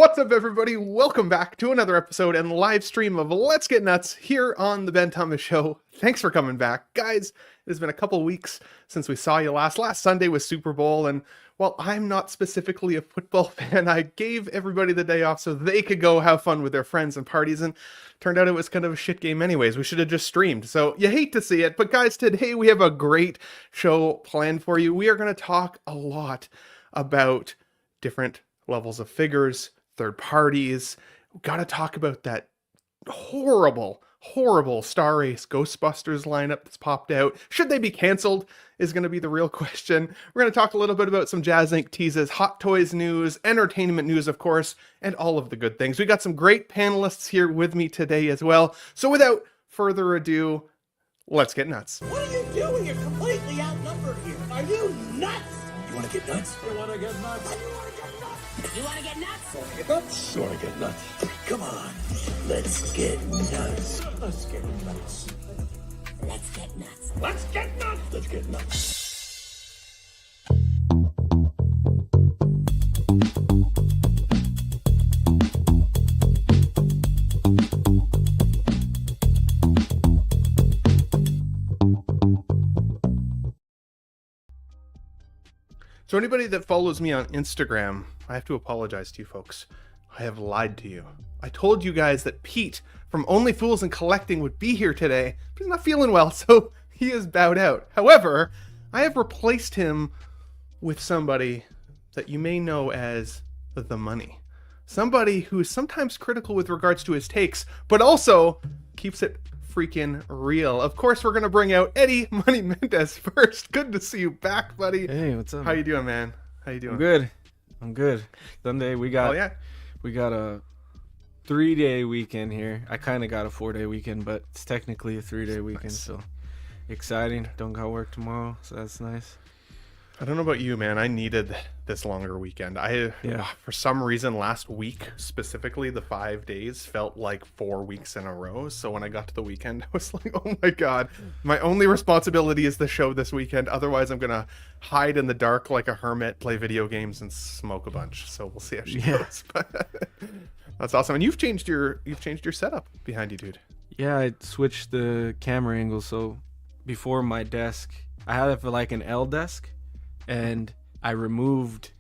What's up, everybody? Welcome back to another episode and live stream of Let's Get Nuts here on the Ben Thomas Show. Thanks for coming back. Guys, it has been a couple weeks since we saw you last. Last Sunday was Super Bowl, and while I'm not specifically a football fan, I gave everybody the day off so they could go have fun with their friends and parties, and turned out it was kind of a shit game anyways. We should have just streamed, so you hate to see it. But guys, today we have a great show planned for you. We are going to talk a lot about different levels of figures, third parties. We got to talk about that horrible Star Ace Ghostbusters lineup that's popped out. Should they be canceled is going to be the real question. We're going to talk a little bit about some Jazzinc teases, hot toys news, entertainment news, of course, and all of the good things. We got some great panelists here with me today as well. So without further ado, let's get nuts. What are you doing? You're completely outnumbered here. Are you nuts? You want to get nuts? You want to get nuts? You want to get nuts? You want to get nuts? You want to get nuts? You want to get nuts? Come on, let's get nuts. Let's get nuts. Let's get nuts. Let's get nuts. Let's get nuts. So anybody that follows me on Instagram, I have to apologize to you folks. I have lied to you. I told you guys that Pete from Only Fools and Collecting would be here today, but he's not feeling well, so he is bowed out. However, I have replaced him with somebody that you may know as the Money. Somebody who is sometimes critical with regards to his takes, but also keeps it freaking real. Of course, we're going to bring out Eddie Money Mendez first. Good to see you back, buddy. Hey, what's up? How you doing, man? How you doing? I'm good. Sunday we got a 3-day weekend here. I kind of got a 4-day weekend, but it's technically a 3-day weekend, nice. So exciting. Don't got work tomorrow, so that's nice. I don't know about you, man. I needed this longer weekend. For some reason, last week, specifically, the 5 days felt like 4 weeks in a row. So when I got to the weekend, I was like, oh my God, my only responsibility is the show this weekend. Otherwise, I'm going to hide in the dark like a hermit, play video games, and smoke a bunch. So we'll see how she goes. But that's awesome. And you've changed your setup behind you, dude. Yeah, I switched the camera angle. So before my desk, I had it for like an L desk. And I removed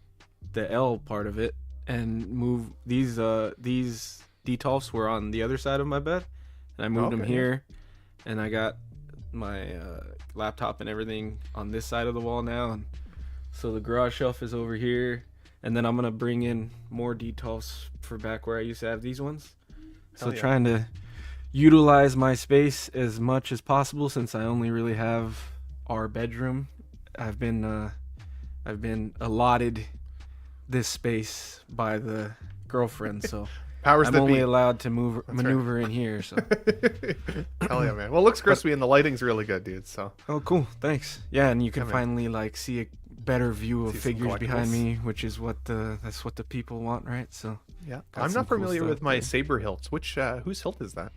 the L part of it and moved these detolfs were on the other side of my bed, and I moved them here, and I got my laptop and everything on this side of the wall now, and so the garage shelf is over here, and then I'm gonna bring in more detolfs for back where I used to have these ones. So trying to utilize my space as much as possible since I only really have our bedroom. I've been allotted this space by the girlfriend, so Powers I'm that only be. allowed to maneuver in here. So hell yeah, man. Well, it looks crispy and the lighting's really good, dude. So cool, thanks. Yeah, and you can finally like see a better view of see figures behind me, which is that's what the people want, right? So yeah, I'm not familiar with my saber hilts. Which whose hilt is that?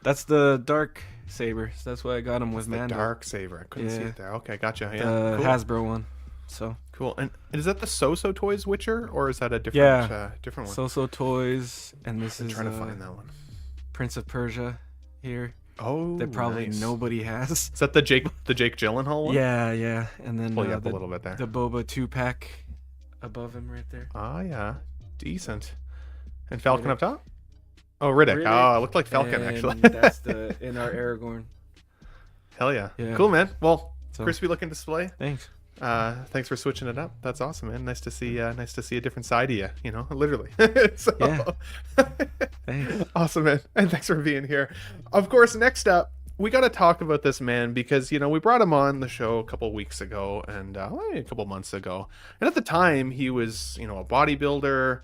That's the dark saber. So that's why I got them with the Mando. Dark saber. I couldn't see it there. Okay, gotcha. Yeah, the cool. Hasbro one. So cool. And is that the So-So Toys Witcher, or is that a different different one? So-So Toys, and this I'm is trying to find that one. Prince of Persia here. Oh, that probably nice. Nobody has. Is that the Jake Gyllenhaal one? Yeah. And then pull you up a little bit there. The Boba 2-pack above him right there. Ah, yeah, decent. And Falcon up top. Oh, Riddick. Oh, it looked like Falcon actually. That's in our Aragorn. Hell yeah. Cool, man. Well, so, crispy looking display. Thanks. Thanks for switching it up. That's awesome, man. Nice to see a different side of you, literally. So, yeah. Thanks. Awesome, man. And thanks for being here. Of course, next up, we got to talk about this man because, we brought him on the show a couple weeks ago and a couple months ago. And at the time, he was, a bodybuilder.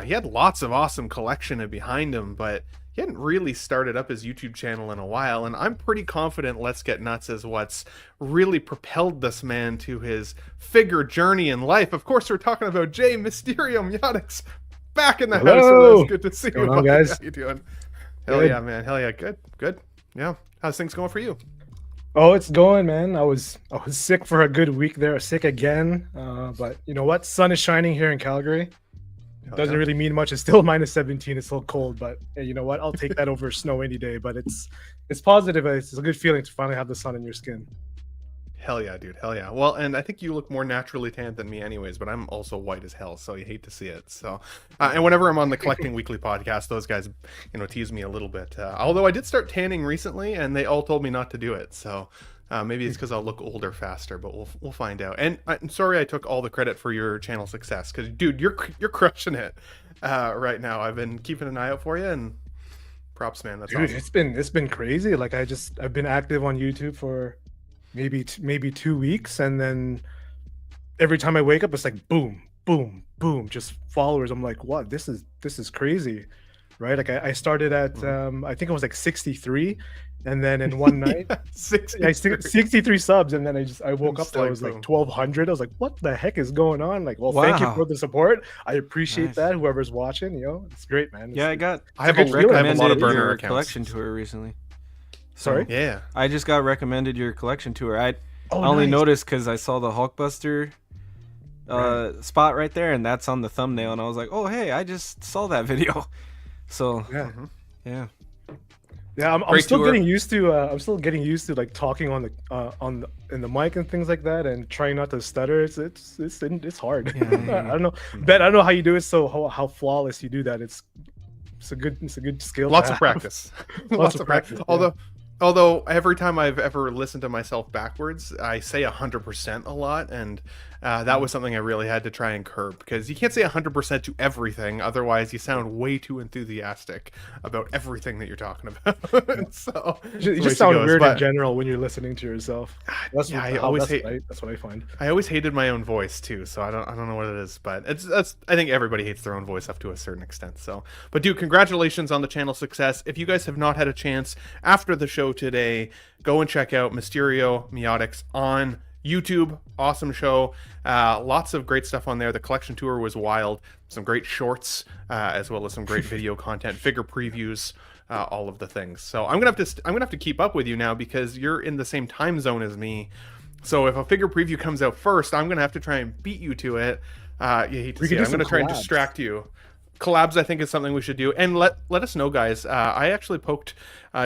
He had lots of awesome collection behind him, but he hadn't really started up his YouTube channel in a while, and I'm pretty confident Let's Get Nuts is what's really propelled this man to his figure journey in life. Of course, we're talking about Jay Mysterio Miotics back in the house with us. Good to see you, guys. How you doing? Hell yeah, man. Hell yeah. Good. Yeah. How's things going for you? Oh, it's going, man. I was sick for a good week there. Sick again. But you know what? Sun is shining here in Calgary. Doesn't yeah. really mean much. It's still -17. It's still cold, but hey, you know what? I'll take that over snow any day. But it's positive. It's a good feeling to finally have the sun in your skin. Hell yeah, dude. Hell yeah. Well, and I think you look more naturally tanned than me anyways, but I'm also white as hell, so you hate to see it. So, and whenever I'm on the Collecting Weekly podcast, those guys, tease me a little bit. Although I did start tanning recently, and they all told me not to do it. So maybe it's because I'll look older faster, but we'll find out. And I'm sorry I took all the credit for your channel success, because, dude, you're crushing it right now. I've been keeping an eye out for you, and props, man. That's Dude, awesome. it's been crazy. Like I've been active on YouTube for maybe 2 weeks, and then every time I wake up, it's like boom, boom, boom, just followers. I'm like, what? This is crazy, right? Like I started at I think it was like 63, and then in one night, 63 subs, and then I woke up, I was like 1,200. I was like, what the heck is going on? Like, well, thank you for the support. I appreciate that. Whoever's watching, it's great, man. Yeah, I have a lot of burner accounts. Collection tour recently. Sorry? Yeah. I just got recommended your collection tour. I only noticed because I saw the Hulkbuster spot right there, and that's on the thumbnail, and I was like, oh, hey, I just saw that video. So, yeah. Yeah, I'm still getting used to like talking on the in the mic and things like that, and trying not to stutter. It's hard. I don't know. Bet I don't know how you do it. So how flawless you do that. It's a good skill. Lots of practice. Lots of practice. Yeah. Although every time I've ever listened to myself backwards, I say 100% a lot, and that was something I really had to try and curb, because you can't say 100% to everything, otherwise you sound way too enthusiastic about everything that you're talking about. So you just sound weird in general when you're listening to yourself. That's what I find. I always hated my own voice too, so I don't know what it is, but I think everybody hates their own voice up to a certain extent. So, but dude, congratulations on the channel success. If you guys have not had a chance after the show today, go and check out Mysterio Meotics on YouTube. Awesome show. Lots of great stuff on there. The collection tour was wild. Some great shorts, as well as some great video content, figure previews, all of the things. So I'm gonna have to keep up with you now, because you're in the same time zone as me. So if a figure preview comes out first, I'm gonna have to try and beat you to it. You hate to see it. I'm gonna try and distract you. Collabs, I think, is something we should do, and let us know, guys. I actually poked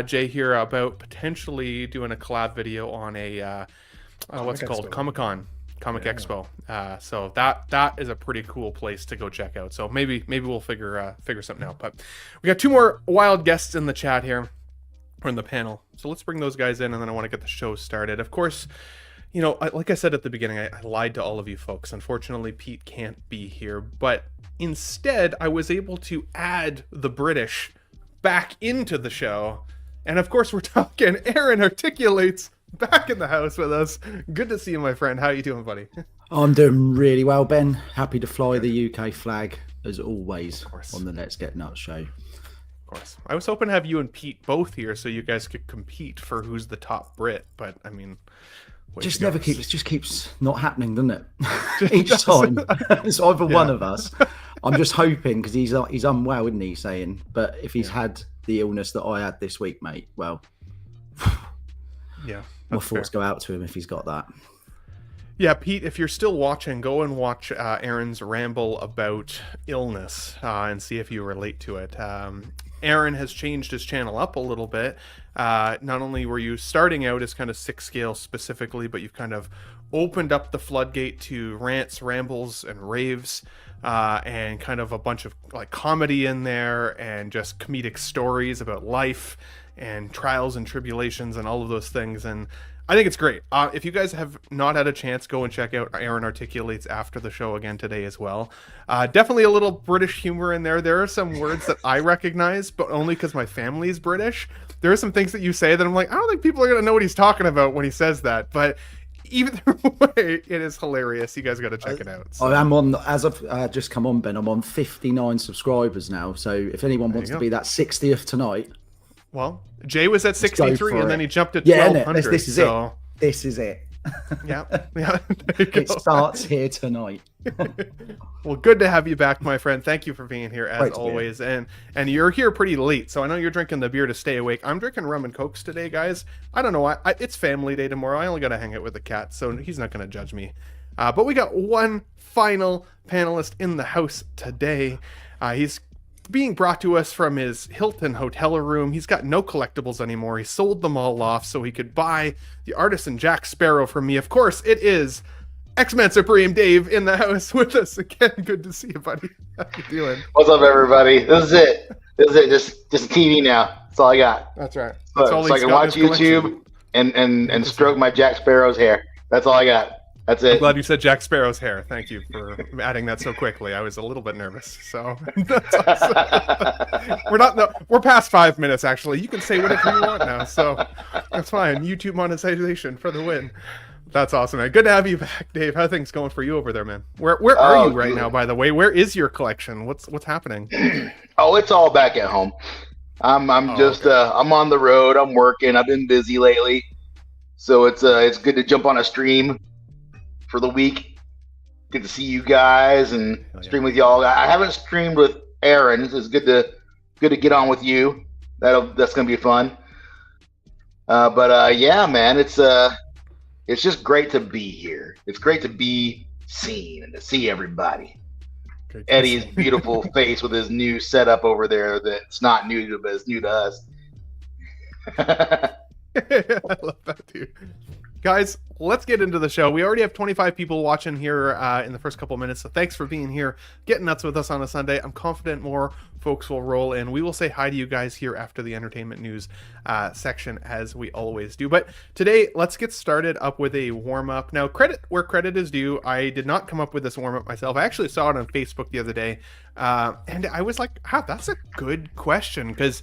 Jay here about potentially doing a collab video on a what's it called, Comic Expo. So that is a pretty cool place to go check out. So maybe we'll figure something out. But we got 2 more wild guests in the chat here, or in the panel. So let's bring those guys in, and then I want to get the show started. Of course, like I said at the beginning, I lied to all of you folks. Unfortunately, Pete can't be here, but instead, I was able to add the British back into the show. And of course, we're talking Aaron Articulates back in the house with us. Good to see you, my friend. How you doing, buddy? I'm doing really well, Ben. Happy to fly the UK flag, as always, on the Let's Get Nuts show. Of course. I was hoping to have you and Pete both here so you guys could compete for who's the top Brit, but I mean... just keeps not happening, doesn't it? Each time. It's either one of us. I'm just hoping, because he's unwell, isn't he, saying? But if he's had the illness that I had this week, mate, well... Yeah. My thoughts go out to him if he's got that. Yeah, Pete, if you're still watching, go and watch Aaron's ramble about illness and see if you relate to it. Aaron has changed his channel up a little bit. Not only were you starting out as kind of 6 scale specifically, but you've kind of opened up the floodgate to rants, rambles, and raves, and kind of a bunch of like comedy in there, and just comedic stories about life and trials and tribulations and all of those things. And I think it's great. If you guys have not had a chance, go and check out Aaron Articulates after the show again today as well. Definitely a little British humor in there. There are some words that I recognize, but only because my family is British. There are some things that you say that I'm like, I don't think people are going to know what he's talking about when he says that. But either way, it is hilarious. You guys got to check it out. So. I'm on, as I've just come on, Ben, I'm on 59 subscribers now. So if anyone wants to be that 60th tonight. Well, Jay was at 63 and then he jumped at 1200. This is it. This is it. Yeah. It starts here tonight. Well, good to have you back, my friend. Thank you for being here as always. And you're here pretty late, so I know you're drinking the beer to stay awake. I'm drinking rum and cokes today, guys. I don't know why. It's family day tomorrow. I only got to hang out with the cat, so he's not going to judge me. But we got one final panelist in the house today. He's being brought to us from his Hilton hotel room. He's got no collectibles anymore. He sold them all off so he could buy the Artisan Jack Sparrow from me. Of course, it is X-Men Supreme Dave in the house with us again. Good to see you, buddy. How you doing? What's up, everybody? This is it. Just TV now. That's all I got. That's right. That's all so I can watch YouTube and stroke my Jack Sparrow's hair. That's all I got. That's it. I'm glad you said Jack Sparrow's hair. Thank you for adding that so quickly. I was a little bit nervous. So that's awesome. We're past 5 minutes actually. You can say whatever you want now. So that's fine. YouTube monetization for the win. That's awesome, man. Good to have you back, Dave. How are things going for you over there, man? Where are you right now, by the way? Where is your collection? What's happening? Oh, it's all back at home. I'm on the road. I'm working. I've been busy lately, so it's good to jump on a stream for the week. Good to see you guys and stream with y'all. I haven't streamed with Aaron. It's good to get on with you. That's gonna be fun. Yeah, man, it's just great to be here. It's great to be seen and to see everybody. Eddie's beautiful face with his new setup over there that's not new to, but it's new to us. I love that, dude. Guys, let's get into the show. We already have 25 people watching here in the first couple minutes, so thanks for being here, getting nuts with us on a Sunday. I'm confident more folks will roll in. We will say hi to you guys here after the entertainment news section, as we always do. But today, let's get started up with a warm-up. Now, credit where credit is due. I did not come up with this warm-up myself. I actually saw it on Facebook the other day, and I was like, that's a good question, because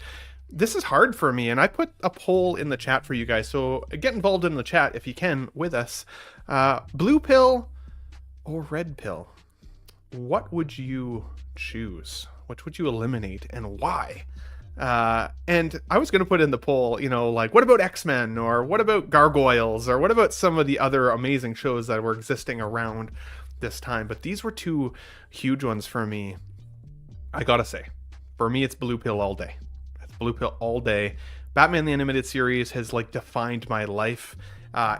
this is hard for me, and I put a poll in the chat for you guys, so get involved in the chat if you can with us. Blue pill or red pill? What would you choose? What would you eliminate, and why? And I was going to put in the poll, like, what about X-Men, or what about Gargoyles, or what about some of the other amazing shows that were existing around this time? But these were two huge ones for me. I gotta say, for me, it's blue pill all day. Blue pill all day. Batman the Animated Series has defined my life.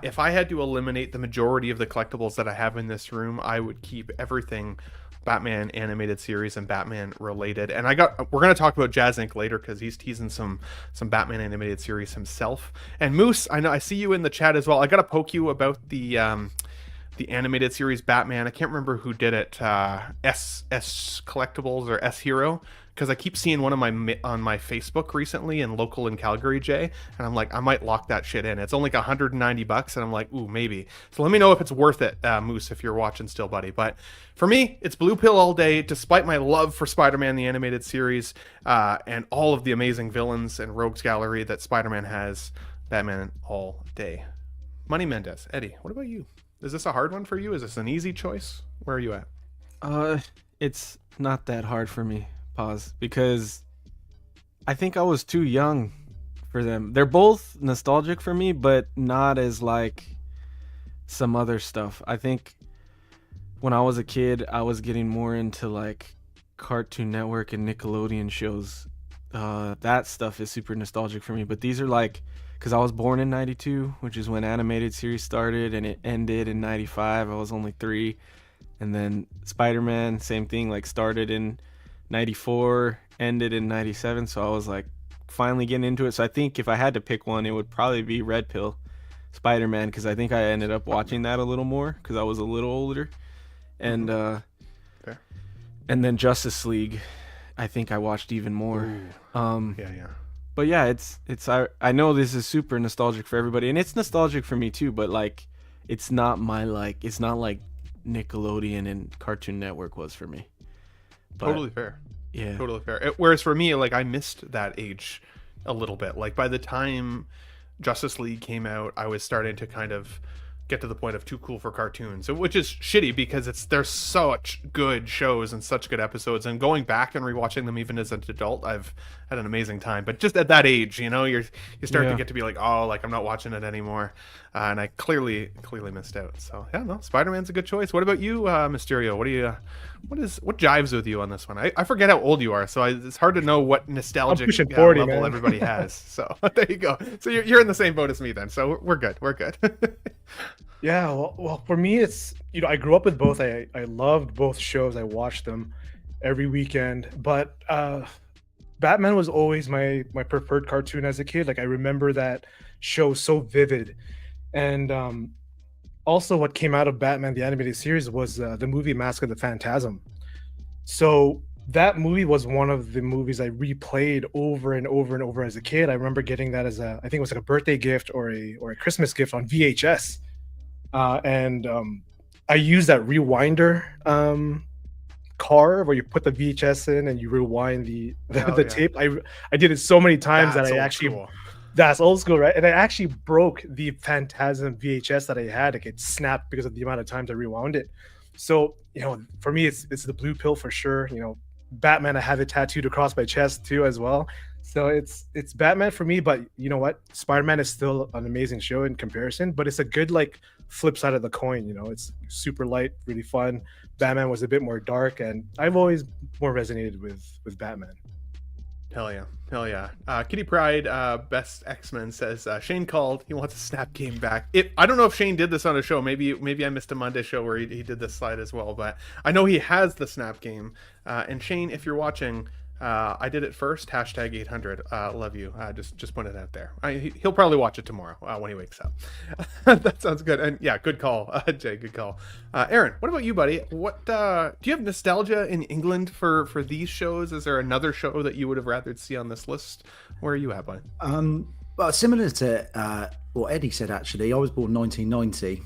If I had to eliminate the majority of the collectibles that I have in this room, I would keep everything Batman Animated Series and Batman related. And we're going to talk about Jazzinc later, because he's teasing some Batman Animated Series himself. And Moose, I see you in the chat as well. I got to poke you about the animated series Batman. I can't remember who did it. S Collectibles or S Hero, because I keep seeing one on my Facebook recently and local in Calgary, Jay, and I'm like, I might lock that shit in. It's only like $190, and I'm like, ooh, maybe. So let me know if it's worth it, Moose, if you're watching still, buddy. But for me, it's blue pill all day, despite my love for Spider-Man the Animated Series and all of the amazing villains and rogues gallery that Spider-Man has. Batman all day. Money Mendez, Eddie, what about you? Is this a hard one for you? Is this an easy choice? Where are you at? It's not that hard for me. Pause. Because I think I was too young for them. They're both nostalgic for me, but not as like some other stuff. I think when I was a kid, I was getting more into like Cartoon Network and Nickelodeon shows. That stuff is super nostalgic for me. But these are like, because I was born in 92, which is when animated series started, and it ended in 95. I was only 3. And then Spider-Man, same thing, like started in 94, ended in 97. So I was like finally getting into it. So I think if I had to pick one, it would probably be red pill Spider-Man, because I think I ended up watching that a little more because I was a little older. And Fair. And then Justice League, I think I watched even more. Yeah. But yeah, I know this is super nostalgic for everybody, and it's nostalgic for me too, but like it's not it's not like Nickelodeon and Cartoon Network was for me. But, totally fair. Yeah. Totally fair. Whereas for me, like, I missed that age a little bit. Like, by the time Justice League came out, I was starting to kind of get to the point of too cool for cartoons, which is shitty because there's such good shows and such good episodes, and going back and rewatching them even as an adult, I've had an amazing time. But just at that age, you start to get to be like, oh, like I'm not watching it anymore, and I clearly missed out. So yeah, no, Spider-Man's a good choice. What about you, Mysterio? What jives with you on this one? I forget how old you are, so it's hard to know what nostalgic 40, level man. everybody has. So there you go. So you're in the same boat as me then. So we're good. Yeah, well, for me, it's I grew up with both. I loved both shows. I watched them every weekend, but Batman was always my preferred cartoon as a kid. Like I remember that show so vivid, and also what came out of Batman the animated series was the movie Mask of the Phantasm. So that movie was one of the movies I replayed over and over and over as a kid. I remember getting that as I think it was like a birthday gift or a Christmas gift on VHS, and I used that rewinder car where you put the VHS in and you rewind the tape. I did it so many times that I actually cool. That's old school, right? And I actually broke the Phantasm VHS that I had. Like it snapped because of the amount of times I rewound it. So, for me, it's the blue pill for sure. Batman, I have it tattooed across my chest too as well. So it's Batman for me, but you know what? Spider-Man is still an amazing show in comparison, but it's a good like flip side of the coin. It's super light, really fun. Batman was a bit more dark, and I've always more resonated with Batman. Hell yeah. Kitty Pride, best X-Men says Shane called. He wants a Snap game back. I don't know if Shane did this on a show. Maybe I missed a Monday show where he did this slide as well. But I know he has the Snap game. And Shane, if you're watching, I did it first. Hashtag 800. Love you. Just put it out there. He'll probably watch it tomorrow when he wakes up. That sounds good. And yeah, good call, Jay. Good call. Aaron, what about you, buddy? What do you have nostalgia in England for these shows? Is there another show that you would have rather see on this list? Where are you at, buddy? Well, similar to what Eddie said. Actually, I was born 1990,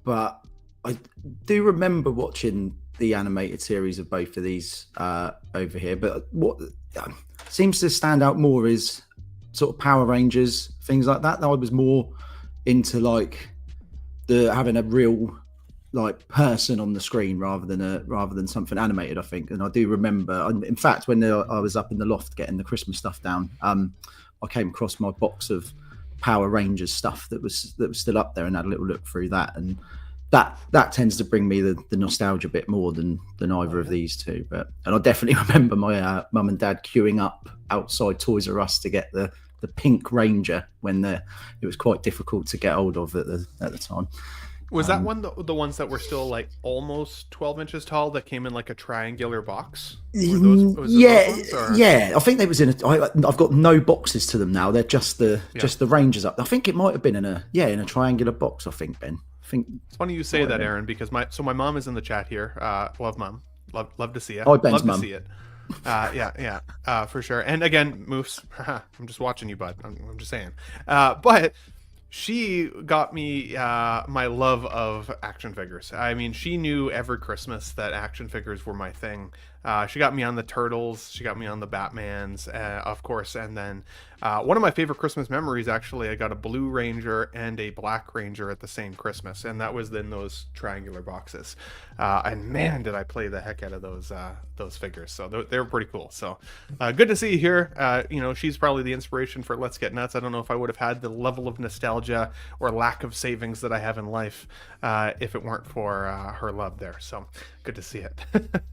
but I do remember watching the animated series of both of these over here, but what seems to stand out more is sort of Power Rangers, things like that. I was more into like having a real like person on the screen rather than something animated, I think. And I do remember, in fact, when I was up in the loft getting the Christmas stuff down, I came across my box of Power Rangers stuff that was still up there, and had a little look through that, and that tends to bring me the nostalgia a bit more than either of these two. And I definitely remember my mum and dad queuing up outside Toys R Us to get the pink Ranger when it was quite difficult to get hold of at the time. Was that one the ones that were still like almost 12 inches tall that came in like a triangular box? Yeah. I think they was in I've got no boxes to them now. They're just the Rangers up. I think it might have been in a triangular box. I think, Ben. It's funny you say that, Aaron, because my mom is in the chat here. Love mom, love to see it. Oh, Ben's love mom. To see it. Yeah, for sure. And again, Moose, I'm just watching you, bud. I'm just saying. But she got me my love of action figures. I mean, she knew every Christmas that action figures were my thing. She got me on the Turtles. She got me on the Batmans, of course. And then one of my favorite Christmas memories, actually, I got a Blue Ranger and a Black Ranger at the same Christmas. And that was in those triangular boxes. And man, did I play the heck out of those figures. So they were pretty cool. So good to see you here. She's probably the inspiration for Let's Get Nuts. I don't know if I would have had the level of nostalgia or lack of savings that I have in life if it weren't for her love there. So good to see it.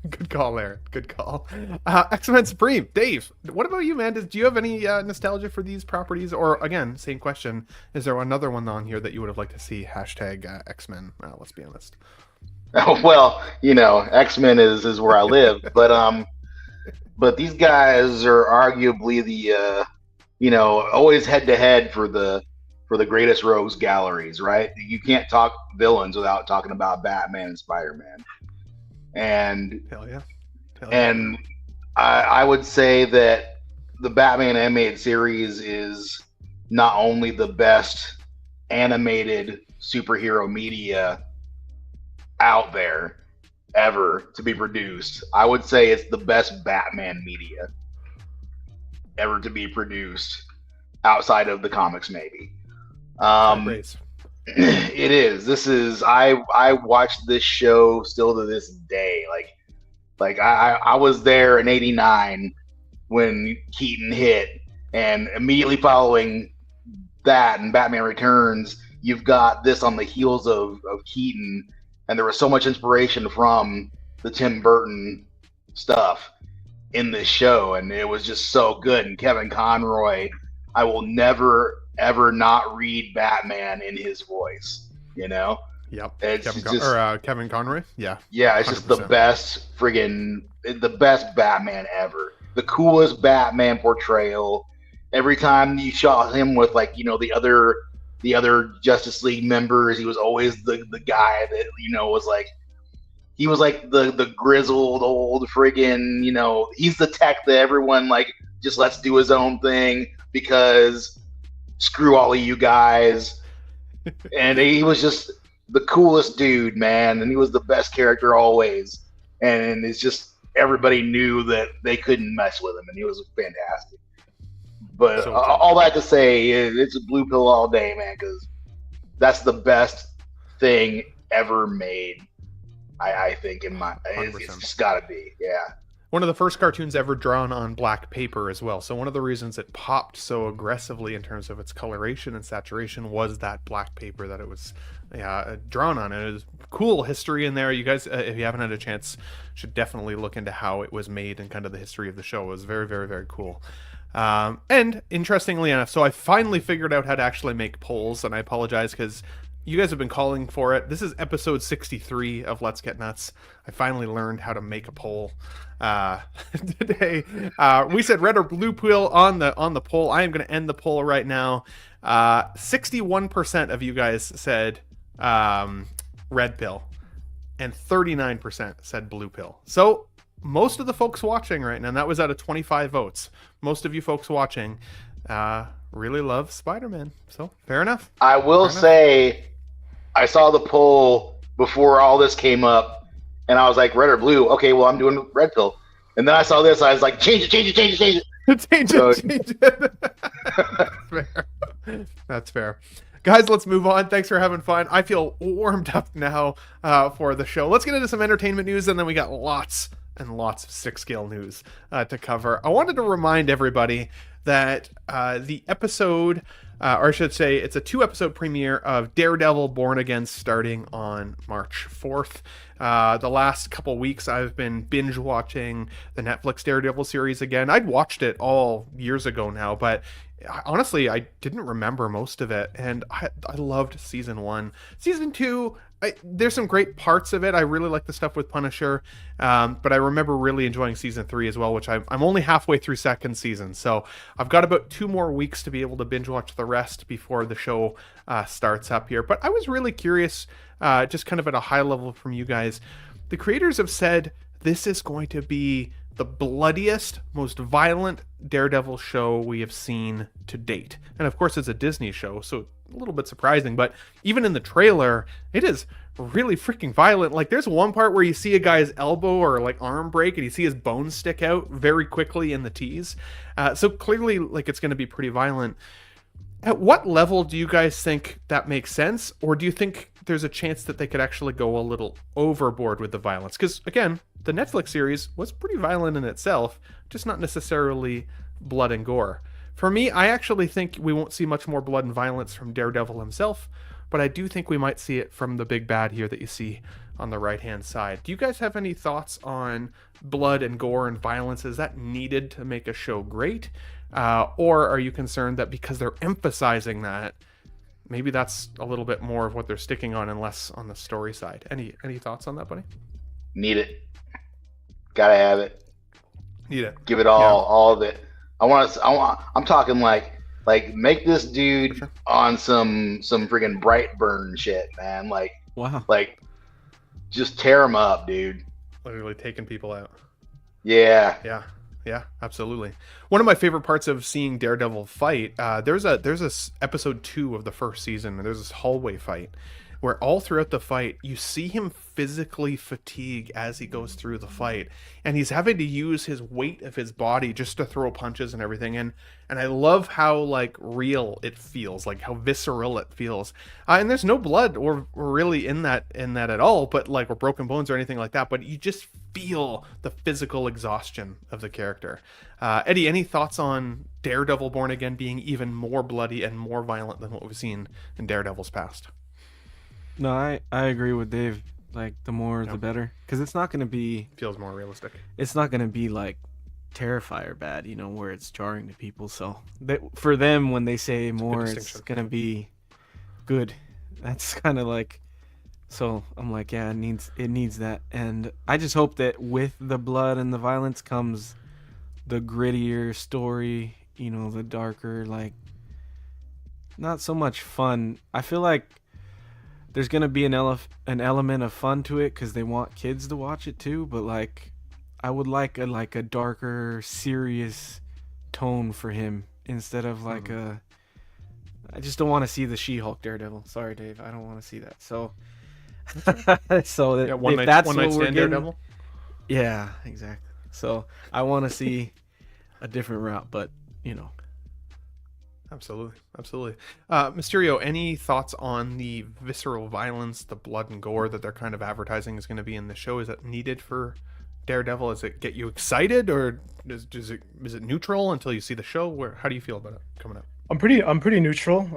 Good call there. Good call. X-Men Supreme. Dave, what about you, man? Do you have any nostalgia for these properties? Or again, same question. Is there another one on here that you would have liked to see? Hashtag X-Men. Let's be honest. Well, X-Men is where I live, but these guys are arguably the always head to head for the greatest rogues galleries, right? You can't talk villains without talking about Batman and Spider-Man. And Hell yeah. And I would say that the Batman animated series is not only the best animated superhero media out there ever to be produced. I would say it's the best Batman media ever to be produced outside of the comics, maybe. It is. I watched this show still to this day. Like I was there in '89 when Keaton hit, and immediately following that and Batman Returns, you've got this on the heels of Keaton, and there was so much inspiration from the Tim Burton stuff in this show, and it was just so good. And Kevin Conroy, I will never ever not read Batman in his voice. You know, Yep. it's Kevin Conroy. Yeah. yeah, it's just the 100%. the best Batman ever. The coolest Batman portrayal. Every time you shot him with like, you know, the other Justice League members, he was always the guy that, you know, was like, he was like the grizzled old friggin', you know, he's the tech that everyone like just lets do his own thing because screw all of you guys. And he was just the coolest dude, man, and he was the best character always. And it's just everybody knew that they couldn't mess with him, and he was fantastic. But So all that to say is it's a blue pill all day, man, because that's the best thing ever made. I think it's 100%. just gotta be, yeah. One of the first cartoons ever drawn on black paper as well. So one of the reasons it popped so aggressively in terms of its coloration and saturation was that black paper that it was drawn on. And it was cool history in there. You guys, if you haven't had a chance, should definitely look into how it was made and kind of the history of the show. It was very, very, very cool. And interestingly enough, so I finally figured out how to actually make polls, and I apologize because you guys have been calling for it. This is episode 63 of Let's Get Nuts. I finally learned how to make a poll today. We said red or blue pill on the poll. I am going to end the poll right now. 61% of you guys said red pill, and 39% said blue pill. So most of the folks watching right now, and that was out of 25 votes, most of you folks watching really love Spider-Man. So fair enough. I will say, I saw the poll before all this came up, and I was like, red or blue? Okay, well, I'm doing red pill. And then I saw this, I was like, change it. Change it. Fair. That's fair. Guys, let's move on. Thanks for having fun. I feel warmed up now for the show. Let's get into some entertainment news, and then we got lots and lots of 6-scale news to cover. I wanted to remind everybody that the episode, or I should say, it's a 2-episode premiere of Daredevil Born Again starting on March 4th. The last couple weeks, I've been binge watching the Netflix Daredevil series again. I'd watched it all years ago now, but honestly, I didn't remember most of it, and I loved season 1. Season 2, there's some great parts of it. I really like the stuff with Punisher, but I remember really enjoying season 3 as well, which I'm only halfway through second season, so I've got about 2 more weeks to be able to binge watch the rest before the show starts up here. But I was really curious, just kind of at a high level from you guys. The creators have said this is going to be the bloodiest, most violent Daredevil show we have seen to date. And of course, it's a Disney show, so a little bit surprising, but even in the trailer, it is really freaking violent. Like, there's one part where you see a guy's elbow or like arm break, and you see his bones stick out very quickly in the tease. So clearly, like, it's going to be pretty violent. At what level do you guys think that makes sense? Or do you think there's a chance that they could actually go a little overboard with the violence? Because, again, the Netflix series was pretty violent in itself, just not necessarily blood and gore. For me, I actually think we won't see much more blood and violence from Daredevil himself, but I do think we might see it from the big bad here that you see on the right-hand side. Do you guys have any thoughts on blood and gore and violence? Is that needed to make a show great? Or are you concerned that because they're emphasizing that, maybe that's a little bit more of what they're sticking on and less on the story side? Any thoughts on that, buddy? Need it. Gotta have it. Need it. Give it all of it. I'm talking like make this dude Sure. on some friggin' Brightburn shit, man. Like, Wow. like just tear him up, dude. Literally taking people out. Yeah. Yeah, absolutely. One of my favorite parts of seeing Daredevil fight, there's this episode 2 of the first season, and there's this hallway fight where all throughout the fight, you see him physically fatigue as he goes through the fight, and he's having to use his weight of his body just to throw punches and everything. And I love how like real it feels, like how visceral it feels. And there's no blood or really in that at all, but like, or broken bones or anything like that. But you just feel the physical exhaustion of the character. Eddie, any thoughts on Daredevil Born Again being even more bloody and more violent than what we've seen in Daredevil's past? No, I agree with Dave. Like, the more, the better. Because it's not going to be... Feels more realistic. It's not going to be like Terrifier bad, you know, where it's jarring to people. So for them, when they say more, it's distinction. gonna be good. That's kind of like. So I'm like, yeah, it needs that, and I just hope that with the blood and the violence comes the grittier story, you know, the darker, like, not so much fun. I feel like there's gonna be an element of fun to it because they want kids to watch it too, but like, I would like a darker, serious tone for him instead of like a. I just don't want to see the She-Hulk Daredevil. Sorry, Dave, I don't want to see that. So. So Yeah, if that's one what night we're stand getting, Daredevil. yeah, exactly. So I want to see a different route, but you know, Absolutely. Mysterio, any thoughts on the visceral violence, the blood and gore that they're kind of advertising is going to be in the show? Is it needed for Daredevil? Does it get you excited, or is it neutral until you see the show? How do you feel about it coming up? I'm pretty neutral.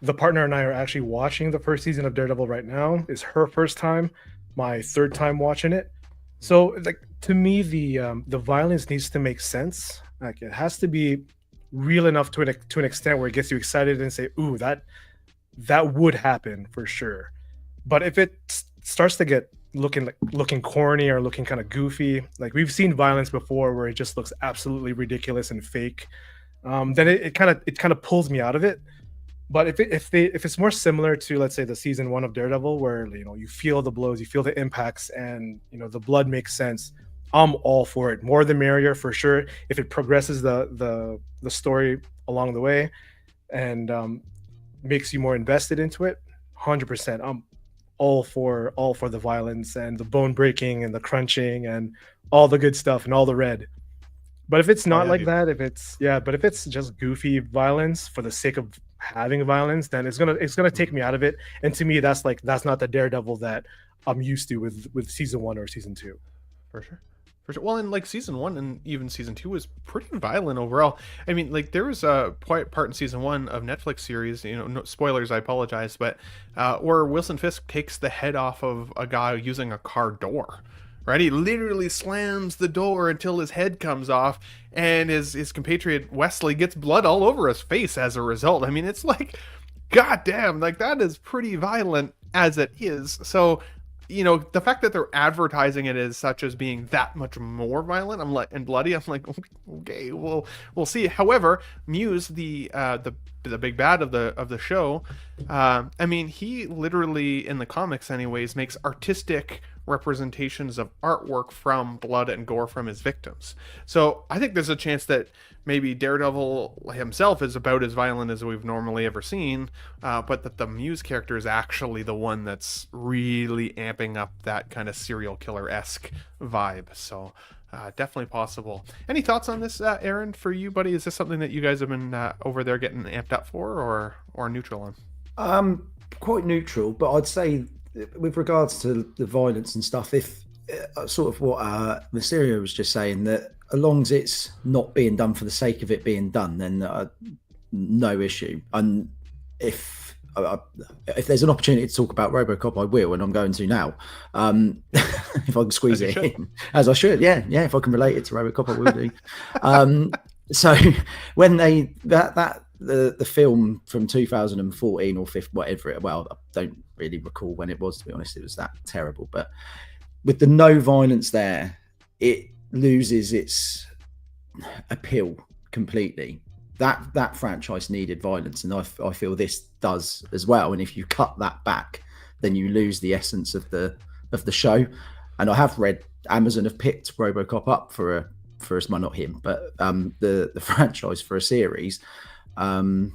The partner and I are actually watching the first season of Daredevil right now. It's her first time, my third time watching it. So, like, to me, the violence needs to make sense. Like, it has to be real enough to an extent where it gets you excited and say, "Ooh, that would happen for sure." But if it starts to get looking corny or looking kind of goofy, like we've seen violence before where it just looks absolutely ridiculous and fake, then it kind of pulls me out of it. But if it's more similar to, let's say, the season 1 of Daredevil, where, you know, you feel the blows, you feel the impacts, and, you know, the blood makes sense, I'm all for it. More the merrier, for sure. If it progresses the story along the way and makes you more invested into it, 100%. I'm all for the violence and the bone breaking and the crunching and all the good stuff and all the red. But if it's not that, but if it's just goofy violence for the sake of having violence, then it's gonna take me out of it. And to me, that's not the Daredevil that I'm used to with season 1 or season 2. For sure. Well, and like season 1 and even season 2 was pretty violent overall. I mean, like, there was a part in season 1 of Netflix series, you know, no spoilers, I apologize, but where Wilson Fisk takes the head off of a guy using a car door. Right, he literally slams the door until his head comes off, and his compatriot Wesley gets blood all over his face as a result. I mean, it's like, goddamn, like, that is pretty violent as it is. So, you know, the fact that they're advertising it as such as being that much more violent, and bloody, I'm like, okay, we'll see. However, Muse, the big bad of the show, I mean, he literally, in the comics anyways, makes artistic representations of artwork from blood and gore from his victims. So I think there's a chance that maybe Daredevil himself is about as violent as we've normally ever seen, but that the Muse character is actually the one that's really amping up that kind of serial killer-esque vibe. So definitely possible. Any thoughts on this, Aaron, for you, buddy? Is this something that you guys have been over there getting amped up for, or neutral on? Quite neutral, but I'd say with regards to the violence and stuff, if sort of what Mysterio was just saying, that as long as it's not being done for the sake of it being done, then no issue. And if there's an opportunity to talk about RoboCop, I will, and I'm going to now. If I can squeeze it in, as I should, yeah. If I can relate it to RoboCop, I will do. So when the film from 2014 or 15, whatever it, well, I don't really recall when it was, to be honest. It was that terrible. But with the no violence there, it loses its appeal completely. That franchise needed violence, and I feel this does as well. And if you cut that back, then you lose the essence of the show. And I have read Amazon have picked RoboCop up for well, not him, but the franchise for a series. And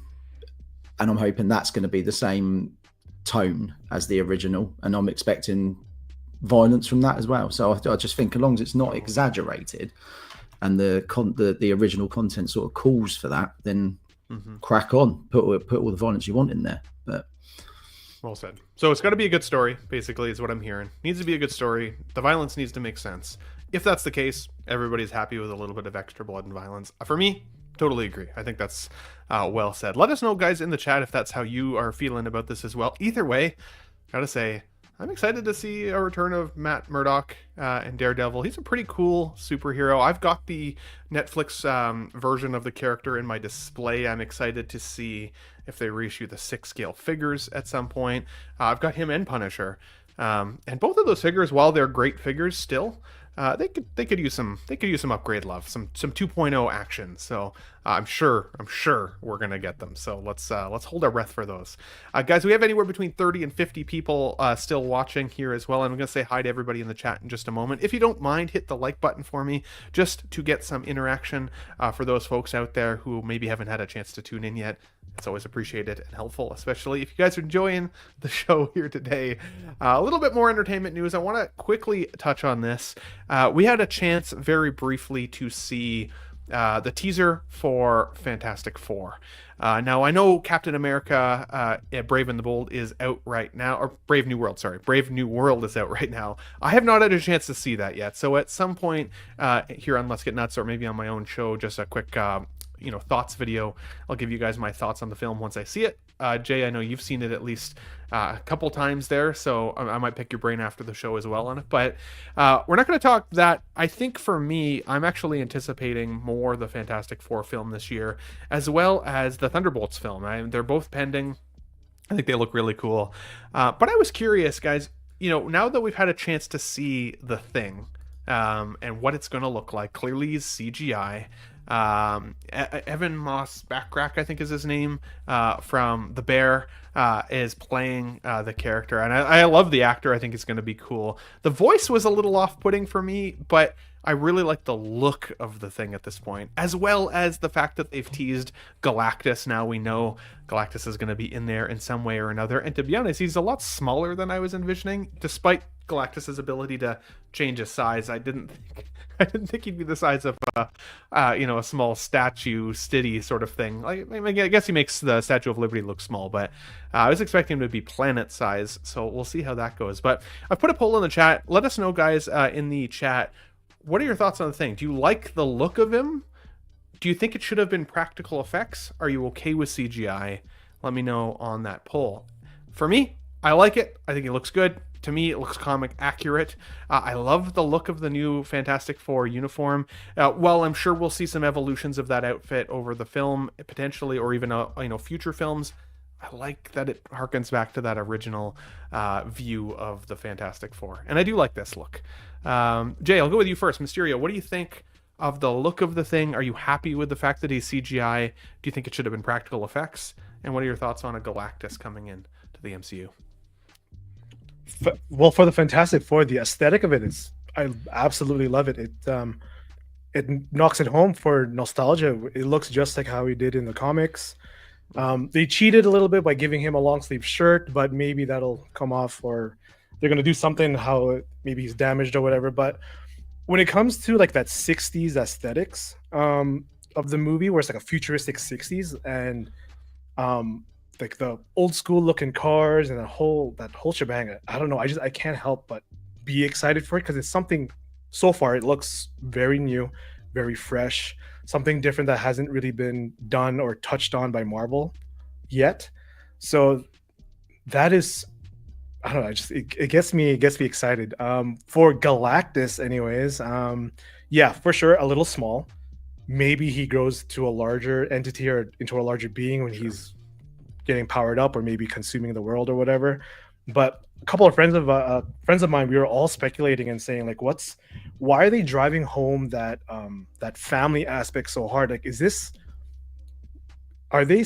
I'm hoping that's going to be the same tone as the original, and I'm expecting violence from that as well. So I just think, as long as it's not exaggerated and the original content sort of calls for that, then crack on, put all the violence you want in there. But well said. So it's got to be a good story, basically, is what I'm hearing. Needs to be a good story. The violence needs to make sense. If that's the case, everybody's happy with a little bit of extra blood and violence. For me, totally agree. I think that's well said. Let us know, guys, in the chat if that's how you are feeling about this as well. Either way, gotta say, I'm excited to see a return of Matt Murdock and Daredevil. He's a pretty cool superhero. I've got the Netflix version of the character in my display. I'm excited to see if they reissue the 6-scale figures at some point. I've got him and Punisher. And both of those figures, while they're great figures still, they could use some upgrade love, some 2.0 action. So I'm sure we're gonna get them. So let's hold our breath for those, guys. We have anywhere between 30 and 50 people still watching here as well. And I'm gonna say hi to everybody in the chat in just a moment. If you don't mind, hit the like button for me just to get some interaction for those folks out there who maybe haven't had a chance to tune in yet. It's always appreciated and helpful, especially if you guys are enjoying the show here today. A little bit more entertainment news. I want to quickly touch on this. We had a chance very briefly to see the teaser for Fantastic Four. Now, I know Captain America Brave and the Bold is out right now, or Brave New World is out right now. I have not had a chance to see that yet. So at some point here on Let's Get Nuts, or maybe on my own show, just a quick thoughts video. I'll give you guys my thoughts on the film once I see it. Jay, I know you've seen it at least a couple times there, so I might pick your brain after the show as well on it. But we're not going to talk that. I think for me, I'm actually anticipating more the Fantastic Four film this year, as well as the Thunderbolts film. They're both pending. I think they look really cool. But I was curious, guys, now that we've had a chance to see The Thing and what it's going to look like, clearly is CGI. Evan Moss Backrack, I think is his name, from The Bear, is playing the character, and I love the actor. I think it's going to be cool. The voice was a little off-putting for me, but I really like the look of the Thing at this point, as well as the fact that they've teased Galactus. Now we know Galactus is going to be in there in some way or another, and to be honest, he's a lot smaller than I was envisioning, despite Galactus's ability to change his size. I didn't think he'd be the size of a small statue city sort of thing. I guess he makes the Statue of Liberty look small, but I was expecting him to be planet size, so we'll see how that goes. But I've put a poll in the chat. Let us know, guys, in the chat, what are your thoughts on The Thing? Do you like the look of him? Do you think it should have been practical effects? Are you okay with CGI? Let me know on that poll. For me, I like it. I think it looks good. To me, it looks comic accurate. I love the look of the new Fantastic Four uniform. While I'm sure we'll see some evolutions of that outfit over the film, potentially, or even future films, I like that it harkens back to that original view of the Fantastic Four. And I do like this look. Jay, I'll go with you first. Mysterio, what do you think of the look of the Thing? Are you happy with the fact that he's CGI? Do you think it should have been practical effects? And what are your thoughts on a Galactus coming in to the MCU? Well, for the Fantastic Four, the aesthetic of it is, I absolutely love it. It knocks it home for nostalgia. It looks just like how he did in the comics. They cheated a little bit by giving him a long sleeve shirt, but maybe that'll come off, or they're gonna do something how maybe he's damaged or whatever. But when it comes to like that 60s aesthetics of the movie, where it's like a futuristic 60s and like the old school looking cars and that whole shebang, I don't know, I can't help but be excited for it, because it's something, so far it looks very new, very fresh, something different that hasn't really been done or touched on by Marvel yet. So that is, I don't know, it gets me excited. For Galactus anyways, yeah, for sure a little small. Maybe he grows to a larger entity or into a larger being when he's getting powered up, or maybe consuming the world or whatever. But a couple of friends of mine, we were all speculating and saying, like, why are they driving home that family aspect so hard? Like, are they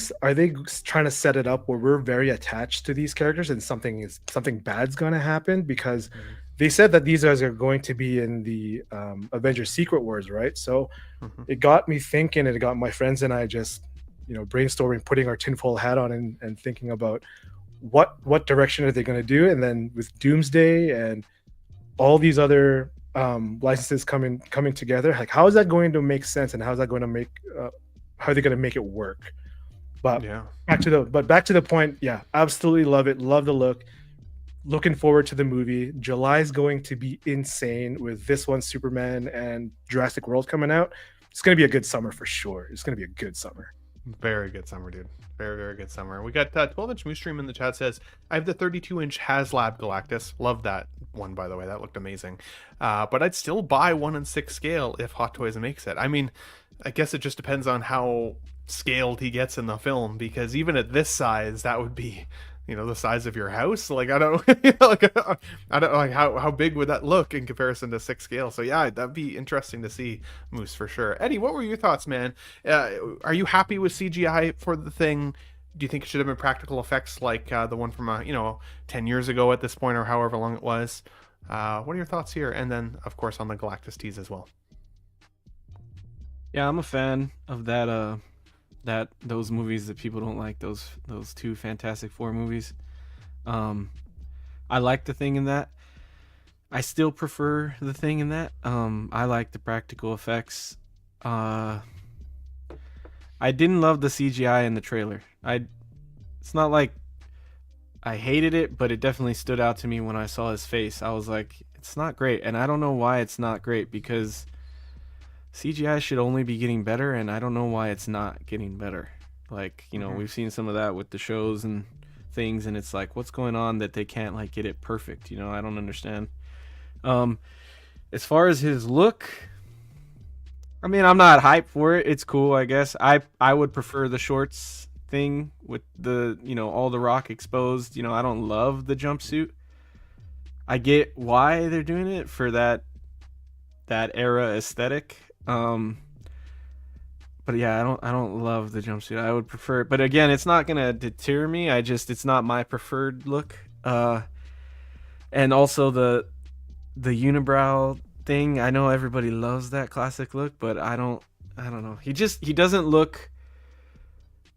trying to set it up where we're very attached to these characters and something bad's going to happen? Because they said that these guys are going to be in the Avengers Secret Wars, right? So it got me thinking, and it got my friends and I just brainstorming, putting our tinfoil hat on and thinking about what direction are they going to do. And then with Doomsday and all these other licenses coming together, like, how is that going to make sense, and how are they going to make it work? But yeah, back to the point, yeah, absolutely love it, love the look, looking forward to the movie. July is going to be insane with this one, Superman and Jurassic World coming out. It's going to be a good summer for sure. It's going to be a good summer. Very good summer, dude. Very, very good summer. We got 12-inch Moose Stream in the chat says, I have the 32-inch HasLab Galactus. Love that one, by the way. That looked amazing. But I'd still buy 1 in 6 scale if Hot Toys makes it. I mean, I guess it just depends on how scaled he gets in the film, because even at this size, that would be, the size of your house. Like, I don't I don't know, like, how big would that look in comparison to 6 scale. So yeah, that'd be interesting to see, Moose, for sure. Eddie, what were your thoughts, man? Are you happy with CGI for the Thing? Do you think it should have been practical effects like the one from 10 years ago at this point, or however long it was? What are your thoughts here? And then, of course, on the Galactus tease as well. Yeah, I'm a fan of those movies that people don't like, those two Fantastic Four movies. I like the Thing in that. I still prefer the Thing in that. I like the practical effects. I didn't love the CGI in the trailer. It's not like I hated it, but it definitely stood out to me when I saw his face. I was like, it's not great, and I don't know why it's not great, because CGI should only be getting better, and I don't know why it's not getting better. Like, we've seen some of that with the shows and things, and it's like, what's going on that they can't like get it perfect? I don't understand. As far as his look, I mean, I'm not hyped for it. It's cool, I guess. I would prefer the shorts thing with the, all the rock exposed. I don't love the jumpsuit. I get why they're doing it for that era aesthetic. But yeah, I don't love the jumpsuit. I would prefer, but again, it's not gonna deter me. It's not my preferred look. And also the unibrow thing. I know everybody loves that classic look, but I don't know. He doesn't look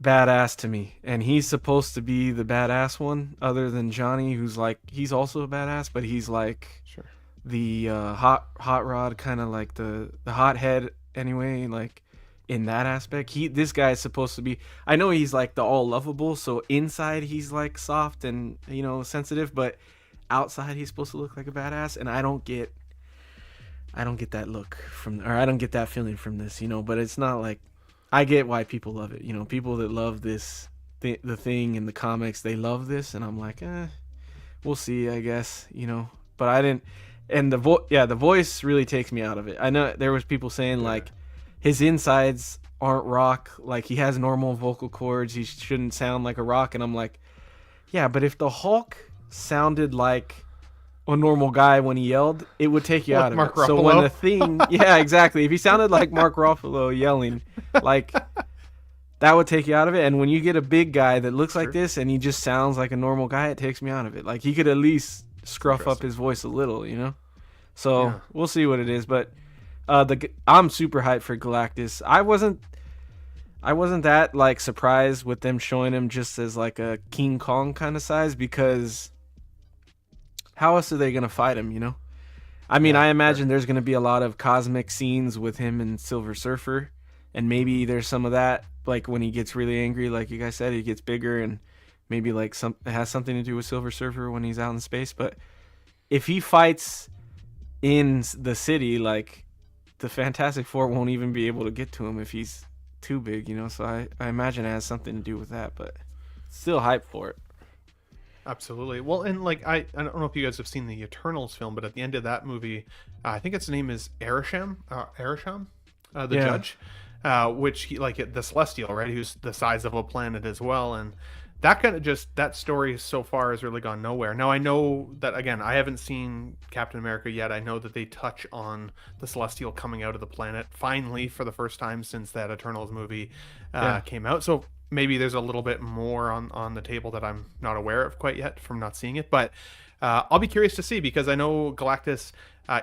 badass to me, and he's supposed to be the badass one, other than Johnny, who's like, he's also a badass, but he's like, Sure, the hot rod, kind of like the hot head anyway, like in that aspect. This guy is supposed to be, I know he's like the all lovable, so inside he's like soft and sensitive, but outside he's supposed to look like a badass, and I don't get that look I don't get that feeling from this, but it's not like, I get why people love it. People that love this the Thing in the comics, they love this, and I'm like, we'll see, I guess, but I didn't. And the voice really takes me out of it. I know there was people saying like his insides aren't rock, like he has normal vocal cords, he shouldn't sound like a rock, and I'm like, yeah, but if the Hulk sounded like a normal guy when he yelled, it would take you out of Mark it. So when the Thing, yeah, exactly. If he sounded like Mark Ruffalo yelling, like, that would take you out of it. And when you get a big guy that looks like this and he just sounds like a normal guy, it takes me out of it. Like, he could at least scruff up his voice a little, So yeah, we'll see what it is. But I'm super hyped for Galactus. I wasn't that like surprised with them showing him just as like a King Kong kind of size, because how else are they gonna fight him? I mean, I imagine there's gonna be a lot of cosmic scenes with him and Silver Surfer, and maybe there's some of that, like when he gets really angry, like you guys said, he gets bigger, and maybe like it has something to do with Silver Surfer when he's out in space. But if he fights in the city, like, the Fantastic Four won't even be able to get to him if he's too big, So I imagine it has something to do with that, but still hyped for it. Absolutely. Well, and like, I don't know if you guys have seen the Eternals film, but at the end of that movie, I think its name is Erisham, the judge, which he, like, the Celestial, right? Who's the size of a planet as well. And that kind of that story so far has really gone nowhere. Now, I know that, again, I haven't seen Captain America yet. I know that they touch on the Celestial coming out of the planet finally for the first time since that Eternals movie came out. So maybe there's a little bit more on the table that I'm not aware of quite yet from not seeing it. But I'll be curious to see, because I know Galactus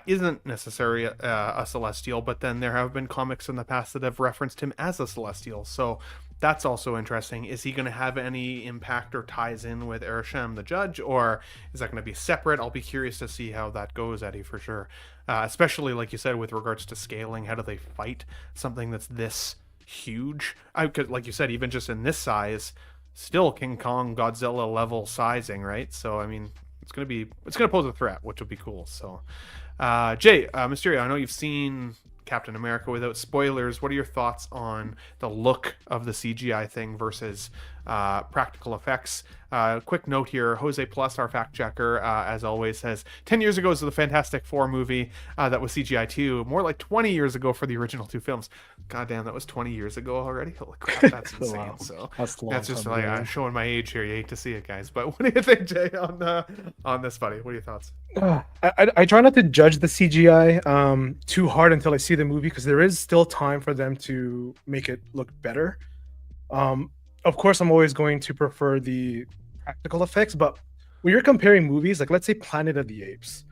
isn't necessarily a Celestial, but then there have been comics in the past that have referenced him as a Celestial. So that's also interesting. Is he going to have any impact or ties in with Erisham the judge, or is that going to be separate? I'll be curious to see how that goes, Eddie, for sure. Especially, like you said, with regards to scaling. How do they fight something that's this huge? Because, like you said, even just in this size, still King Kong, Godzilla level sizing, right? So, I mean, it's gonna pose a threat, which will be cool. So, Jay, Mysterio, I know you've seen Captain America without spoilers, what are your thoughts on the look of the CGI thing versus practical effects? Quick note here, Jose Plus, our fact checker, as always, says 10 years ago was the Fantastic Four movie that was CGI too. More like 20 years ago for the original 2 films. God damn, that was 20 years ago already. Holy crap, that's insane. Wow. So That's just like I'm showing my age here. You hate to see it, guys. But what do you think, Jay, on this, buddy? What are your thoughts? I try not to judge the CGI too hard until I see the movie, because there is still time for them to make it look better. Of course, I'm always going to prefer the practical effects, but when you're comparing movies, like let's say Planet of the Apes,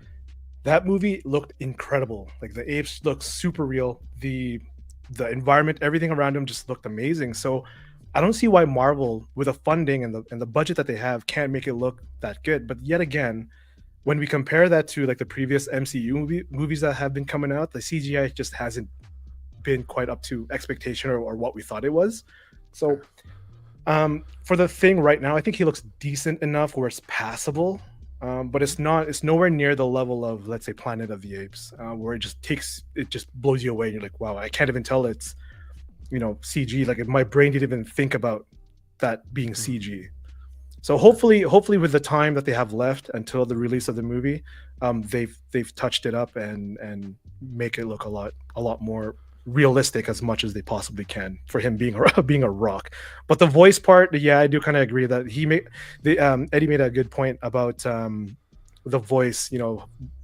that movie looked incredible. Like the apes looked super real. The environment, everything around them just looked amazing. So I don't see why Marvel, with the funding and the budget that they have, can't make it look that good. But yet again, when we compare that to like the previous MCU movies that have been coming out, the CGI just hasn't been quite up to expectation or what we thought it was. So for the Thing right now, I think he looks decent enough where it's passable, but it's nowhere near the level of, let's say, Planet of the Apes, where it just blows you away and you're like, wow, I can't even tell it's CG. Like my brain didn't even think about that being CG. So hopefully with the time that they have left until the release of the movie, they've touched it up and make it look a lot more realistic as much as they possibly can for him being a rock. But the voice part, yeah, I do kind of agree that Eddie made a good point about the voice.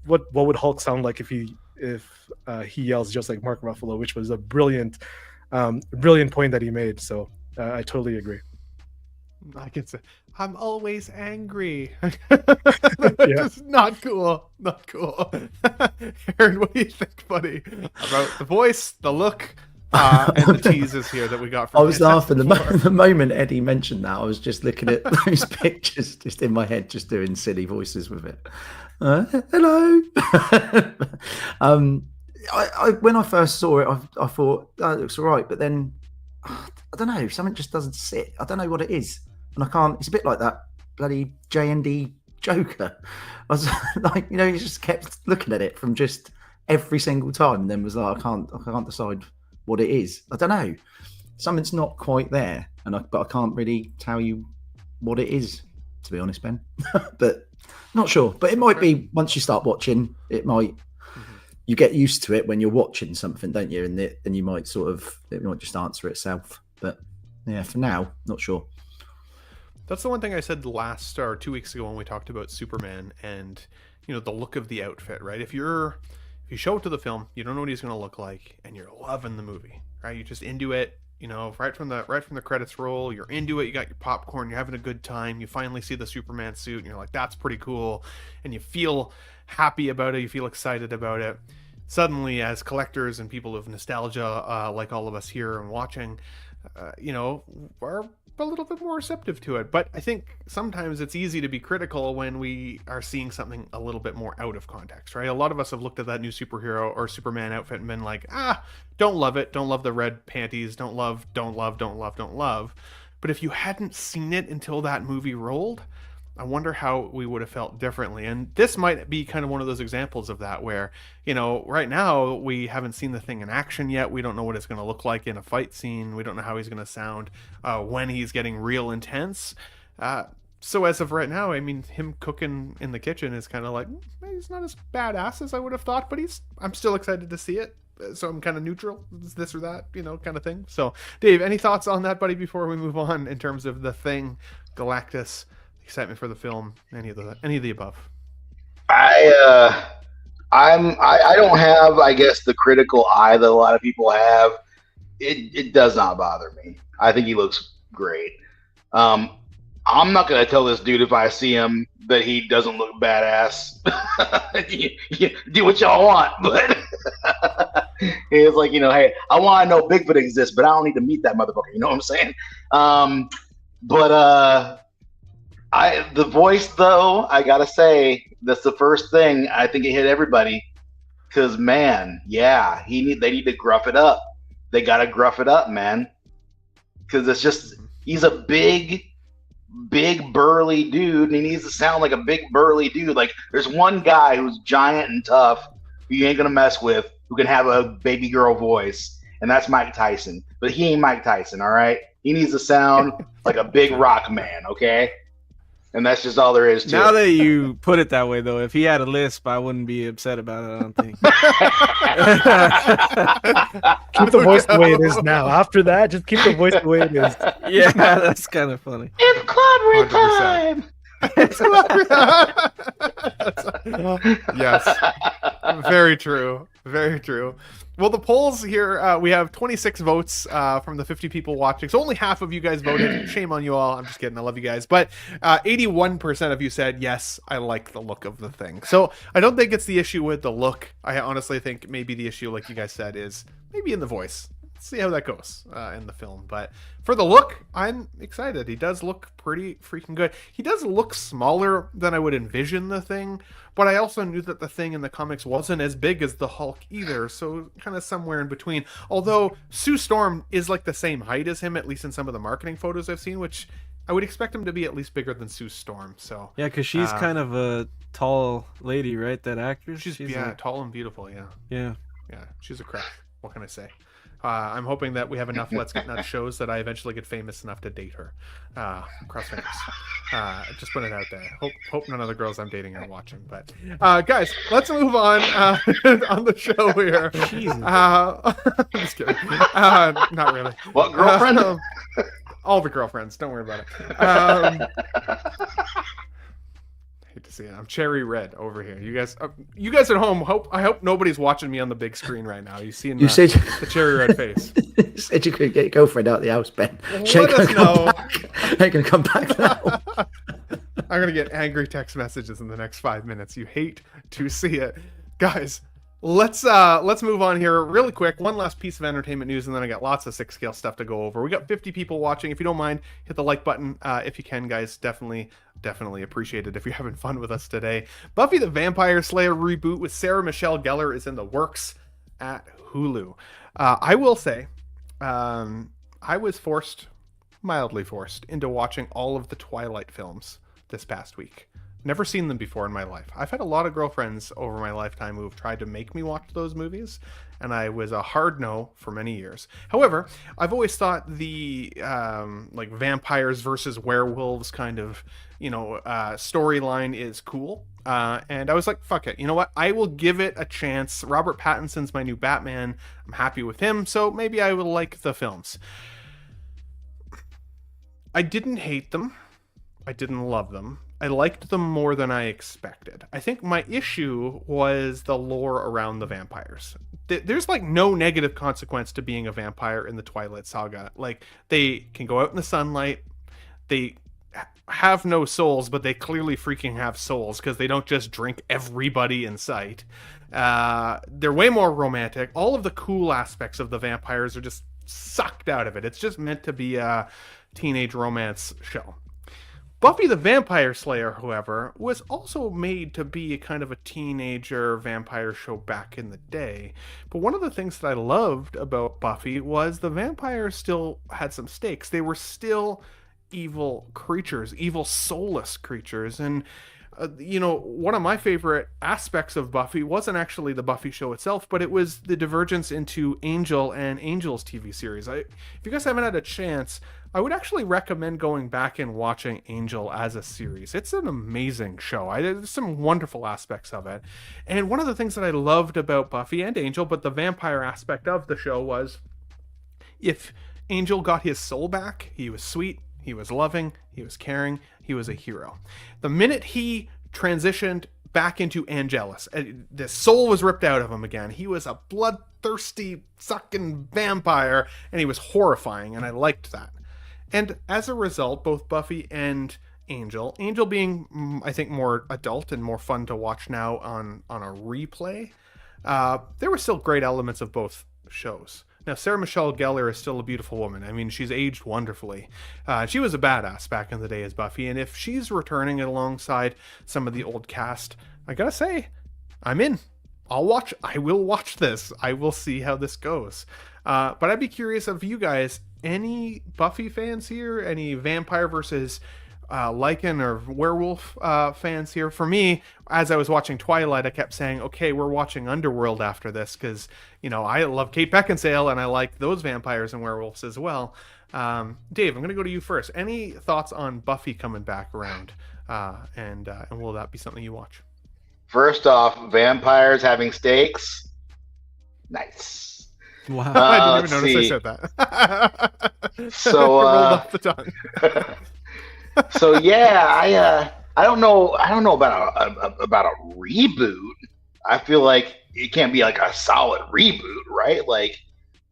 What would Hulk sound like if he yells just like Mark Ruffalo, which was a brilliant point that he made. So I totally agree. I can say I'm always angry. Yeah. Just not cool. Aaron, what do you think, buddy, about the voice, the look, and the teases here that we got from I was laughing the moment Eddie mentioned that. I was just looking at those pictures just in my head, just doing silly voices with it. Hello. I when I first saw it, I thought, oh, it looks all right, but then I don't know, something just doesn't sit. I don't know what it is, and I can't. It's a bit like that bloody J&D Joker. I was like, he just kept looking at it from just every single time, and then was like, I can't decide what it is. I don't know. Something's not quite there, but I can't really tell you what it is, to be honest, Ben. But not sure. But it might be once you start watching, it might. You get used to it when you're watching something, don't you? And then you might it might just answer itself. But yeah, for now, not sure. That's the one thing I said 2 weeks ago when we talked about Superman and the look of the outfit, right? If you show it to the film, you don't know what he's going to look like, and you're loving the movie, right? You're just into it, right from the credits roll. You're into it. You got your popcorn. You're having a good time. You finally see the Superman suit, and you're like, that's pretty cool, and you feel happy about it. You feel excited about it. Suddenly, as collectors and people of nostalgia, like all of us here and watching, are a little bit more receptive to it. But I think sometimes it's easy to be critical when we are seeing something a little bit more out of context, right? A lot of us have looked at that new superhero or Superman outfit and been like, don't love it. Don't love the red panties. Don't love. But if you hadn't seen it until that movie rolled, I wonder how we would have felt differently. And this might be kind of one of those examples of that where, right now we haven't seen the Thing in action yet. We don't know what it's going to look like in a fight scene. We don't know how he's going to sound when he's getting real intense. So as of right now, I mean, him cooking in the kitchen is kind of like, he's not as badass as I would have thought, but I'm still excited to see it. So I'm kind of neutral, this or that, kind of thing. So Dave, any thoughts on that, buddy, before we move on in terms of the Thing, Galactus, excitement for the film, any of the above? I don't have, I guess, the critical eye that a lot of people have. It does not bother me. I think he looks great. I'm not gonna tell this dude if I see him that he doesn't look badass. Do what y'all want, but it's like, hey, I want to know Bigfoot exists, but I don't need to meet that motherfucker. You know what I'm saying? The voice, though, I gotta say, that's the first thing. I think it hit everybody. Because, man, yeah, they need to gruff it up. They gotta gruff it up, man. Because he's a big, burly dude, and he needs to sound like a big, burly dude. Like, there's one guy who's giant and tough who you ain't gonna mess with, who can have a baby girl voice, and that's Mike Tyson. But he ain't Mike Tyson, all right? He needs to sound like a big rock man, okay? And that's just all there is to Now it. that you put it that way, though, if he had a lisp, I wouldn't be upset about it, I don't think. Keep the voice the way it is now. After that, just keep the voice the way it is. Yeah, that's kind of funny. It's clobbery time! Yes, very true, very true. Well, the polls here, we have 26 votes from the 50 people watching, so only half of you guys voted. Shame on you all. I'm just kidding, I love you guys. But 81% of you said yes, I like the look of the thing. So I don't think it's the issue with the look. I honestly think maybe the issue, like you guys said, is maybe in the voice. Let's see how that goes in the film. But for the look, I'm excited. He does look pretty freaking good. He does look smaller than I would envision the thing, but I also knew that the thing in the comics wasn't as big as the Hulk either, so kind of somewhere in between. Although Sue Storm is like the same height as him, at least in some of the marketing photos I've seen, which I would expect him to be at least bigger than Sue Storm. So Yeah, because she's kind of a tall lady, right? That actress? she's like, tall and beautiful, yeah. yeah. Yeah, she's a crush. What can I say? I'm hoping that we have enough Let's Get Nuts shows that I eventually get famous enough to date her. Cross fingers. Just put it out there. Hope none of the girls I'm dating are watching. But guys, let's move on on the show here. I'm just kidding. Not really. What, girlfriend? All the girlfriends. Don't worry about it. Hate to see it. I'm cherry red over here. You guys at home. I hope nobody's watching me on the big screen right now. You seeing You said the cherry red face? said you could get your girlfriend out of the house, Ben. She Let ain't us gonna come know. back. Ain't gonna come back now. I'm gonna get angry text messages in the next 5 minutes. You hate to see it, guys. Let's move on here really quick. One last piece of entertainment news, and then I got lots of 6-scale stuff to go over. We got 50 people watching. If you don't mind, hit the like button if you can, guys. Definitely appreciate it if you're having fun with us today. Buffy the Vampire Slayer reboot with Sarah Michelle Gellar is in the works at Hulu. I will say, I was mildly forced, into watching all of the Twilight films this past week. Never seen them before in my life. I've had a lot of girlfriends over my lifetime who have tried to make me watch those movies, and I was a hard no for many years. However, I've always thought the like vampires versus werewolves kind of, storyline is cool. And I was like, fuck it. You know what? I will give it a chance. Robert Pattinson's my new Batman. I'm happy with him, so maybe I will like the films. I didn't hate them. I didn't love them. I liked them more than I expected. I think my issue was the lore around the vampires. There's like no negative consequence to being a vampire in the Twilight Saga. Like, they can go out in the sunlight. They have no souls, but they clearly freaking have souls because they don't just drink everybody in sight. They're way more romantic. All of the cool aspects of the vampires are just sucked out of it. It's just meant to be a teenage romance show. Buffy the Vampire Slayer, however, was also made to be a kind of a teenager vampire show back in the day. But one of the things that I loved about Buffy was the vampires still had some stakes. They were still evil creatures, evil soulless creatures. And, one of my favorite aspects of Buffy wasn't actually the Buffy show itself, but it was the divergence into Angel and Angel's TV series. If you guys haven't had a chance, I would actually recommend going back and watching Angel as a series. It's an amazing show. There's some wonderful aspects of it. And one of the things that I loved about Buffy and Angel, but the vampire aspect of the show, was if Angel got his soul back, he was sweet, he was loving, he was caring, he was a hero. The minute he transitioned back into Angelus, the soul was ripped out of him again. He was a bloodthirsty, sucking vampire, and he was horrifying, and I liked that. And as a result, both Buffy and Angel being, I think, more adult and more fun to watch now on a replay, there were still great elements of both shows. Now, Sarah Michelle Gellar is still a beautiful woman. I mean, she's aged wonderfully. She was a badass back in the day as Buffy, and if she's returning alongside some of the old cast, I gotta say, I'm in. I will watch this. I will see how this goes. But I'd be curious of you guys, any Buffy fans here? Any vampire versus Lycan or werewolf fans here. For me, as I was watching Twilight, I kept saying, okay, we're watching Underworld after this because, you know, I love Kate Beckinsale and I like those vampires and werewolves as well. Dave, I'm going to go to you first. Any thoughts on Buffy coming back around? And will that be something you watch? First off, vampires having steaks. Nice. Wow. I didn't even notice I said that. So, rolled off the tongue. So yeah, I don't know about a reboot. I feel like it can't be like a solid reboot, right? Like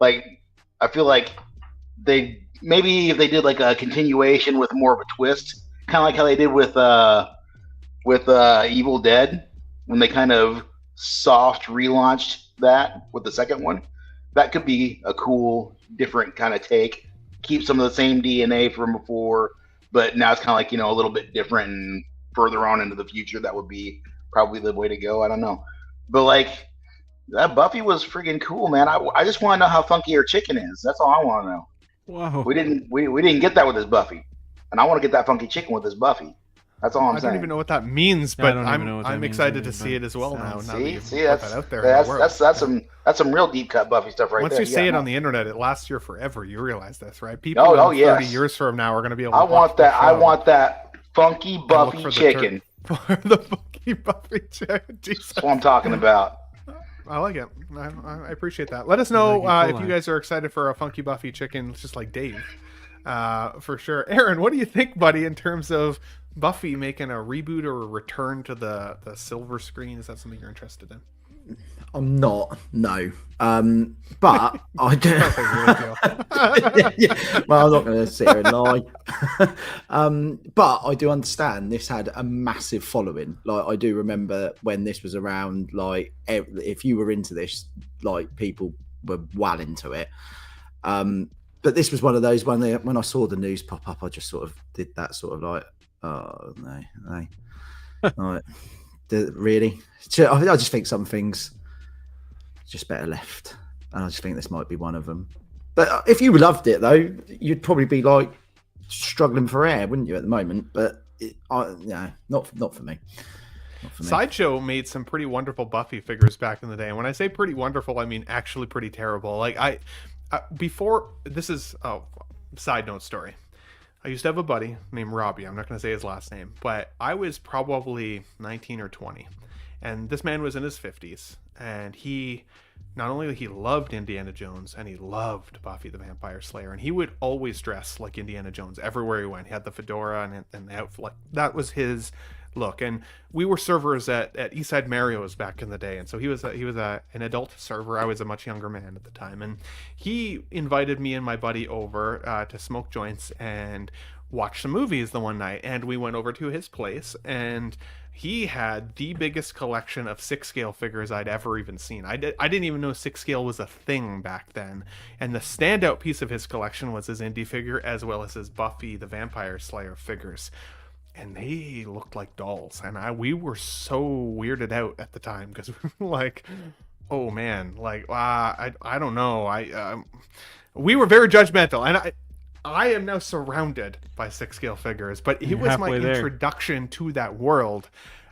I feel like they maybe if they did like a continuation with more of a twist, kind of like how they did with Evil Dead when they kind of soft relaunched that with the second one. That could be a cool, different kind of take. Keep some of the same DNA from before, but now it's kind of like, you know, a little bit different and further on into the future. That would be probably the way to go. I don't know. But like that Buffy was freaking cool, man. I just want to know how funky her chicken is. That's all I want to know. Wow. We didn't get that with this Buffy. And I want to get that funky chicken with this Buffy. That's all I'm saying. I don't even know what that means, Yeah, I but don't even know what that I'm means excited either, to see it as well now. Now that you've See, put that's that out there in the world. that's some real deep cut Buffy stuff right Once there. you say it no. on the internet, it lasts you forever. You realize this, right? People Oh, in yes. 30 years from now are going to be able to I watch want that. the I show want that funky and look Buffy for the chicken. for the funky Buffy chicken. Jesus. That's what I'm talking about. I like it. I appreciate that. Let us know if you guys are excited for a funky Buffy chicken, just like Dave, for sure. Aaron, what do you think, buddy, in terms of Buffy making a reboot or a return to the silver screen? Is that something you're interested in? I'm not, no. But I do. Yeah. Well, I'm not going to sit here and lie. But I do understand this had a massive following. Like, I do remember when this was around, like, if you were into this, like, people were well into it. But this was one of those, when I saw the news pop up, I just sort of did that sort of like, oh, no. Like, really? I just think some things just better left. And I just think this might be one of them. But if you loved it, though, you'd probably be like struggling for air, wouldn't you, at the moment? But not for me. Sideshow made some pretty wonderful Buffy figures back in the day. And when I say pretty wonderful, I mean actually pretty terrible. Like before, this is a side note story. I used to have a buddy named Robbie. I'm not going to say his last name, but I was probably 19 or 20. And this man was in his 50s. And he loved Indiana Jones and he loved Buffy the Vampire Slayer. And he would always dress like Indiana Jones everywhere he went. He had the fedora and the outfit. That was his look. And we were servers at Eastside Mario's back in the day. And so he was an adult server. I was a much younger man at the time. And he invited me and my buddy over to smoke joints and watch some movies the one night. And we went over to his place and he had the biggest collection of 6-scale figures I'd ever even seen. I didn't even know 6-scale was a thing back then. And the standout piece of his collection was his indie figure as well as his Buffy the Vampire Slayer figures. And they looked like dolls. And we were so weirded out at the time because we were like, oh man, like, I don't know. We were very judgmental. And I am now surrounded by 6-scale figures, but it was my introduction to that world.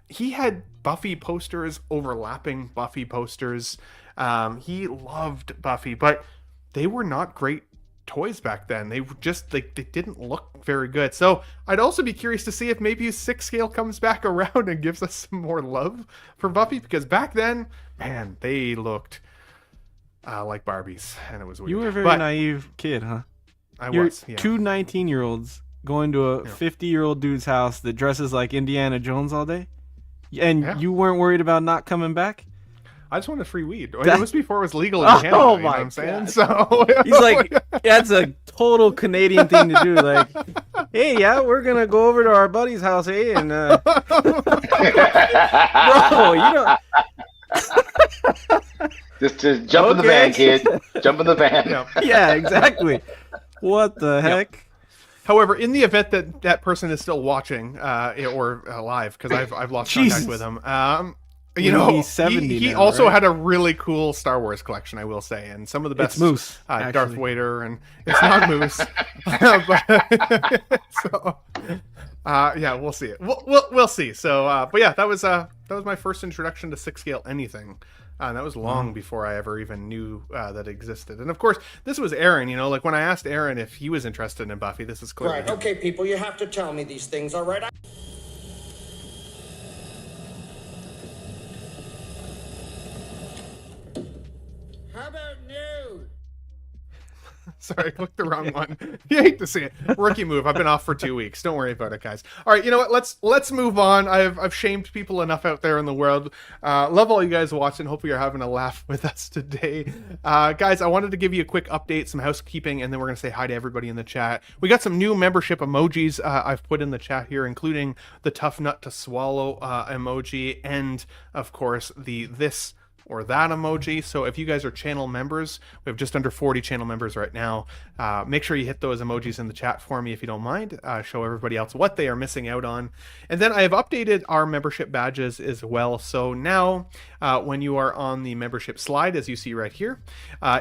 He had Buffy posters, overlapping Buffy posters. He loved Buffy, but they were not great toys back then. They just they didn't look very good. So I'd also be curious to see if maybe 6-scale comes back around and gives us some more love for Buffy, because back then, man, they looked like Barbies, and it was weird. You were a very naive kid, huh? You're 2 19-year-olds going to a 50-year-old dude's house that dresses like Indiana Jones all day, and you weren't worried about not coming back? I just wanted free weed. It was before it was legal in Canada. Oh you know my what I'm saying? God. So He's like, that's a total Canadian thing to do. Like, hey, we're gonna go over to our buddy's house, hey, and bro, you know. Just jump in the van, kid. Jump in the van. Yeah, exactly. What the heck? However, in the event that that person is still watching or alive, because I've lost contact with him, he's 70 he now, also right? had a really cool Star Wars collection, I will say, and some of the best. It's Moose, Darth Vader, and it's not Moose. Yeah, we'll see it. We'll see. So, but yeah, that was my first introduction to 6-scale anything. That was long before I ever even knew that it existed. And of course, this was Aaron. You know, like when I asked Aaron if he was interested in Buffy, this is clearly Right, him. okay, people, you have to tell me these things, all right? How about nude? Sorry, I clicked the wrong one. You hate to see it. Rookie move. I've been off for 2 weeks. Don't worry about it, guys. All right, you know what? Let's move on. I've shamed people enough out there in the world. Love all you guys watching. Hope you're having a laugh with us today. Guys, I wanted to give you a quick update, some housekeeping, and then we're going to say hi to everybody in the chat. We got some new membership emojis I've put in the chat here, including the tough nut to swallow emoji, and of course the this or that emoji. So if you guys are channel members, we have just under 40 channel members right now. Make sure you hit those emojis in the chat for me if you don't mind. Show everybody else what they are missing out on. And then I have updated our membership badges as well. So now when you are on the membership slide, as you see right here,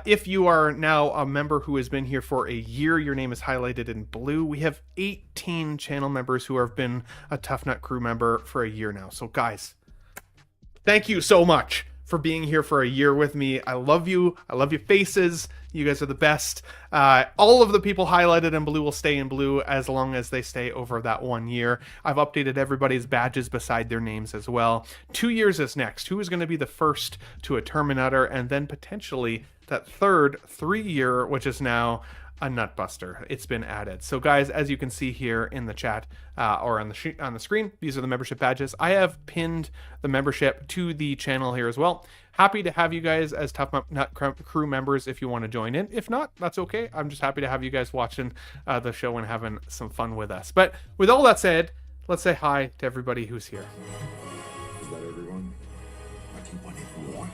if you are now a member who has been here for a year, your name is highlighted in blue. We have 18 channel members who have been a Tough Nut Crew member for a year now. So guys, thank you so much for being here for a year with me. I love you. I love your faces. You guys are the best. All of the people highlighted in blue will stay in blue as long as they stay over that 1 year. I've updated everybody's badges beside their names as well. 2 years is next. Who is going to be the first to a Terminator, and then potentially that third 3-year, which is now a Nutbuster. It's been added. So guys, as you can see here in the chat or on the screen, these are the membership badges. I have pinned the membership to the channel here as well. Happy to have you guys as Tough Nut Crew members if you want to join in. If not, that's okay. I'm just happy to have you guys watching the show and having some fun with us. But with all that said, let's say hi to everybody who's here. Is that everyone? I keep on hitting more.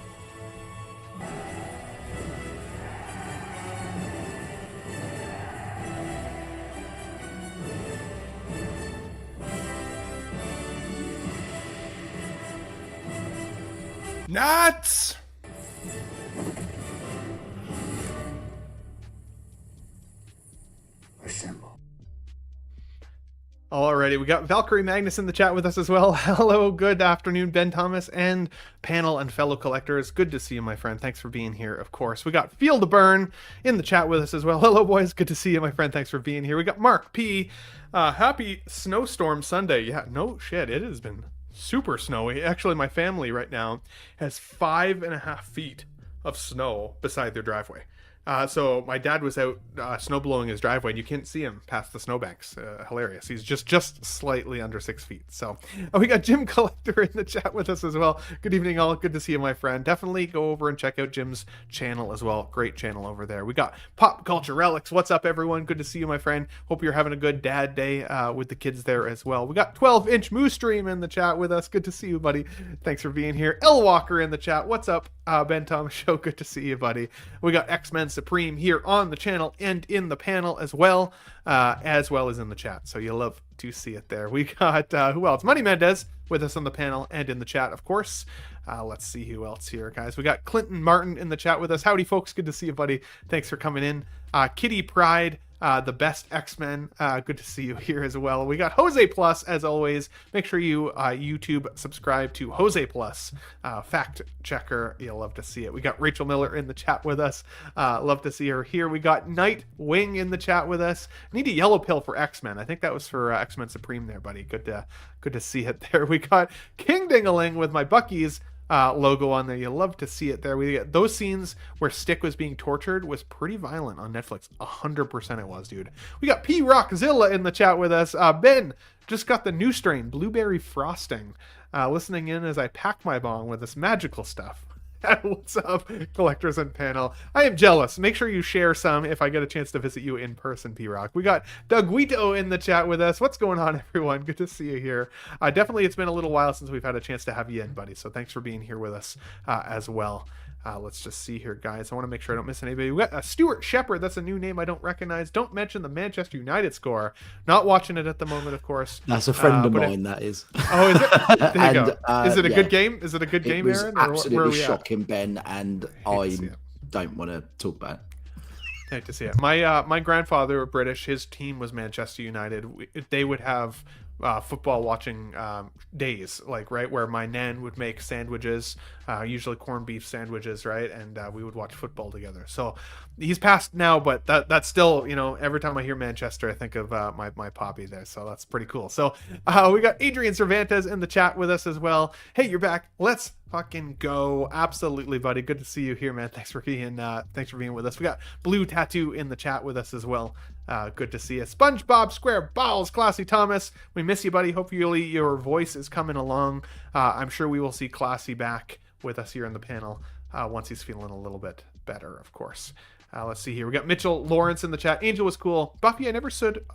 Nuts! Assemble. Alrighty, we got Valkyrie Magnus in the chat with us as well. Hello, good afternoon, Ben Thomas and panel and fellow collectors. Good to see you, my friend. Thanks for being here, of course. We got Feel the Burn in the chat with us as well. Hello, boys. Good to see you, my friend. Thanks for being here. We got Mark P. Happy Snowstorm Sunday. Yeah, no shit. It has been super snowy. Actually, my family right now has 5.5 feet of snow beside their driveway. So my dad was out snow blowing his driveway, and you can't see him past the snowbanks. Hilarious. He's just slightly under 6 feet. So we got Jim Collector in the chat with us as well. Good evening, all. Good to see you, my friend. Definitely go over and check out Jim's channel as well. Great channel over there. We got Pop Culture Relics. What's up, everyone? Good to see you, my friend. Hope you're having a good dad day with the kids there as well. We got 12-inch Moose Stream in the chat with us. Good to see you, buddy. Thanks for being here. L Walker in the chat. What's up, Ben Thomas Show? Good to see you, buddy. We got X-Men Supreme here on the channel and in the panel as well as in the chat. So you'll love to see it there. We got who else? Money Mendez with us on the panel and in the chat, of course. Let's see who else here, guys. We got Clinton Martin in the chat with us. Howdy, folks. Good to see you, buddy. Thanks for coming in. Kitty Pride, the best X-Men. Good to see you here as well. We got Jose Plus, as always. Make sure you YouTube subscribe to Jose Plus, fact checker. You'll love to see it. We got Rachel Miller in the chat with us. Love to see her here. We got Night Wing in the chat with us. Need a yellow pill for X-Men. I think that was for X-Men Supreme there, buddy. Good to see it there. We got King Dingaling with my Bucky's logo on there. You'll love to see it there. We get those scenes where Stick was being tortured was pretty violent on Netflix. 100% it was, dude. We got P Rockzilla in the chat with us. Ben just got the new strain, Blueberry Frosting, listening in as I pack my bong with this magical stuff. What's up, collectors and panel? I am jealous. Make sure you share some if I get a chance to visit you in person, P-Rock. We got Doug Guito in the chat with us. What's going on, everyone? Good to see you here. Definitely, it's been a little while since we've had a chance to have you in, buddy. So thanks for being here with us as well. Let's just see here, guys. I want to make sure I don't miss anybody. We got Stuart Shepard. That's a new name I don't recognize. Don't mention the Manchester United score. Not watching it at the moment, of course. That's a friend of mine, that is. Oh, is it? There you go. Is it a yeah. good game? Is it a good game, it was Aaron? Absolutely where are we shocking, Ben, and I don't want to talk about it. Hate to see it. My grandfather, British, his team was Manchester United. They would have football watching days, like, right, where my nan would make sandwiches, usually corned beef sandwiches, right, and we would watch football together. So he's passed now, but that's still, every time I hear Manchester, I think of my poppy there. So that's pretty cool. So we got Adrian Cervantes in the chat with us as well. Hey, you're back. Let's fucking go. Absolutely, buddy. Good to see you here, man. Thanks for being with us. We got Blue Tattoo in the chat with us as well. Good to see you. SpongeBob Square Balls, Classy Thomas. We miss you, buddy. Hopefully your voice is coming along. I'm sure we will see Classy back with us here in the panel once he's feeling a little bit better, of course. Let's see here. We got Mitchell Lawrence in the chat. Angel was cool. Buffy, I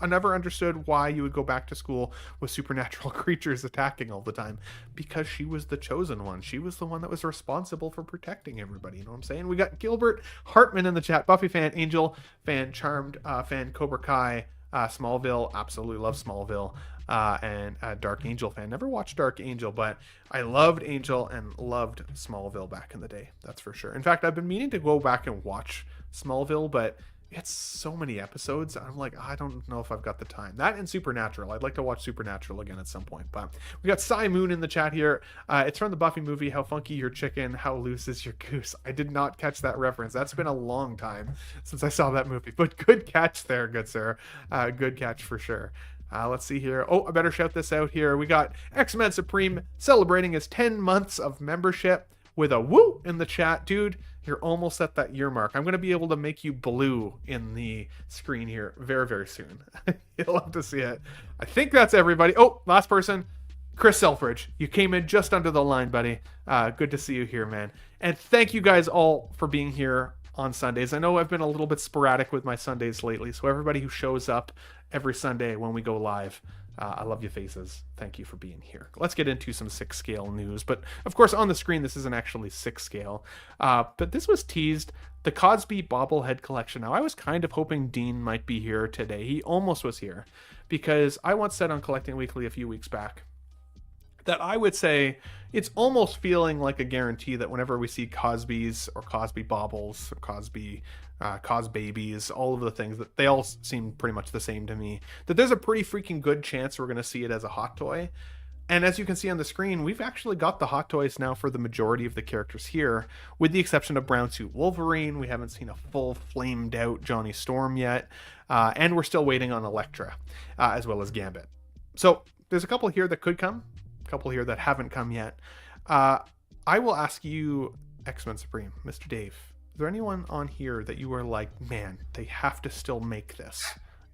never understood why you would go back to school with supernatural creatures attacking all the time. Because she was the chosen one. She was the one that was responsible for protecting everybody. You know what I'm saying? We got Gilbert Hartman in the chat. Buffy fan, Angel fan, Charmed fan, Cobra Kai, Smallville. Absolutely love Smallville. And Dark Angel fan. Never watched Dark Angel, but I loved Angel and loved Smallville back in the day. That's for sure. In fact, I've been meaning to go back and watch Smallville, but it's so many episodes. I'm like, I don't know if I've got the time. That and Supernatural. I'd like to watch Supernatural again at some point. But we got Cy Moon in the chat here. It's from the Buffy movie. How funky your chicken, how loose is your goose. I did not catch that reference. That's been a long time since I saw that movie. But good catch there, good sir. Good catch for sure. Let's see here. Oh, I better shout this out here. We got X-Men Supreme celebrating his 10 months of membership with a woo in the chat. Dude, you're almost at that year mark. I'm going to be able to make you blue in the screen here very, very soon. You'll love to see it. I think that's everybody. Oh, last person. Chris Selfridge. You came in just under the line, buddy. Good to see you here, man. And thank you guys all for being here on Sundays. I know I've been a little bit sporadic with my Sundays lately, so everybody who shows up every Sunday when we go live, I love you faces. Thank you for being here. Let's get into some 6 scale news. But of course, on the screen, this isn't actually 6 scale. But this was teased, the Cosby bobblehead collection. Now, I was kind of hoping Dean might be here today. He almost was here, because I once said on Collecting Weekly a few weeks back that I would say it's almost feeling like a guarantee that whenever we see Cosby's or Cosby baubles or Cosby Cosbabies, all of the things, that they all seem pretty much the same to me, that there's a pretty freaking good chance we're going to see it as a hot toy. And as you can see on the screen, we've actually got the hot toys now for the majority of the characters here, with the exception of Brown Suit Wolverine. We haven't seen a full flamed out Johnny Storm yet. And we're still waiting on Elektra, as well as Gambit. So there's a couple here that could come, a couple here that haven't come yet. I will ask you, X-Men Supreme, Mr. Dave, is there anyone on here that you are like, man, they have to still make this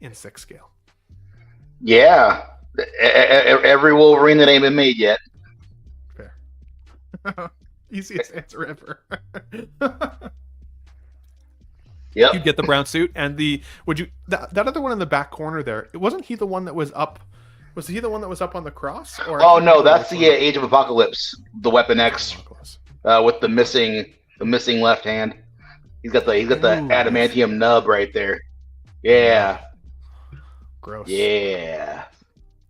in 6 scale? Yeah. Every Wolverine that ain't been made yet. Fair. Easiest answer ever. Yep. You'd get the brown suit and that other one in the back corner there. Wasn't he the one that was up? Was he the one that was up on the cross? Or oh no, that's the Age of Apocalypse, the Weapon X, with the missing left hand. He's got the adamantium nub right there. Yeah. Gross. Yeah.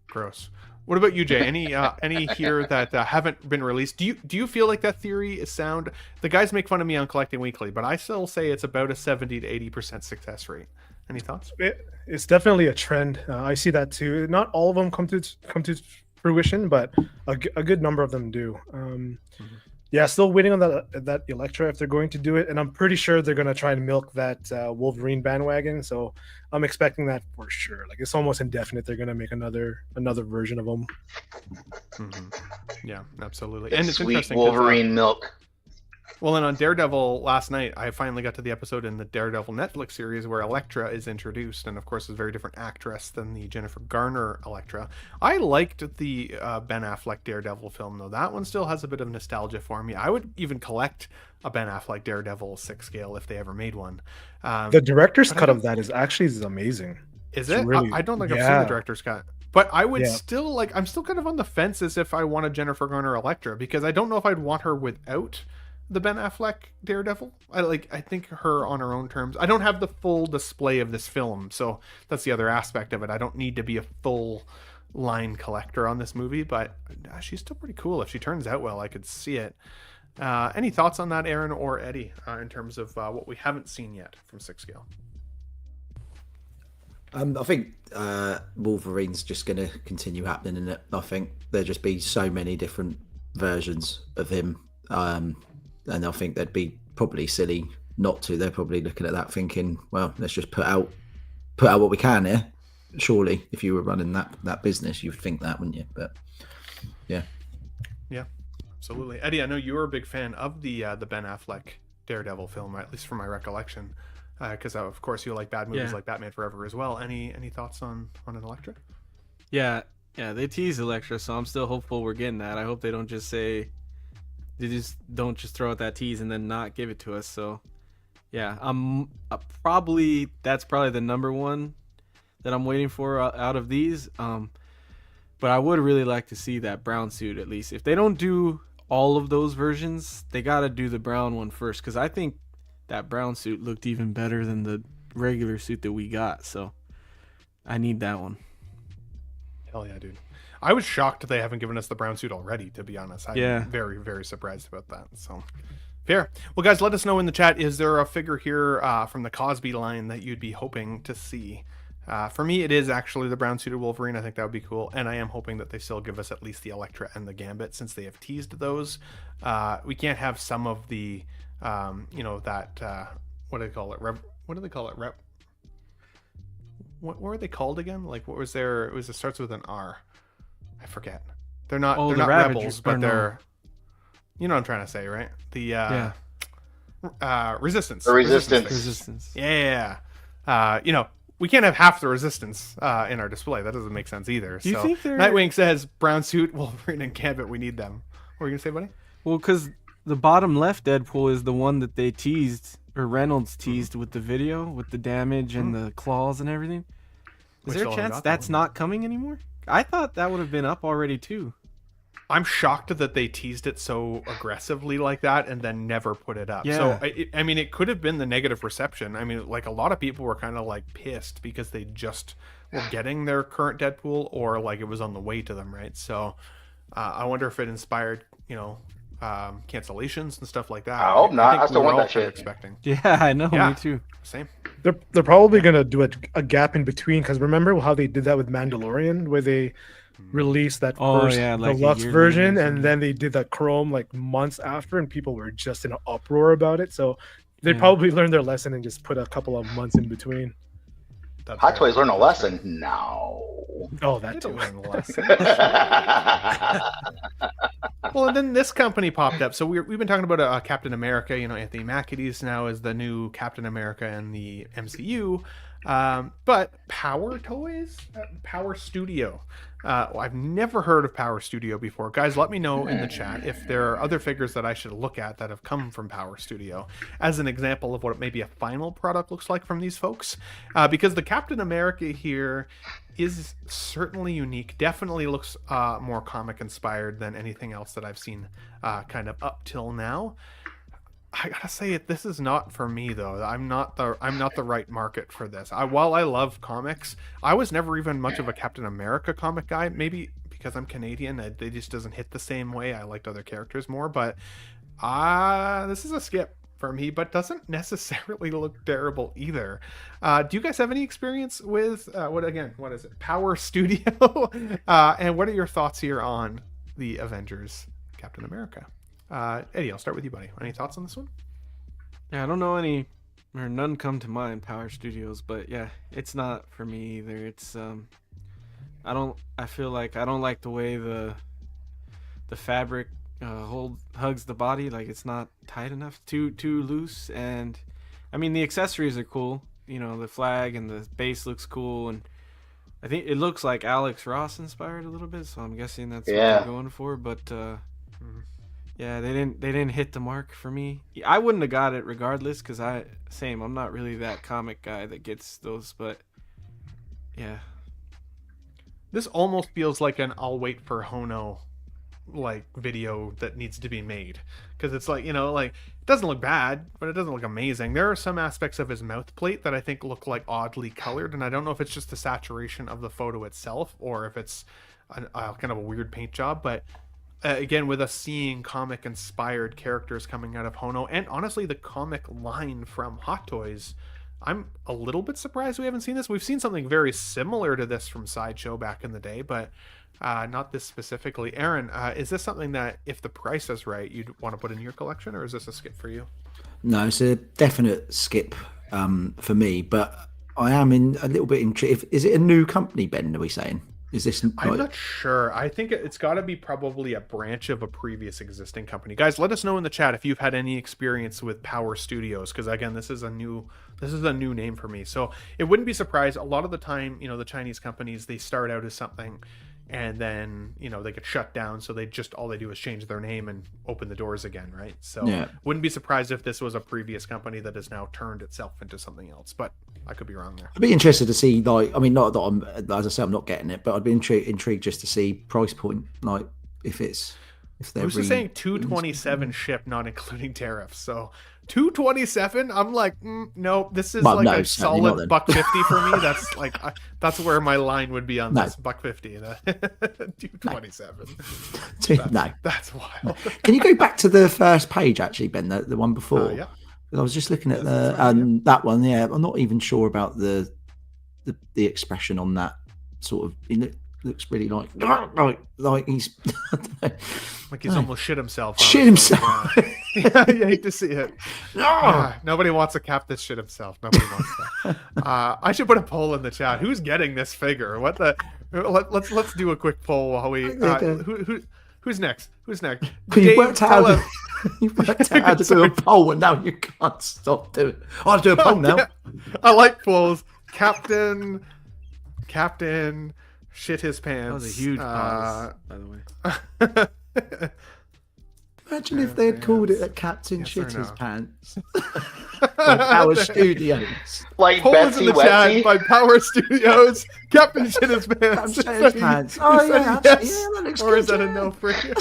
Gross. What about you, Jay? Any here that haven't been released? Do you feel like that theory is sound? The guys make fun of me on Collecting Weekly, but I still say it's about a 70 to 80% success rate. Any thoughts? It's definitely a trend. I see that too. Not all of them come to fruition, but a good number of them do. Yeah, still waiting on that Elektra if they're going to do it, and I'm pretty sure they're going to try and milk that Wolverine bandwagon. So I'm expecting that for sure. Like, it's almost indefinite. They're going to make another version of them. Mm-hmm. Yeah, absolutely. It's and it's sweet interesting. Wolverine milk. Well, and on Daredevil last night, I finally got to the episode in the Daredevil Netflix series where Elektra is introduced, and of course is a very different actress than the Jennifer Garner Elektra. I liked the Ben Affleck Daredevil film, though. That one still has a bit of nostalgia for me. I would even collect a Ben Affleck Daredevil 6 scale if they ever made one. The director's cut of that is amazing. Is it? Really, I don't think I've seen the director's cut. But I would still I'm still kind of on the fence as if I want a Jennifer Garner Elektra, because I don't know if I'd want her without the Ben Affleck Daredevil. I think her on her own terms. I don't have the full display of this film, so that's the other aspect of it. I don't need to be a full line collector on this movie, but she's still pretty cool. If she turns out well, I could see it. Any thoughts on that, Aaron or Eddie, in terms of what we haven't seen yet from 6 scale? I think Wolverine's just going to continue happening in it. I think there'll just be so many different versions of him, and I think they'd be probably silly not to. They're probably looking at that thinking, well, let's just put out what we can here. Surely, if you were running that business, you'd think that, wouldn't you? But yeah, absolutely. Eddie, I know you were a big fan of the Ben Affleck Daredevil film, at least from my recollection. Because of course you like bad movies like Batman Forever as well. Any thoughts on an Elektra? Yeah, they tease Elektra, so I'm still hopeful we're getting that. I hope they don't just don't just throw out that tease and then not give it to us. So yeah, I'm that's probably the number one that I'm waiting for out of these. But I would really like to see that brown suit at least. If they don't do all of those versions, they got to do the brown one first, because I think that brown suit looked even better than the regular suit that we got. So I need that one. Hell yeah, dude. I was shocked they haven't given us the brown suit already, to be honest. I'm very, very surprised about that. So fair. Well, guys, let us know in the chat, is there a figure here from the Cosby line that you'd be hoping to see? For me, it is actually the brown suited Wolverine. I think that would be cool. And I am hoping that they still give us at least the Elektra and the Gambit, since they have teased those. We can't have some of the... that what do they call it? What do they call it? What were they called again? Like, what was there? It starts with an R. I forget. They're not. They're not Rebels, but they're. You know what I'm trying to say, right? The Resistance. The Resistance. Resistance. Yeah. We can't have half the Resistance in our display. That doesn't make sense either. Do you think Nightwing says brown suit, Wolverine, and Gambit. We need them. What were you gonna say, buddy? Well, because the bottom left Deadpool is the one that they teased, or Reynolds teased with the video, with the damage and the claws and everything. Is there a chance that's not coming anymore? I thought that would have been up already too. I'm shocked that they teased it so aggressively like that and then never put it up. Yeah. So, it could have been the negative reception. I mean, like, a lot of people were kind of like pissed because they just were getting their current Deadpool, or like it was on the way to them, right? So I wonder if it inspired, cancellations and stuff like that. I hope not. I still want that shit. Expecting. Yeah, I know. Me too. Same. They're probably gonna do a gap in between, because remember how they did that with Mandalorian, where they released that first deluxe version, and then they did that Chrome like months after, and people were just in an uproar about it. So they probably learned their lesson and just put a couple of months in between. Hot Toys learn a lesson? No. Oh, that too. Well, and then this company popped up. So we've been talking about Captain America. Anthony Mackie now is the new Captain America in the MCU. But Power Toys? Power Studio. I've never heard of Power Studio before. Guys, let me know in the chat if there are other figures that I should look at that have come from Power Studio as an example of what maybe a final product looks like from these folks. Because the Captain America here is certainly unique. Definitely looks more comic inspired than anything else that I've seen kind of up till now. I gotta say this is not for me though. I'm not the right market for this. While I love comics, I was never even much of a Captain America comic guy. Maybe because I'm Canadian, it just doesn't hit the same way. I liked other characters more, but this is a skip for me. But doesn't necessarily look terrible either. Do you guys have any experience with what is it? Power Studio? And what are your thoughts here on the Avengers Captain America? Eddie, I'll start with you, buddy. Any thoughts on this one? Yeah, I don't know none come to mind, Power Studios, but yeah, it's not for me either. It's I feel like I don't like the way the fabric hugs the body. Like, it's not tight enough, too loose. And I mean, the accessories are cool. The flag and the base looks cool, and I think it looks like Alex Ross inspired a little bit, so I'm guessing that's what they're going for. But yeah, they didn't hit the mark for me. I wouldn't have got it regardless, because I'm not really that comic guy that gets those, but yeah. This almost feels like an I'll wait for Hono video that needs to be made, because it's like, it doesn't look bad, but it doesn't look amazing. There are some aspects of his mouth plate that I think look like oddly colored, and I don't know if it's just the saturation of the photo itself or if it's kind of a weird paint job, but again, with us seeing comic inspired characters coming out of Hono, and honestly the comic line from Hot Toys, I'm a little bit surprised we haven't seen this. We've seen something very similar to this from Sideshow back in the day, but not this specifically. Aaron, is this something that, if the price is right, you'd want to put in your collection, or is this a skip for you? No, it's a definite skip for me, but I am a little bit intrigued. Is it a new company, Ben, are we saying? Is this? I'm not sure. I think it's got to be probably a branch of a previous existing company. Guys, let us know in the chat if you've had any experience with Power Studios, because again, this is a new name for me. So it wouldn't be surprised. A lot of the time, the Chinese companies, they start out as something, and then they get shut down. So all they do is change their name and open the doors again, right? So wouldn't be surprised if this was a previous company that has now turned itself into something else. But I could be wrong there. I'd be interested to see, not that I'm, as I say, I'm not getting it, but I'd be intrigued just to see price point, if they're. I was just saying 227 ship, not including tariffs. So 227, I'm like, no, this is a solid $150 for me. That's that's where my line would be on this. $150. 227. That's wild. Can you go back to the first page actually, Ben? The one before. Yeah. I was just looking at that one. Yeah, I'm not even sure about the expression on that sort of. It looks really like he's like he's almost shit himself. Shit himself. Yeah, you hate to see it. Nobody wants a cap that shit himself. Nobody wants that. I should put a poll in the chat. Who's getting this figure? What the? Let's do a quick poll while we. Who's next? You worked out how to do a poll, and now you can't stop doing it. I have to do a poll now. Yeah. I like polls. Captain, shit his pants. That was a huge pause, by the way. Imagine if they had called it a Captain Shit His Pants. By Power Studios. Like polls Betsy in the Wetsy? chat by Power Studios. Captain Shit His Pants. Captain Shit His Pants. Oh yeah, yes. that looks Or good. is that a no for you?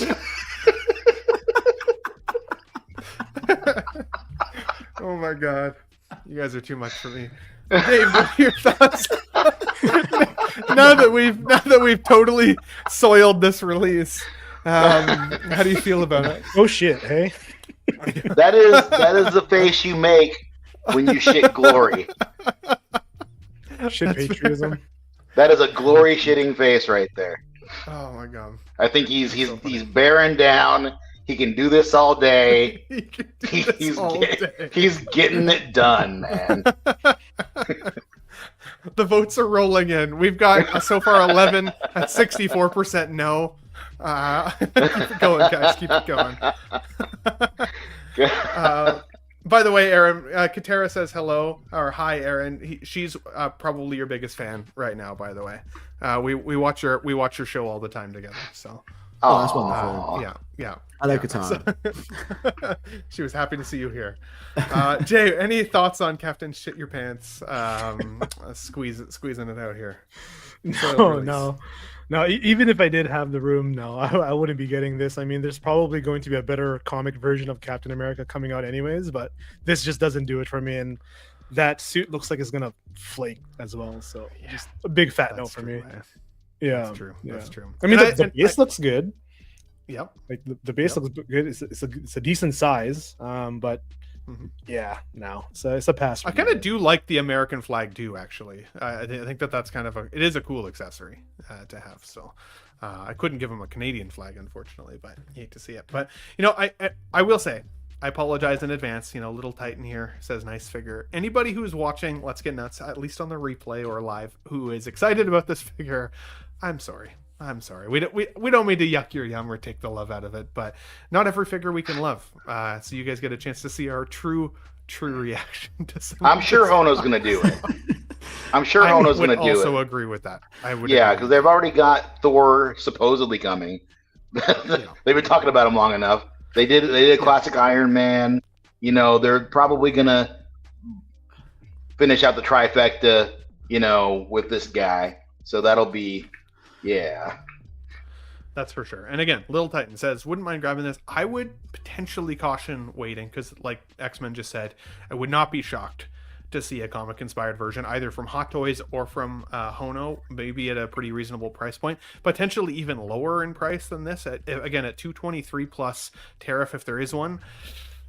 Oh my god, you guys are too much for me. Dave, what are your thoughts? now that we've totally soiled this release, how do you feel about it? Oh shit, hey. That is the face you make when you shit glory. Shit patriotism. That is a glory shitting face right there. Oh my god. I think he's bearing down. He can do this all day. He's getting it done, man. The votes are rolling in. We've got so far 11 at 64% no. Keep it going, guys. Keep it going. By the way, Aaron, Katera says hello or hi, Aaron. She's probably your biggest fan right now. By the way, we watch your show all the time together. So. Oh, that's wonderful. Yeah. Hello, Katara. She was happy to see you here. Jay, any thoughts on Captain Shit Your Pants? Squeezing it out here. No. Even if I did have the room, no, I wouldn't be getting this. I mean, there's probably going to be a better comic version of Captain America coming out anyways, but this just doesn't do it for me. And that suit looks like it's gonna flake as well. So just a big fat no for me. Yeah, that's true. That's true. I mean, the base looks good. Yep. Like the base looks good. It's a decent size. But so it's a pass. I kind of do like the American flag too. Actually, I think that's kind of it is a cool accessory to have. So I couldn't give him a Canadian flag, unfortunately, but you hate to see it. But I will say, I apologize in advance. Little Titan here says nice figure. Anybody who's watching Let's Get Nuts, at least on the replay or live, who is excited about this figure, I'm sorry. We don't mean to yuck your yum or take the love out of it, but not every figure we can love. So you guys get a chance to see our true reaction to some. I'm sure Hono's going to do it. I'm sure Hono's going to do it. I also agree with that. I would. Yeah, because they've already got Thor supposedly coming. They've been talking about him long enough. They did a classic Iron Man. They're probably going to finish out the trifecta, with this guy. So that'll be. Yeah, that's for sure. And again, Little Titan says, wouldn't mind grabbing this. I would potentially caution waiting because, like X-Men just said, I would not be shocked to see a comic-inspired version either from Hot Toys or from Hono, maybe at a pretty reasonable price point, potentially even lower in price than this. At $223 plus tariff if there is one.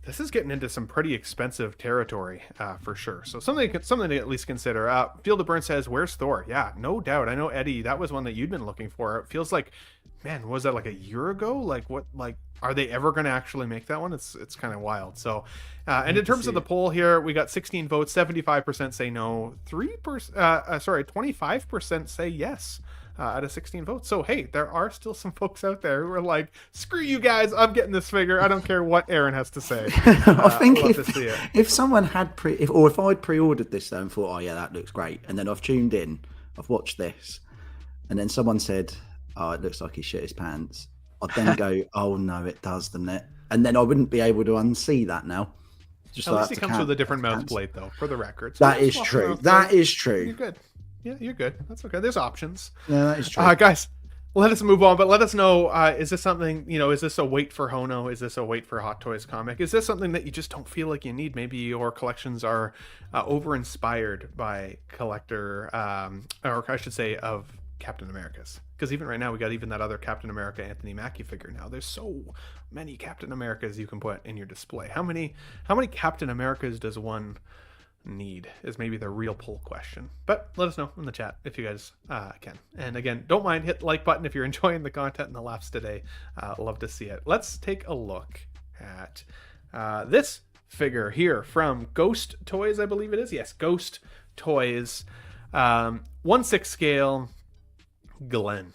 This is getting into some pretty expensive territory, for sure. So something to at least consider. Field of Burn says, "Where's Thor?" Yeah, no doubt. I know, Eddie. That was one that you'd been looking for. It feels like, man, was that like a year ago? Like what? Like, are they ever going to actually make that one? It's kind of wild. So, and in terms of the poll here, we got 16 votes. 75% say no. 25% say yes. Out of 16 votes. So, hey, there are still some folks out there who are like, screw you guys, I'm getting this figure. I don't care what Aaron has to say. I think if someone had if I'd pre-ordered this though and thought, oh yeah, that looks great, and then I've tuned in, I've watched this, and then someone said, oh, it looks like he shit his pants, I'd then go, oh no, it does, doesn't it? And then I wouldn't be able to unsee that now. Just at least it comes with a different mouth plate, though, for the record. So that is true. That is true. You're good. Yeah, you're good. That's okay. There's options. Yeah, that is true. Guys, let us move on, but let us know, is this something, is this a wait for Hono? Is this a wait for Hot Toys comic? Is this something that you just don't feel like you need? Maybe your collections are over-inspired by collector, or I should say, of Captain America's. Because even right now, we got even that other Captain America Anthony Mackie figure now. There's so many Captain Americas you can put in your display. How many Captain Americas does one need is maybe the real poll question, but let us know in the chat if you guys can. And again, don't mind, hit the like button if you're enjoying the content and the laughs today. Love to see it. Let's take a look at this figure here from Ghost Toys, I believe it is. Yes, Ghost Toys, 1/6 scale Glenn.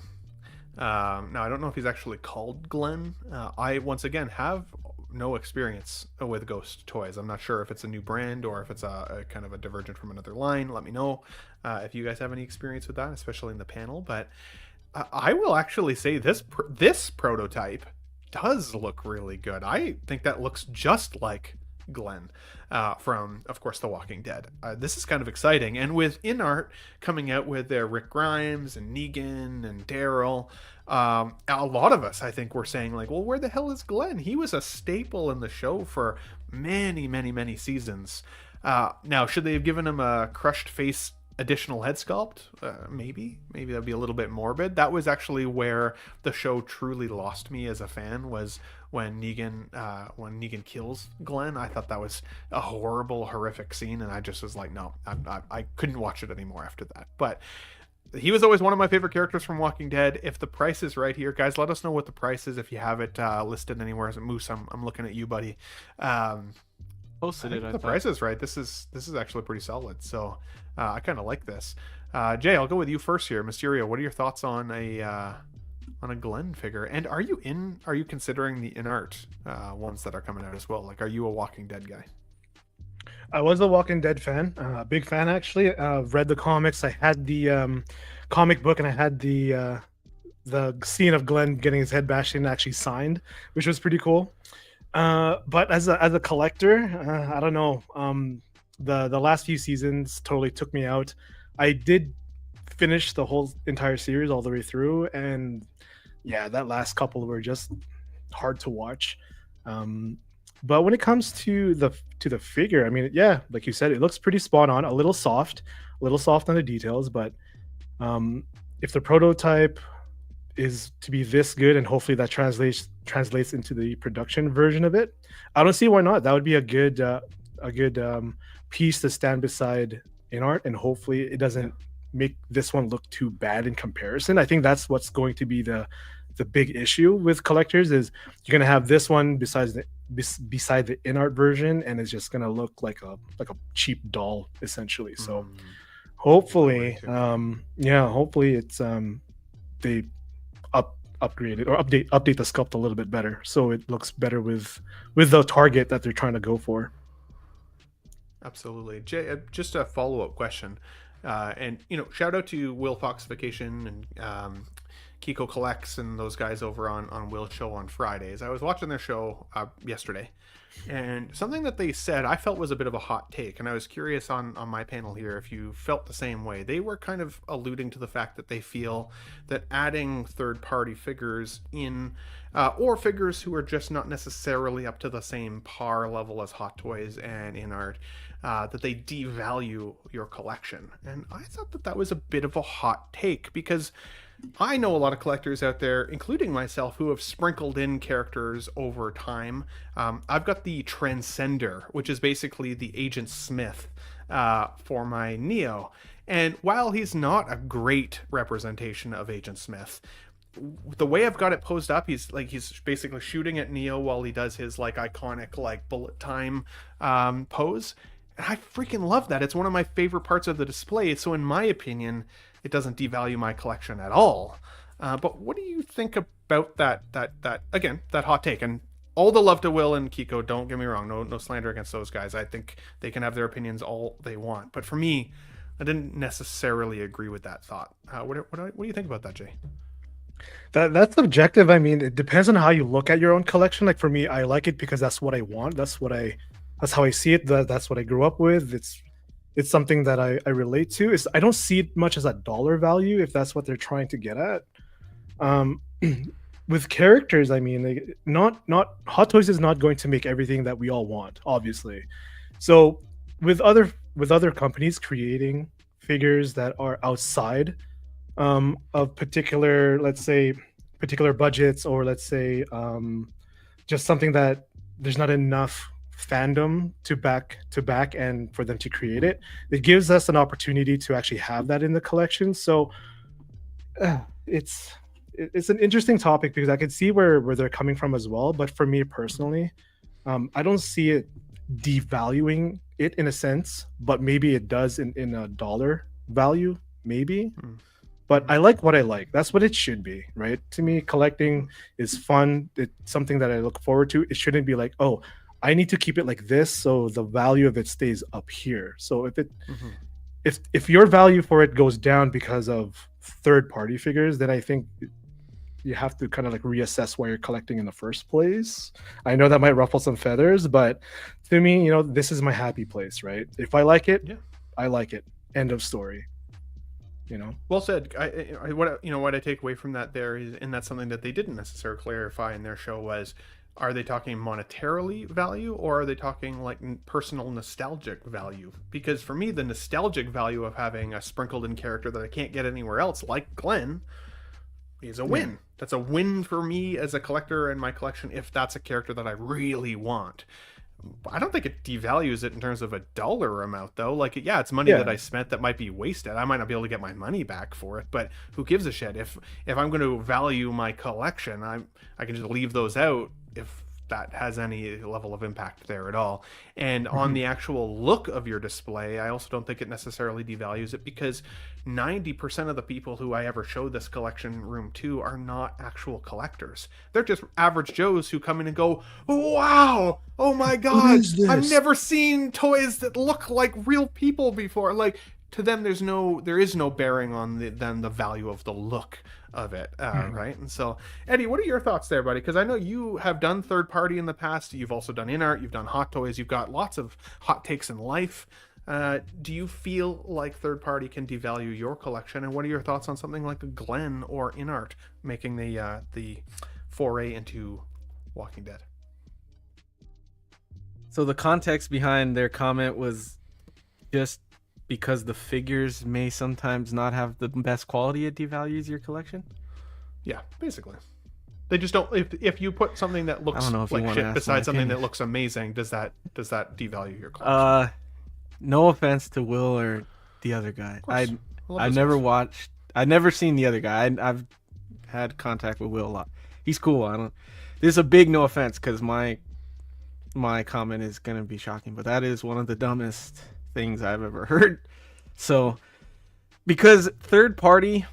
Now I don't know if he's actually called Glenn. I once again have no experience with Ghost Toys. I'm not sure if it's a new brand or if it's a kind of a divergent from another line. Let me know if you guys have any experience with that, especially in the panel. But I will actually say this prototype does look really good. I think that looks just like Glenn from, of course, The Walking Dead. This is kind of exciting. And with InArt coming out with their Rick Grimes and Negan and Daryl, a lot of us, I think, were saying like, well, where the hell is Glenn? He was a staple in the show for many, many, many seasons. Now, should they have given him a crushed face additional head sculpt? Maybe that'd be a little bit morbid. That was actually where the show truly lost me as a fan, was when Negan kills Glenn. I thought that was a horrible, horrific scene, and I just was like, no, I couldn't watch it anymore after that. But he was always one of my favorite characters from Walking Dead. If the price is right here, guys, let us know what the price is if you have it listed anywhere. As a Moose, I'm looking at you, buddy. Posted it. The price is right. This is actually pretty solid. So I kind of like this. Jay, I'll go with you first here. Mysterio, what are your thoughts on a Glenn figure? And are you considering the InArt ones that are coming out as well? Like, are you a Walking Dead guy? I was a Walking Dead fan, big fan actually. Read the comics. I had the comic book, and I had the scene of Glenn getting his head bashed in actually signed, which was pretty cool. But as a collector, I don't know. The last few seasons totally took me out. I did finish the whole entire series all the way through, and yeah, that last couple were just hard to watch. But when it comes to the figure, I mean, yeah, like you said, it looks pretty spot on. A little soft on the details, but if the prototype is to be this good, and hopefully that translates into the production version of it, I don't see why not. That would be a good piece to stand beside InArt, and hopefully it doesn't make this one look too bad in comparison. I think that's what's going to be the big issue with collectors, is you're going to have this one beside the InArt version, and it's just going to look like a cheap doll essentially. So hopefully hopefully it's they upgrade it or update the sculpt a little bit better, so it looks better with the target that they're trying to go for. Absolutely. Jay, just a follow-up question, and shout out to Will Fox Vacation and Kiko Collects and those guys over on Will's show on Fridays. I was watching their show yesterday, and something that they said I felt was a bit of a hot take, and I was curious on my panel here if you felt the same way. They were kind of alluding to the fact that they feel that adding third-party figures in, or figures who are just not necessarily up to the same par level as Hot Toys and InArt, that they devalue your collection. And I thought that was a bit of a hot take, because I know a lot of collectors out there, including myself, who have sprinkled in characters over time. I've got the Transcender, which is basically the Agent Smith for my Neo. And while he's not a great representation of Agent Smith, the way I've got it posed up, he's basically shooting at Neo while he does his like iconic like bullet time pose. And I freaking love that. It's one of my favorite parts of the display. So in my opinion, it doesn't devalue my collection at all. But what do you think about that again, that hot take? And all the love to Will and Kiko, don't get me wrong, no slander against those guys. I think they can have their opinions all they want. But for me, I didn't necessarily agree with that thought. What do you think about that, Jay? That's subjective. I mean, it depends on how you look at your own collection. Like for me, I like it because that's what I want. That's how I see it. That's what I grew up with. It's something that I relate to. I don't see it much as a dollar value, if that's what they're trying to get at. With characters, I mean, not Hot Toys is not going to make everything that we all want, obviously. So with other companies creating figures that are outside of particular, let's say, particular budgets, or let's say just something that there's not enough fandom to back and for them to create it gives us an opportunity to actually have that in the collection. So it's an interesting topic because I can see where they're coming from as well, but for me personally, I don't see it devaluing it in a sense, but maybe it does in a dollar value, maybe. But I like what I like. That's what it should be, right? To me, collecting is fun. It's something that I look forward to. It shouldn't be like, oh, I need to keep it like this so the value of it stays up here. So if your value for it goes down because of third-party figures, then I think you have to kind of like reassess why you're collecting in the first place. I know that might ruffle some feathers, but to me, this is my happy place, right? If I like it, I like it. End of story. Well said. What I take away from that there is, and that's something that they didn't necessarily clarify in their show, was, are they talking monetarily value, or are they talking like personal nostalgic value? Because for me, the nostalgic value of having a sprinkled in character that I can't get anywhere else, like Glenn, is a win. That's a win for me as a collector in my collection, if that's a character that I really want. I don't think it devalues it in terms of a dollar amount, though. Like, yeah, it's money that I spent that might be wasted. I might not be able to get my money back for it, but who gives a shit? If I'm going to value my collection, I can just leave those out if that has any level of impact there at all. And on the actual look of your display, I also don't think it necessarily devalues it, because 90% of the people who I ever show this collection room to are not actual collectors. They're just average Joes who come in and go, wow, oh my god, I've never seen toys that look like real people before. Like, to them, there is no bearing on the value of the look of it, right? And so, Eddie, what are your thoughts there, buddy? Because I know you have done third party in the past. You've also done in art. You've done Hot Toys. You've got lots of hot takes in life. Do you feel like third party can devalue your collection? And what are your thoughts on something like a Glenn or in art making the foray into Walking Dead? So the context behind their comment was just because the figures may sometimes not have the best quality, it devalues your collection? Yeah, basically. They just don't. If you put something that looks like shit beside something that looks amazing, does that devalue your collection? No offense to Will or the other guy. I've never seen the other guy. I've had contact with Will a lot. He's cool. There's a big no offense, because my comment is gonna be shocking, but that is one of the dumbest things I've ever heard. So, because third party,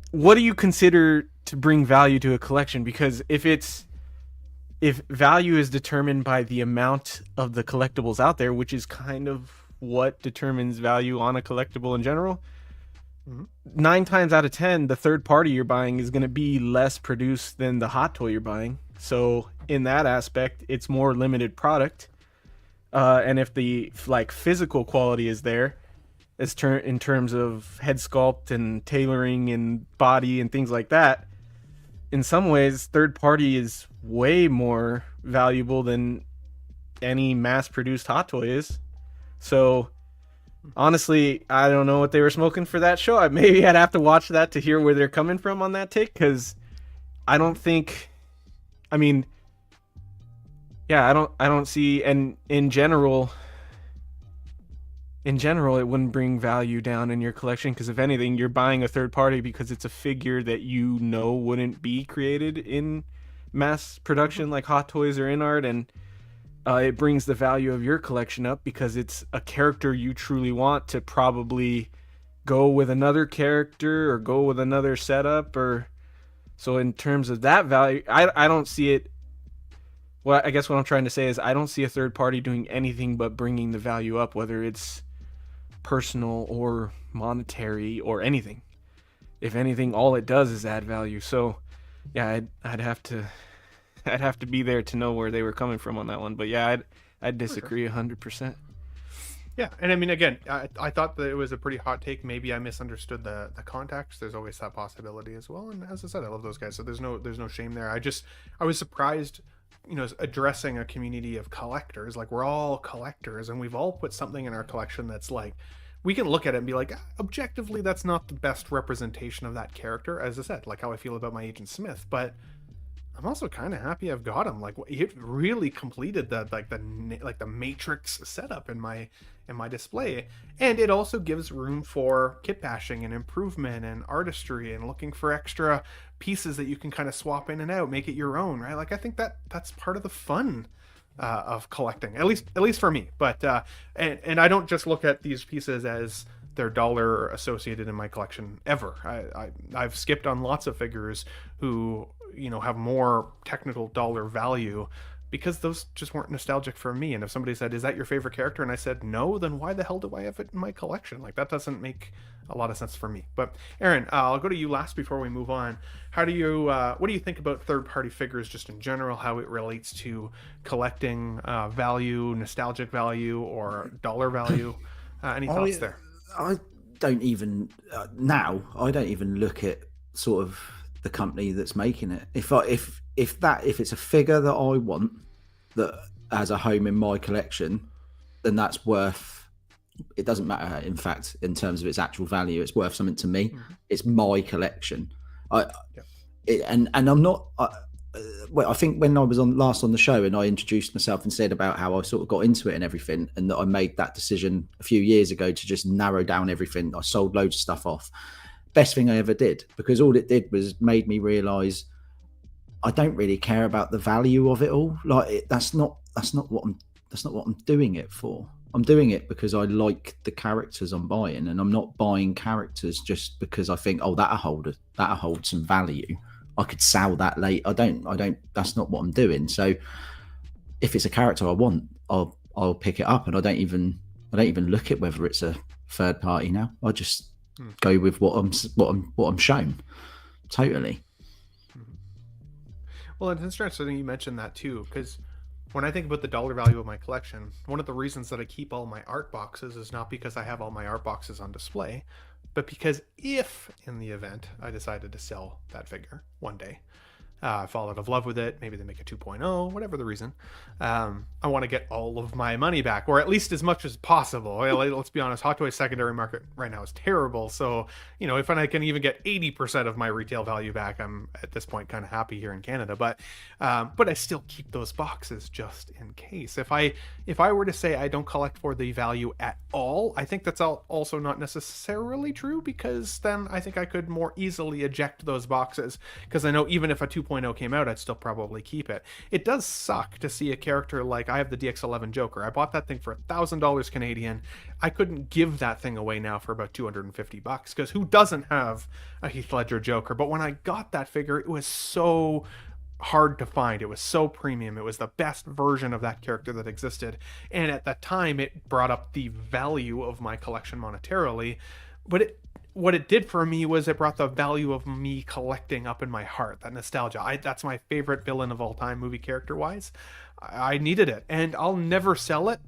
what do you consider to bring value to a collection? Because if value is determined by the amount of the collectibles out there, which is kind of what determines value on a collectible in general, 9 times out of 10, the third party you're buying is going to be less produced than the hot toy you're buying. So in that aspect, it's more limited product. And if the physical quality is there, in terms of head sculpt and tailoring and body and things like that, in some ways, third party is way more valuable than any mass-produced hot toy is. So honestly, I don't know what they were smoking for that show. Maybe I'd have to watch that to hear where they're coming from on that take, because I don't think, I mean, yeah, I don't see, and in general, it wouldn't bring value down in your collection, because if anything, you're buying a third party because it's a figure that you know wouldn't be created in mass production like Hot Toys or InArt, and it brings the value of your collection up because it's a character you truly want to probably go with another character or go with another setup. Or so in terms of that value, I don't see it. Well, I guess what I'm trying to say is I don't see a third party doing anything but bringing the value up, whether it's personal or monetary or anything. If anything, all it does is add value. So yeah, I'd have to be there to know where they were coming from on that one. But yeah, I'd disagree 100%. Yeah, and I mean, again, I thought that it was a pretty hot take. Maybe I misunderstood the context. There's always that possibility as well. And as I said, I love those guys, so there's no shame there. I was surprised, addressing a community of collectors. Like, we're all collectors, and we've all put something in our collection that's like, we can look at it and be like, objectively, that's not the best representation of that character. As I said, like how I feel about my Agent Smith, but I'm also kind of happy I've got him. Like, it really completed the Matrix setup in my display, and it also gives room for kit bashing and improvement and artistry and looking for extra pieces that you can kind of swap in and out, make it your own, right? Like, I think that's part of the fun of collecting, at least for me. But and I don't just look at these pieces as their dollar associated in my collection ever. I've skipped on lots of figures who have more technical dollar value because those just weren't nostalgic for me. And if somebody said, is that your favorite character, and I said no, then why the hell do I have it in my collection? Like, that doesn't make a lot of sense for me. But Aaron, I'll go to you last before we move on. What do you think about third-party figures just in general, how it relates to collecting value, nostalgic value, or dollar value? Any thoughts there? I don't even I don't even look at sort of the company that's making it. If it's a figure that I want that has a home in my collection, then that's worth. It doesn't matter. In fact, in terms of its actual value, it's worth something to me. Mm-hmm. It's my collection. And I'm not. I think when I was last on the show and I introduced myself and said about how I sort of got into it and everything, and that I made that decision a few years ago to just narrow down everything. I sold loads of stuff off. Best thing I ever did, because all it did was made me realize I don't really care about the value of it all. Like, that's not what I'm doing it for. I'm doing it because I like the characters I'm buying, and I'm not buying characters just because I think, oh, that'll hold some value. I could sell that late. I don't. That's not what I'm doing. So if it's a character I want, I'll pick it up, and I don't even look at whether it's a third party now. I just go with what I'm shown. Totally. Well, it's interesting you mentioned that too, because when I think about the dollar value of my collection, one of the reasons that I keep all my art boxes is not because I have all my art boxes on display, but because if in the event I decided to sell that figure one day, I fall out of love with it, maybe they make a 2.0, whatever the reason, I want to get all of my money back, or at least as much as possible. Let's be honest, Hot Toys secondary market right now is terrible, so if I can even get 80% of my retail value back, I'm at this point kind of happy here in Canada. But I still keep those boxes just in case. If I were to say I don't collect for the value at all, I think that's also not necessarily true, because then I think I could more easily eject those boxes, because I know even if a 2.0 came out, I'd still probably keep it. It does suck to see a character like, I have the DX11 Joker. I bought that thing for $1,000 Canadian. I couldn't give that thing away now for about $250, because who doesn't have a Heath Ledger Joker? But when I got that figure, it was so hard to find. It was so premium. It was the best version of that character that existed, and at that time it brought up the value of my collection monetarily. But what it did for me was it brought the value of me collecting up in my heart, that nostalgia. That's my favorite villain of all time, movie character wise. I needed it, and I'll never sell it,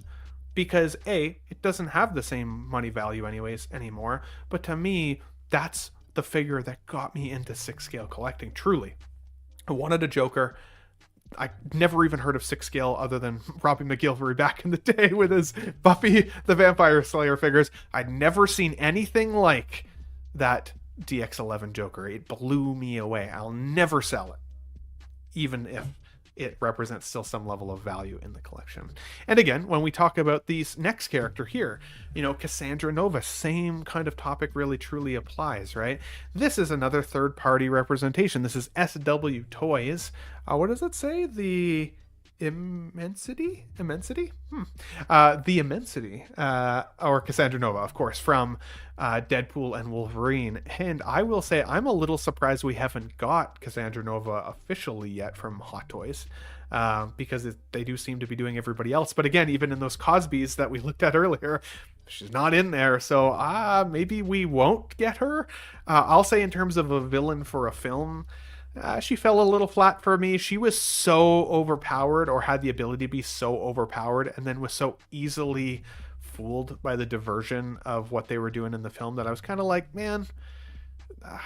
because it doesn't have the same money value anyways anymore. But to me, that's the figure that got me into 6 scale collecting. Truly, I wanted a Joker. I never even heard of Six Scale other than Robbie McGilvery back in the day with his Buffy the Vampire Slayer figures. I'd never seen anything like that DX11 Joker. It blew me away. I'll never sell it, even if it represents still some level of value in the collection. And again, when we talk about these next character here, Cassandra Nova, same kind of topic really truly applies, right? This is another third-party representation. This is SW Toys. What does it say? The Immensity? The Immensity, or Cassandra Nova, of course, from Deadpool and Wolverine. And I will say I'm a little surprised we haven't got Cassandra Nova officially yet from Hot Toys, because they do seem to be doing everybody else. But again, even in those Cosbys that we looked at earlier, she's not in there. So maybe we won't get her. I'll say in terms of a villain for a film, she fell a little flat for me. She was so overpowered, or had the ability to be so overpowered, and then was so easily fooled by the diversion of what they were doing in the film that I was kind of like, man, I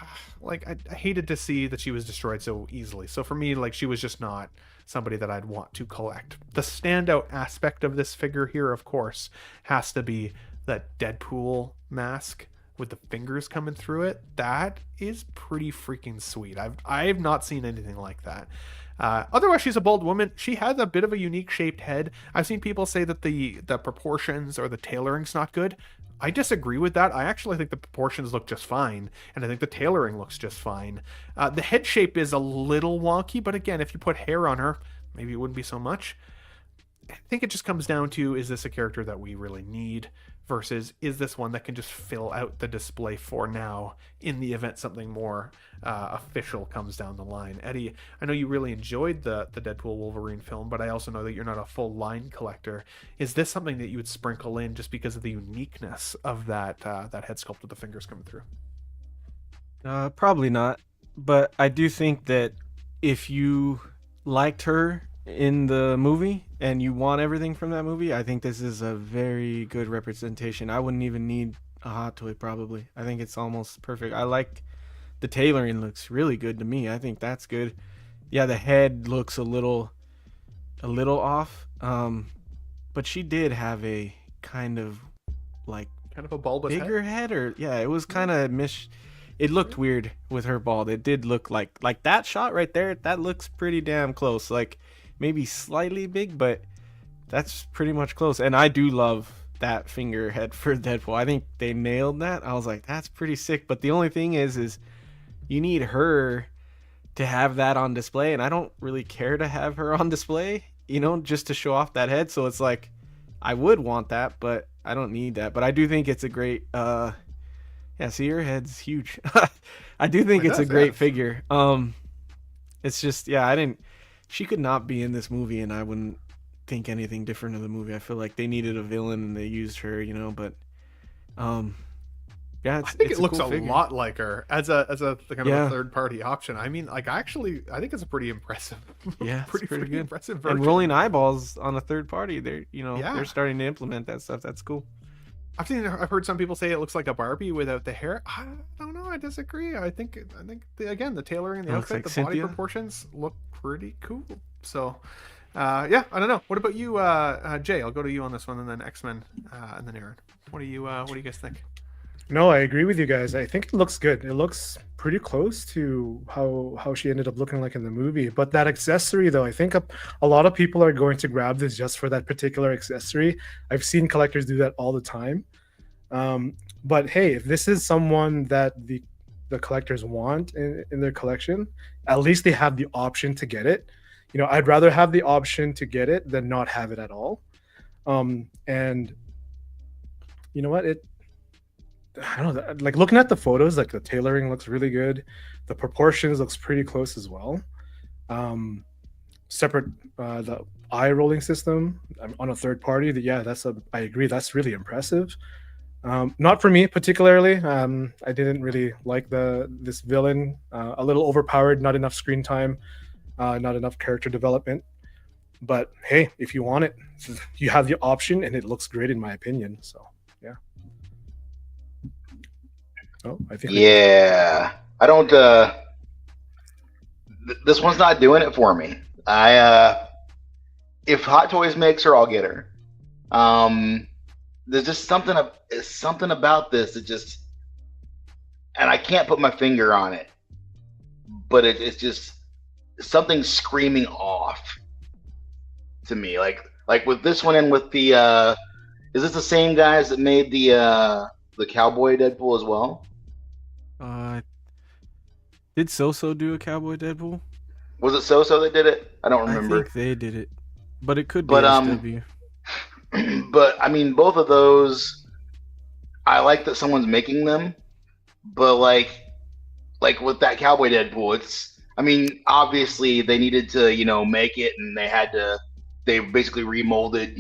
hated to see that she was destroyed so easily. So for me, she was just not somebody that I'd want to collect. The standout aspect of this figure here, of course, has to be that Deadpool mask with the fingers coming through it. That is pretty freaking sweet. I've not seen anything like that. Otherwise, she's a bold woman. She has a bit of a unique shaped head. I've seen people say that the proportions or the tailoring's not good. I disagree with that. I actually think the proportions look just fine, and I think the tailoring looks just fine. The head shape is a little wonky, but again, if you put hair on her, maybe it wouldn't be so much. I think it just comes down to, is this a character that we really need, versus is this one that can just fill out the display for now in the event something more official comes down the line. Eddie, I know you really enjoyed the Deadpool Wolverine film, but I also know that you're not a full line collector. Is this something that you would sprinkle in just because of the uniqueness of that head sculpt with the fingers coming through? Probably not, but I do think that if you liked her in the movie and you want everything from that movie, I think this is a very good representation. I wouldn't even need a Hot Toy, probably. I think it's almost perfect. I like the tailoring, looks really good to me. I think that's good. Yeah, the head looks a little off, but she did have a kind of a bulbous bigger head, or yeah, it was kind of it looked weird with her bald. It did look like that shot right there, that looks pretty damn close. Maybe slightly big, but that's pretty much close. And I do love that finger head for Deadpool. I think they nailed that. I was like, that's pretty sick. But the only thing is you need her to have that on display, and I don't really care to have her on display, just to show off that head. So it's like, I would want that, but I don't need that. But I do think it's a great see, her head's huge. I do think it's a great figure. It's just, she could not be in this movie, and I wouldn't think anything different of the movie. I feel like they needed a villain, and they used her, but I think it looks a lot like her as a kind of a third party option. I mean, I think it's a pretty impressive, pretty good, impressive version. And rolling eyeballs on a third party, they're they're starting to implement that stuff. That's cool. I've heard some people say it looks like a Barbie without the hair. I don't know. I disagree. I think again, the tailoring, the outfit, the body proportions look pretty cool. So, I don't know. What about you, Jay? I'll go to you on this one, and then X-Men, and then Aaron. What do you guys think? No, I agree with you guys. I think it looks good. It looks pretty close to how she ended up looking like in the movie. But that accessory, though, I think a lot of people are going to grab this just for that particular accessory. I've seen collectors do that all the time. But hey, if this is someone that the collectors want in their collection, at least they have the option to get it. I'd rather have the option to get it than not have it at all. And you know what? I don't know, looking at the photos, the tailoring looks really good. The proportions looks pretty close as well. Separate the eye rolling system on a third party. I agree. That's really impressive. Not for me particularly. I didn't really like this villain. A little overpowered, not enough screen time, not enough character development. But hey, if you want it, you have the option, and it looks great in my opinion. So yeah. Oh, I think. Yeah, I don't. This one's not doing it for me. I if Hot Toys makes her, I'll get her. There's just something about this that just, and I can't put my finger on it, but it's just something screaming off to me. Like with this one and with the is this the same guys that made the cowboy Deadpool as well? Did So do a cowboy Deadpool? Was it So that did it? I don't remember. I think they did it, but it could be But SW. but I mean, both of those, I like that someone's making them, but like with that cowboy Deadpool, it's, I mean, obviously they needed to, make it, and they basically remolded,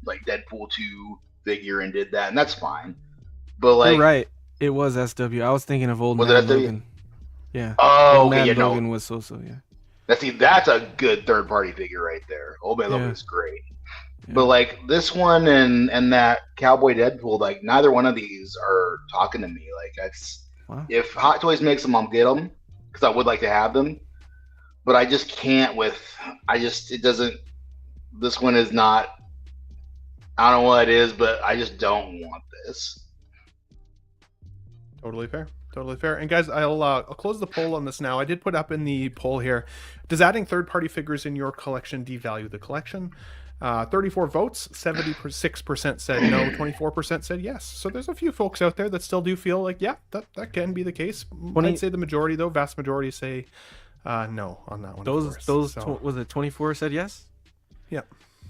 like Deadpool 2 figure and did that, and that's fine. But like, You're right, it was SW. I was thinking of Old Was Man it SW? Logan. Yeah. oh, Old okay, Man yeah, no, Logan was So. Yeah. that's a good third party figure right there. Old Man Logan Yeah. is great. Yeah. But like this one and that Cowboy Deadpool, like neither one of these are talking to me. Like that's, Wow. if Hot Toys makes them, I'll get them because I would like to have them. But I just can't it doesn't. This one is not. I don't know what it is, but I just don't want this. Totally fair. Totally fair. And guys, I'll close the poll on this now. I did put up in the poll here: does adding third-party figures in your collection devalue the collection? 34 votes, 76% said no, 24% said yes. So there's a few folks out there that still do feel like, yeah, that can be the case. I'd say the majority, though, vast majority say no on that one. Was it 24 said yes? Yeah.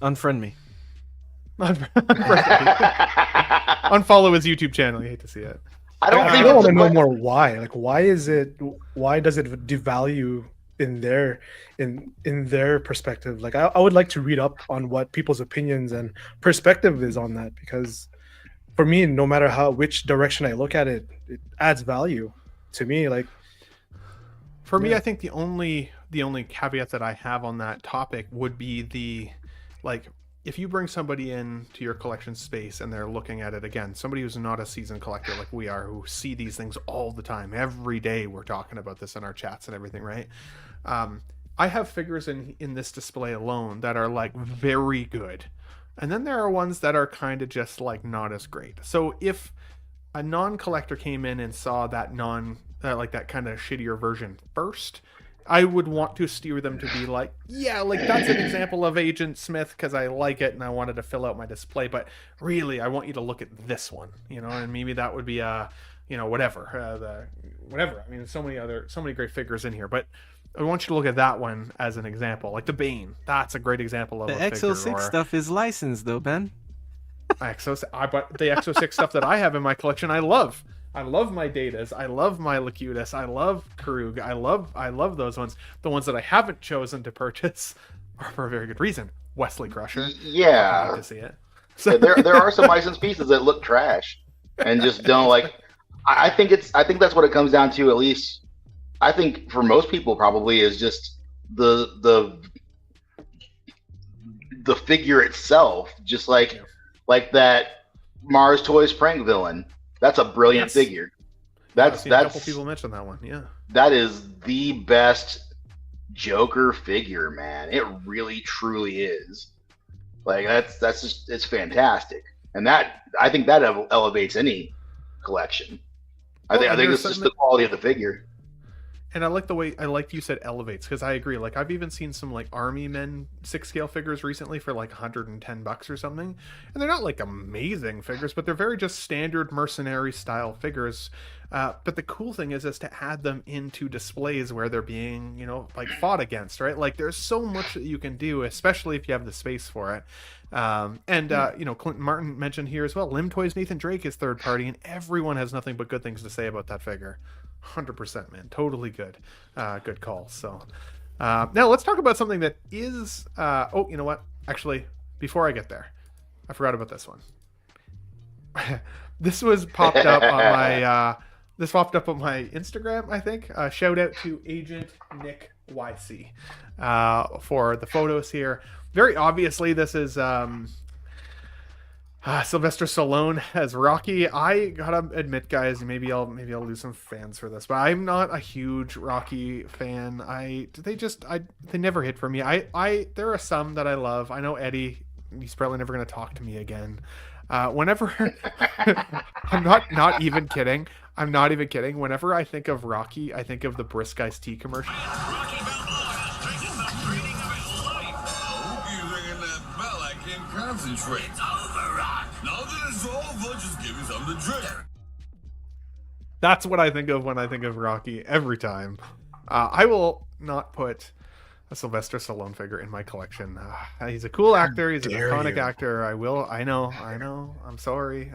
Unfriend me. Unfollow his YouTube channel. You hate to see it. I don't I think want it's to know a, more why. Like, why does it devalue in their perspective? Like, I would like to read up on what people's opinions and perspective is on that, because for me, no matter which direction I look at it, it adds value to me. Like, for me, I think the only caveat that I have on that topic would be if you bring somebody into your collection space and they're looking at it again, somebody who's not a seasoned collector like we are, who see these things all the time, every day we're talking about this in our chats and everything, right? I have figures in this display alone that are like very good, and then there are ones that are kind of just like not as great. So if a non-collector came in and saw that that kind of shittier version first, I would want to steer them to be like, yeah, like that's an example of Agent Smith because I like it and I wanted to fill out my display, but really I want you to look at this one, and maybe that would be whatever. I mean, so many great figures in here, but I want you to look at that one as an example, like the Bane. That's a great example of The a figure. X06 stuff is licensed though, Ben. But the X06 stuff that I have in my collection, I love. I love my Datas. I love my Locutus. I love Karug. I love those ones. The ones that I haven't chosen to purchase are for a very good reason. Wesley Crusher. Yeah. I like to see it. So there are some licensed pieces that look trash and just don't like. I think that's what it comes down to. At least I think for most people probably is just the figure itself, just like that Mars Toys prank villain. That's a brilliant figure. I've seen a couple people mention that one. Yeah, that is the best Joker figure, man. It really truly is. Like that's just, it's fantastic, and I think that elevates any collection. I think it's just the quality of the figure. And I like the way you said elevates, because I agree. Like I've even seen some like Army Men 6-scale figures recently for like $110 or something, and they're not like amazing figures, but they're very just standard mercenary style figures. But the cool thing is to add them into displays where they're being like fought against, right? Like there's so much that you can do, especially if you have the space for it. Clinton Martin mentioned here as well, Lim Toys Nathan Drake is third party, and everyone has nothing but good things to say about that figure. 100%, man. Totally good. Good call. So now let's talk about something that is you know what? Actually, before I get there, I forgot about this one. This was popped up on my Instagram, I think. Shout out to Agent Nick YC for the photos here. Very obviously, this is Sylvester Stallone as Rocky. I gotta admit, guys, maybe I'll lose some fans for this, but I'm not a huge Rocky fan. They never hit for me. There are some that I love. I know Eddie, he's probably never gonna talk to me again. Whenever I'm not even kidding. I'm not even kidding. Whenever I think of Rocky, I think of the Brisk Iced Tea commercial. Rocky Balboa is drinking the training of his life. I hope you're ringing that bell. I can't concentrate. It's over, Rock. Now that it's over, just give me something to drink. That's what I think of when I think of Rocky every time. I will not put a Sylvester Stallone figure in my collection. He's a cool actor. He's an iconic actor. I know. I'm sorry.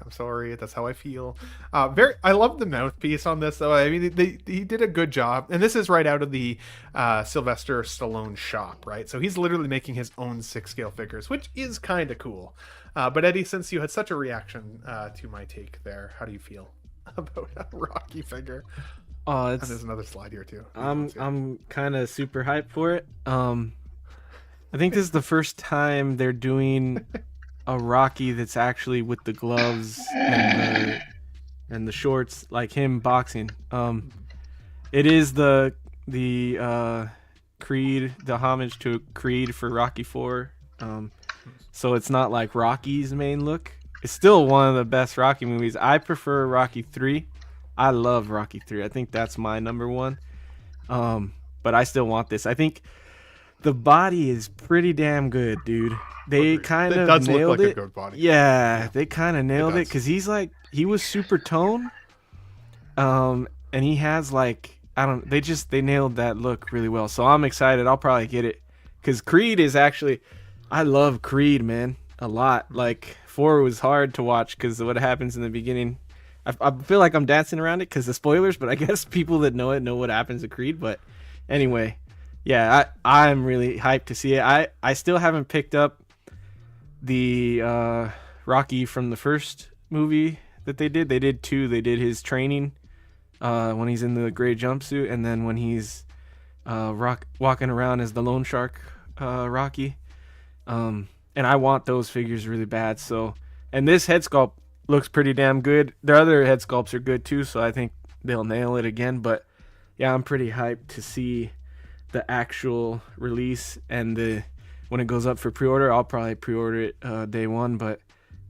That's how I feel. I love the mouthpiece on this, though. I mean, he did a good job. And this is right out of the Sylvester Stallone shop, right? So he's literally making his own 6-scale figures, which is kind of cool. But Eddie, since you had such a reaction to my take there, how do you feel about a Rocky figure? Oh, and there's another slide here too. I'm kind of super hyped for it. I think this is the first time they're doing a Rocky that's actually with the gloves and the shorts, like him boxing. It is the Creed, the homage to Creed for Rocky 4. So it's not like Rocky's main look. It's still one of the best Rocky movies. I prefer Rocky 3. I love Rocky 3. I think that's my number one. But I still want this. I think the body is pretty damn good, dude. They kind of does nailed look like it. a good body. Yeah, they kind of nailed it because he was super toned. And he has they nailed that look really well. So I'm excited. I'll probably get it because Creed is actually, I love Creed, man, a lot. Like 4 was hard to watch because of what happens in the beginning. I feel like I'm dancing around it because of spoilers, but I guess people that know it know what happens to Creed. But anyway, yeah, I'm really hyped to see it. I still haven't picked up the Rocky from the first movie that they did. They did 2. They did his training when he's in the gray jumpsuit, and then when he's walking around as the loan shark Rocky. And I want those figures really bad. So, and this head sculpt looks pretty damn good. Their other head sculpts are good too, so I think they'll nail it again. But yeah, I'm pretty hyped to see the actual release, and when it goes up for pre-order, I'll probably pre-order it day one. But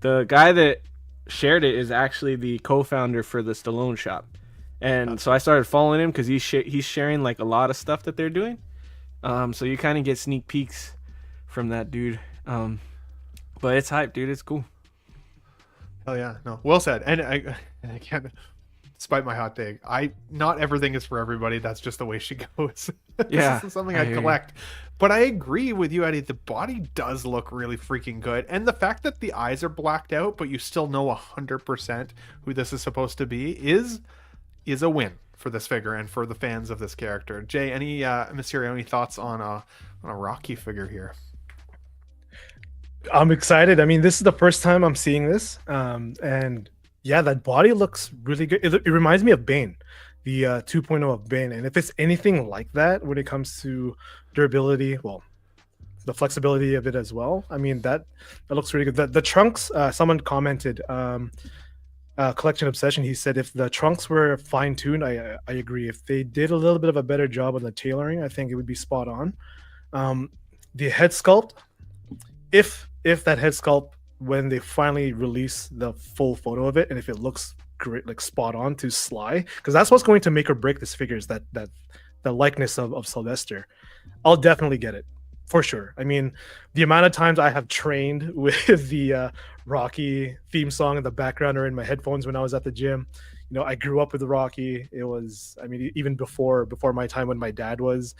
the guy that shared it is actually the co-founder for the Stallone shop, and so I started following him because he's sharing like a lot of stuff that they're doing. So you kind of get sneak peeks from that dude. But it's hype, dude. It's cool. Hell yeah, no, well said. And I can't, despite my hot take, not everything is for everybody. That's just the way she goes. Yeah, this is something I collect. But I agree with you, Eddie. The body does look really freaking good, and the fact that the eyes are blacked out, but you still know 100% who this is supposed to be is a win for this figure and for the fans of this character. Jay, any Mysterio, any thoughts on a Rocky figure here? I'm excited. I mean, this is the first time I'm seeing this. And yeah, that body looks really good. It reminds me of Bane, the 2.0 of Bane. And if it's anything like that when it comes to durability, well, the flexibility of it as well. I mean, that looks really good. The trunks, someone commented, Collection Obsession, he said if the trunks were fine-tuned, I agree. If they did a little bit of a better job on the tailoring, I think it would be spot on. The head sculpt, if that head sculpt, when they finally release the full photo of it, and if it looks great, like spot on to Sly, because that's what's going to make or break this figure, is that the likeness of Sylvester. I'll definitely get it for sure. I mean, the amount of times I have trained with the Rocky theme song in the background or in my headphones when I was at the gym. You know, I grew up with Rocky. It was, I mean, even before my time when my dad was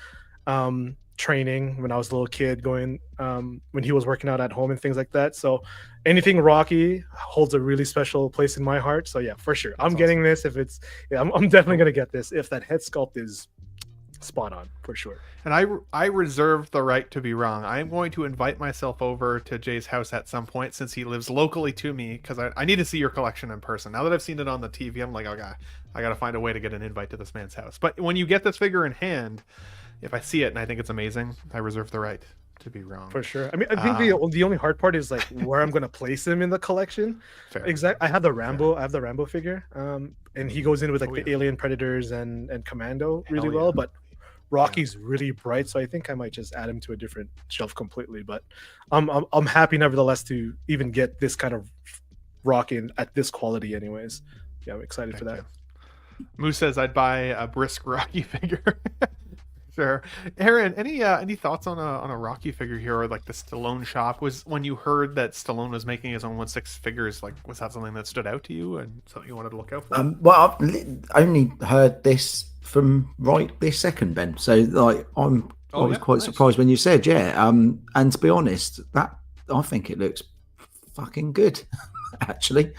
training, when I was a little kid, going when he was working out at home and things like that. So anything Rocky holds a really special place in my heart. So yeah, for sure, I'm getting this. If it's, I'm definitely gonna get this if that head sculpt is spot on, for sure. And I reserve the right to be wrong. I'm going to invite myself over to Jay's house at some point, since he lives locally to me, because I need to see your collection in person. Now that I've seen it on the TV, I'm like, okay, I gotta find a way to get an invite to this man's house. But when you get this figure in hand, if I see it and I think it's amazing, I reserve the right to be wrong. For sure. I mean, I think the only hard part is like where I'm gonna place him in the collection. Fair. Exactly. I have the Rambo figure, and he goes in with like the Alien Predators and Commando really well. But Rocky's really bright, so I think I might just add him to a different shelf completely. But I'm happy nevertheless to even get this kind of Rocky at this quality, anyways. Yeah, I'm excited for that. Moose says I'd buy a brisk Rocky figure. Sure. Aaron, any thoughts on a Rocky figure here, or like the Stallone shop? Was when you heard that Stallone was making his own 1/6 figures, like was that something that stood out to you and something you wanted to look out for? Well, I've only heard this from right this second, Ben. So like I was quite surprised when you said and to be honest, that I think it looks fucking good. Actually,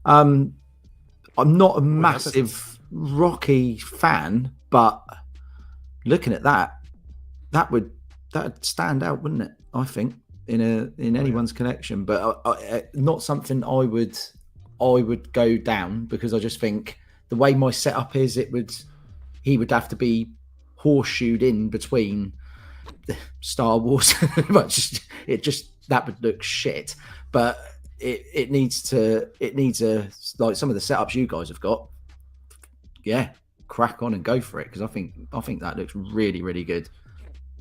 I'm not a massive Rocky fan, but looking at that'd stand out, wouldn't it? I think in anyone's collection, but not something I would go down, because I just think the way my setup is, he would have to be horseshoed in between the Star Wars. That would look shit, but it needs a like some of the setups you guys have got. Yeah, crack on and go for it, because I think that looks really, really good.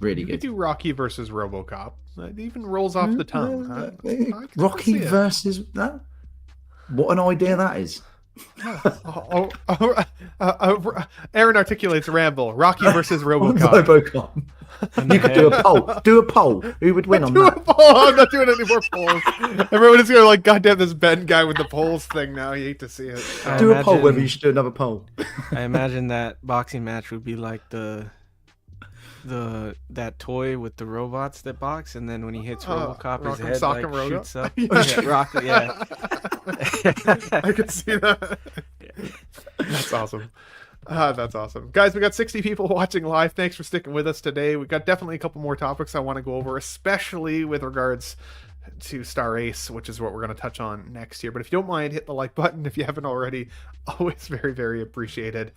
Really you good. Could do Rocky versus RoboCop. It even rolls off the tongue. Rocky versus that. What an idea that is. Aaron articulates Rambo. Rocky versus RoboCop. RoboCop. You could do a poll. Do a poll. Who would win on that? I'm not doing any more polls. Everyone is going like, goddamn, this Ben guy with the polls thing now. You hate to see it. Do a poll whether you should do another poll. I imagine that boxing match would be like that toy with the robots that box, and then when he hits RoboCop, his head like shoots up. Rocky, I could see that. That's awesome. That's awesome. Guys, we got 60 people watching live. Thanks for sticking with us today. We've got definitely a couple more topics I want to go over, especially with regards to Star Ace, which is what we're going to touch on next year. But if you don't mind, hit the like button if you haven't already. Always very, very appreciated.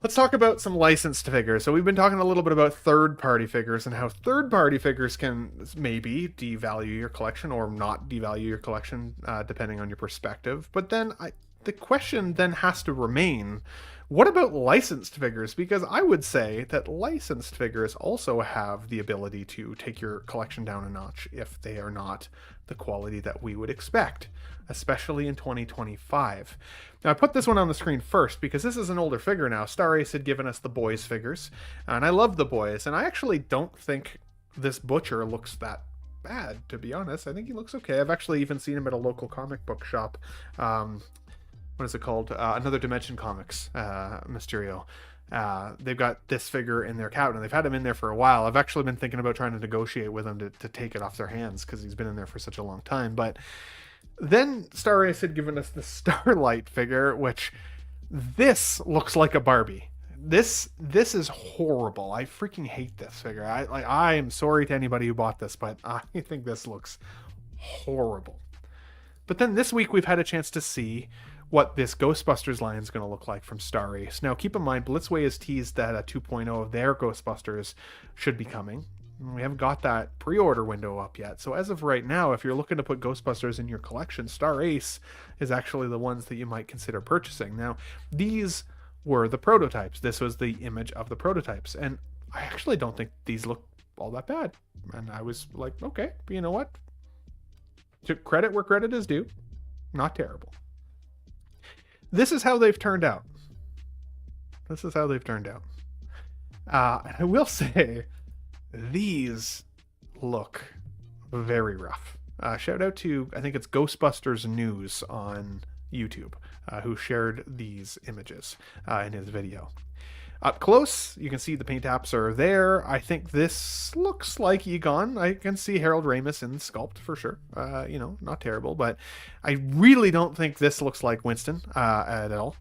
Let's talk about some licensed figures. So we've been talking a little bit about third-party figures and how third-party figures can maybe devalue your collection or not devalue your collection, depending on your perspective. But then the question then has to remain, what about licensed figures? Because I would say that licensed figures also have the ability to take your collection down a notch if they are not the quality that we would expect, especially in 2025. Now, I put this one on the screen first because this is an older figure now. Star Ace had given us the boys figures, and I love the boys, and I actually don't think this Butcher looks that bad, to be honest. I think he looks okay. I've actually even seen him at a local comic book shop. What is it called? Another Dimension Comics, Mysterio. They've got this figure in their cabinet. They've had him in there for a while. I've actually been thinking about trying to negotiate with him to take it off their hands because he's been in there for such a long time. But then Star Ace had given us the Starlight figure, which this looks like a Barbie. This is horrible. I freaking hate this figure. I am sorry to anybody who bought this, but I think this looks horrible. But then this week we've had a chance to see what this Ghostbusters line is going to look like from Star Ace. Now, keep in mind, Blitzway has teased that a 2.0 of their Ghostbusters should be coming. We haven't got that pre-order window up yet. So as of right now, if you're looking to put Ghostbusters in your collection, Star Ace is actually the ones that you might consider purchasing. Now, these were the prototypes. This was the image of the prototypes. And I actually don't think these look all that bad. And I was like, okay, but you know what? To credit where credit is due, not terrible. This is how they've turned out. This is how they've turned out. And I will say, these look very rough. Shout out to, I think it's Ghostbusters News on YouTube, who shared these images in his video. Up close, you can see the paint apps are there. I think this looks like Egon. I can see Harold Ramis in sculpt for sure. Not terrible, but I really don't think this looks like Winston at all.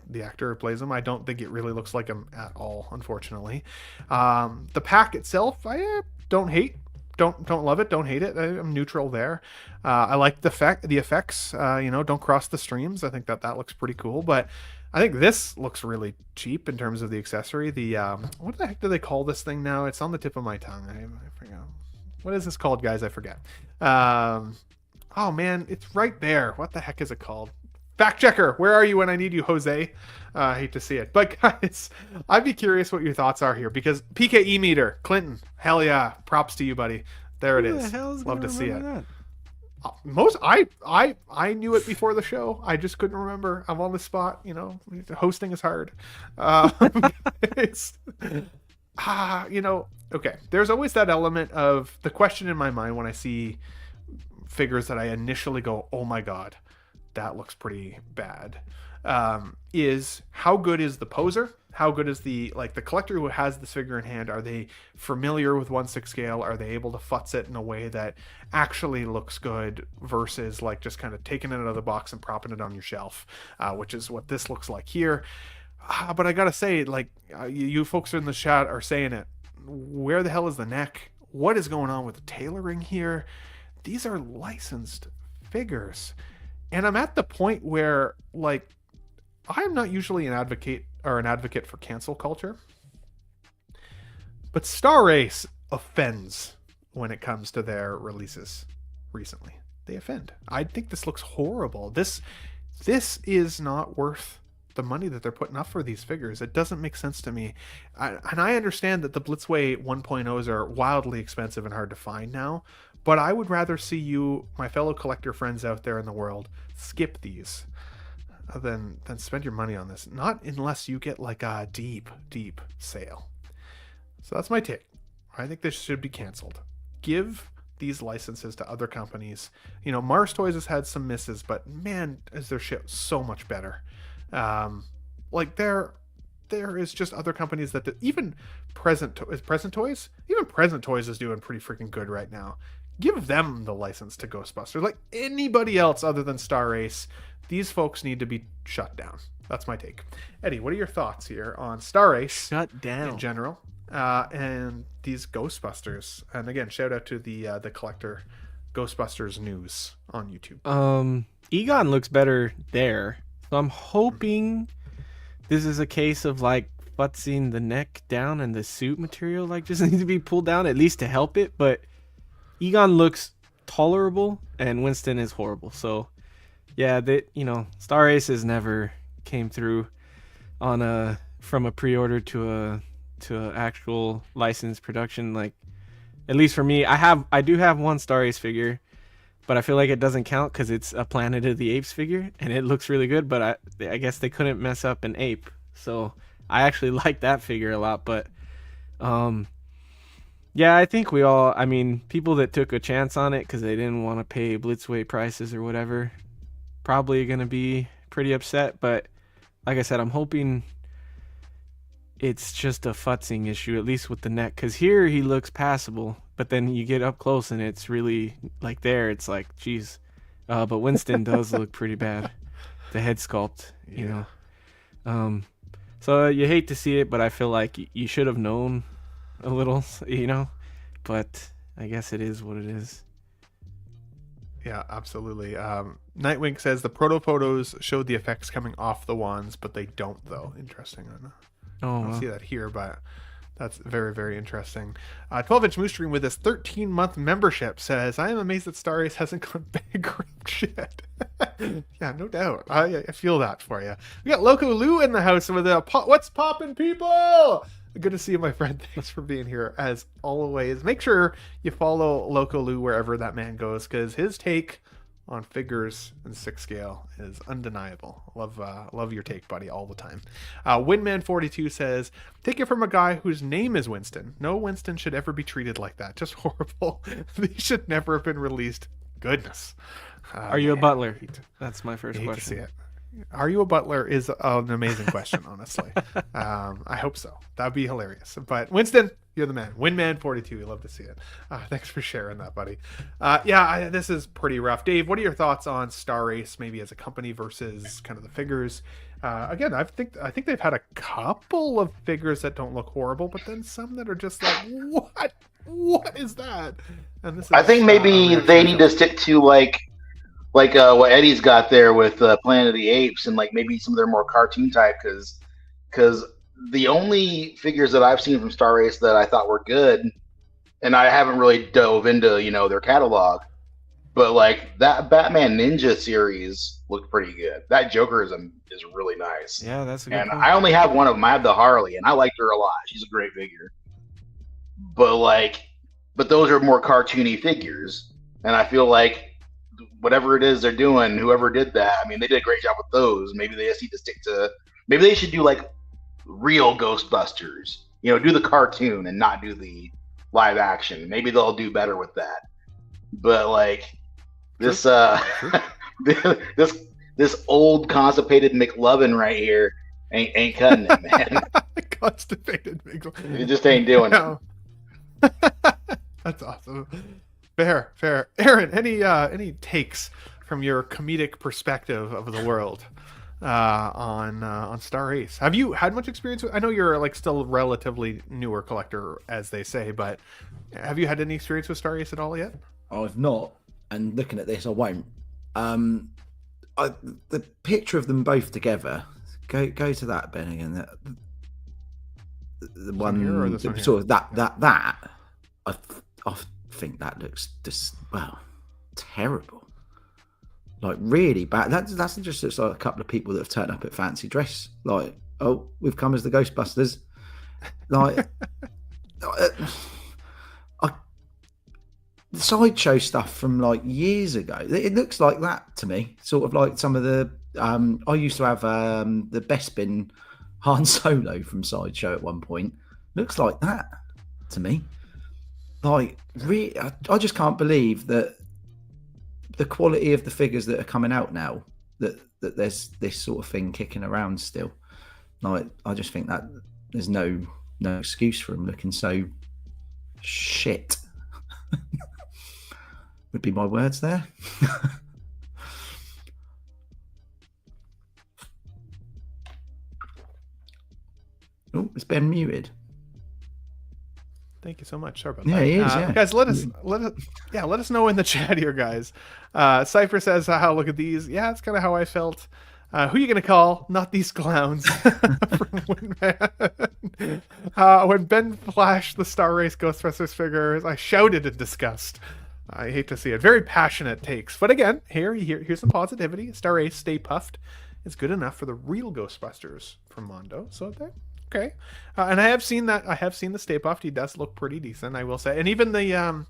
The actor who plays him, I don't think it really looks like him at all, unfortunately. The pack itself, I don't hate. Don't love it, don't hate it. I'm neutral there. I like the effects. Don't cross the streams. I think that looks pretty cool, but I think this looks really cheap in terms of the accessory. The what the heck do they call this thing now? It's on the tip of my tongue. I forgot. What is this called, guys? I forget. Oh man, it's right there. What the heck is it called? Fact checker, where are you when I need you, Jose? I hate to see it. But guys, I'd be curious what your thoughts are here, because PKE meter, Clinton, hell yeah, props to you, buddy. There it is. Love to see it. I knew it before the show. I just couldn't remember. I'm on the spot. Hosting is hard. Okay. There's always that element of the question in my mind when I see figures that I initially go, oh my god, that looks pretty bad. Is how good is the poser? How good is the collector who has this figure in hand? Are they familiar with 1/6 scale? Are they able to futz it in a way that actually looks good versus just kind of taking it out of the box and propping it on your shelf, which is what this looks like here. But I gotta say, you folks in the chat are saying it. Where the hell is the neck? What is going on with the tailoring here? These are licensed figures. And I'm at the point where, I'm not usually an advocate for cancel culture, but Star Ace offends when it comes to their releases recently. They offend. I think this looks horrible. This is not worth the money that they're putting up for these figures. It doesn't make sense to me. And I understand that the Blitzway 1.0s are wildly expensive and hard to find now, but I would rather see you, my fellow collector friends out there in the world, skip these than spend your money on this. Not unless you get a deep sale. So that's my take. I think this should be canceled. Give these licenses to other companies. Mars Toys has had some misses, but man, is their shit so much better. There is just other companies that even Present Toys is doing pretty freaking good right now. Give them the license to Ghostbusters. Anybody else other than Star Ace, these folks need to be shut down. That's my take. Eddie, what are your thoughts here on Star Ace Shut down in general, and these Ghostbusters? And again, shout out to the collector Ghostbusters News on YouTube. Egon looks better there, so I'm hoping this is a case of futzing the neck down and the suit material just needs to be pulled down at least to help it. But Egon looks tolerable and Winston is horrible. So yeah, Star Aces never came through on from a pre-order to a actual licensed production. At least for me, I do have one Star Ace figure, but I feel like it doesn't count because it's a Planet of the Apes figure and it looks really good, but I guess they couldn't mess up an ape. So I actually like that figure a lot. But yeah, I think people that took a chance on it because they didn't want to pay Blitzway prices or whatever, probably going to be pretty upset. But like I said, I'm hoping it's just a futzing issue, at least with the neck, because here he looks passable, but then you get up close and it's really there it's geez. But Winston does look pretty bad, the head sculpt. So you hate to see it, but I feel like you should have known a little, but I guess it is what it is. Yeah, absolutely. Nightwing says the proto photos showed the effects coming off the wands, but they don't though. Interesting. I don't see that here, but that's very, very interesting. 12-inch Moose Stream with his 13-month membership says, I am amazed that Star Ace hasn't gone bankrupt yet. Yeah, no doubt. I feel that for you. We got Loco Lou in the house with what's poppin', people? Good to see you, my friend. Thanks for being here as always. Make sure you follow Loco Lou wherever that man goes, because his take on figures and 6 scale is undeniable. Love your take, buddy, all the time. Winman42 says, take it from a guy whose name is Winston. No Winston should ever be treated like that. Just horrible. These should never have been released. Goodness. Are you a butler? That's my first question. To see it. Are you a butler is an amazing question, honestly. I hope so. That'd be hilarious. But Winston, you're the man. Winman42, we love to see it. Thanks for sharing that, buddy. This is pretty rough. Dave, what are your thoughts on Star Ace, maybe as a company versus kind of the figures? Again, I think they've had a couple of figures that don't look horrible, but then some that are just what? What is that? And this is, I think maybe they need to stick to what Eddie's got there with Planet of the Apes, and maybe some of their more cartoon type, because the only figures that I've seen from Star Ace that I thought were good and I haven't really dove into their catalog, but like that Batman Ninja series looked pretty good. That Joker is really nice. Yeah, that's a good And point. I only have one of them. I have the Harley, and I liked her a lot. She's a great figure. But those are more cartoony figures, and I feel like whatever it is they're doing, whoever did that, I mean, they did a great job with those. Maybe they just need to stick to. Maybe they should do like real Ghostbusters. Do the cartoon and not do the live action. Maybe they'll do better with that. But like this, this old constipated McLovin right here ain't cutting it, man. Constipated McLovin. It just ain't doing it. That's awesome. Fair. Aaron, any takes from your comedic perspective of the world on Star Ace? Have you had much experience with? I know you're like still a relatively newer collector, as they say, but have you had any experience with Star Ace at all yet? I've not, and looking at this, I won't. The picture of them both together. Go to that, Ben, again. The one here or this one sort of that. I think that looks just terrible. Like really bad. That's just looks like a couple of people that have turned up at fancy dress. Like, oh, we've come as the Ghostbusters. Like, the sideshow stuff from like years ago. It looks like that to me. Sort of like some of the. I used to have the Bespin Han Solo from Sideshow at one point. Looks like that to me. Like, really, I just can't believe that the quality of the figures that are coming out now, that there's this sort of thing kicking around still. Like, I just think that there's no excuse for them looking so shit. Would be my words there. Oh, it's been muted. Thank you so much. Sorry about Yeah, that. he is, yeah. Guys, let us know in the chat here, guys. Cypher says, look at these. Yeah, that's kind of how I felt. Who you gonna call? Not these clowns. When Ben flashed the Star Race Ghostbusters figures, I shouted in disgust. I hate to see it. Very passionate takes. But again, here's some positivity. Star Race, Stay Puffed is good enough for the real Ghostbusters from Mondo. So there. Okay, and I have seen that. I have seen the Stay Puffed. He does look pretty decent, I will say. And even the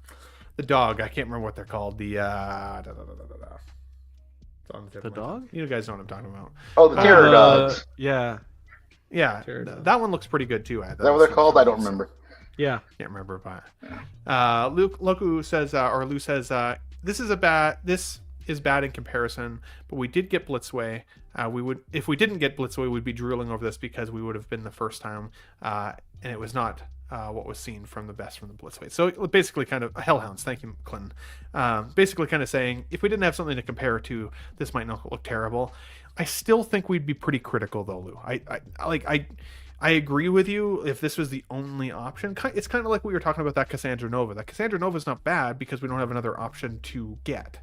dog. I can't remember what they're called. The dog. You guys know what I'm talking about. Oh, the terror dogs. Yeah. That one looks pretty good too. Is that what they're called? I don't remember. Yeah. Can't remember, but Loku says, or Lou says, this is bad in comparison, but we did get Blitzway. If we didn't get Blitzway, we'd be drooling over this because we would have been the first time, and it was not what was seen from the best from the Blitzway. So basically, kind of Hellhounds. Thank you, Clinton. Basically, kind of saying if we didn't have something to compare to, this might not look terrible. I still think we'd be pretty critical, though, Lou. I agree with you. If this was the only option, it's kind of like we were talking about that Cassandra Nova. That Cassandra Nova is not bad because we don't have another option to get.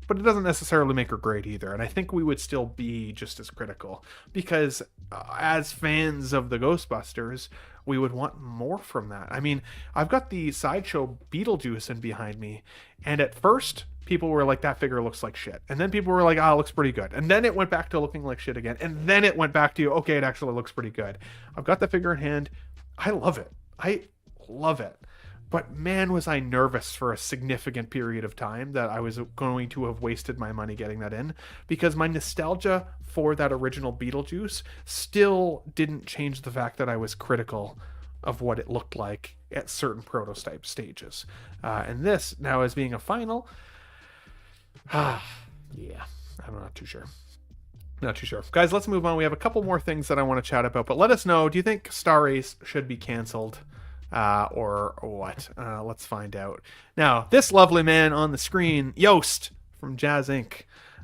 But it doesn't necessarily make her great either. And I think we would still be just as critical because as fans of the Ghostbusters, we would want more from that. I mean, I've got the Sideshow Beetlejuice in behind me. And at first, people were like, that figure looks like shit. And then people were like, it looks pretty good. And then it went back to looking like shit again. And then it went back to, okay, it actually looks pretty good. I've got the figure in hand. I love it. I love it. But man, was I nervous for a significant period of time that I was going to have wasted my money getting that in, because my nostalgia for that original Beetlejuice still didn't change the fact that I was critical of what it looked like at certain prototype stages. And this, now as being a final, I'm not too sure. Not too sure. Guys, let's move on. We have a couple more things that I want to chat about, but let us know, do you think Star Ace should be canceled? Or what? Let's find out. Now, this lovely man on the screen, Yost from Jazzinc,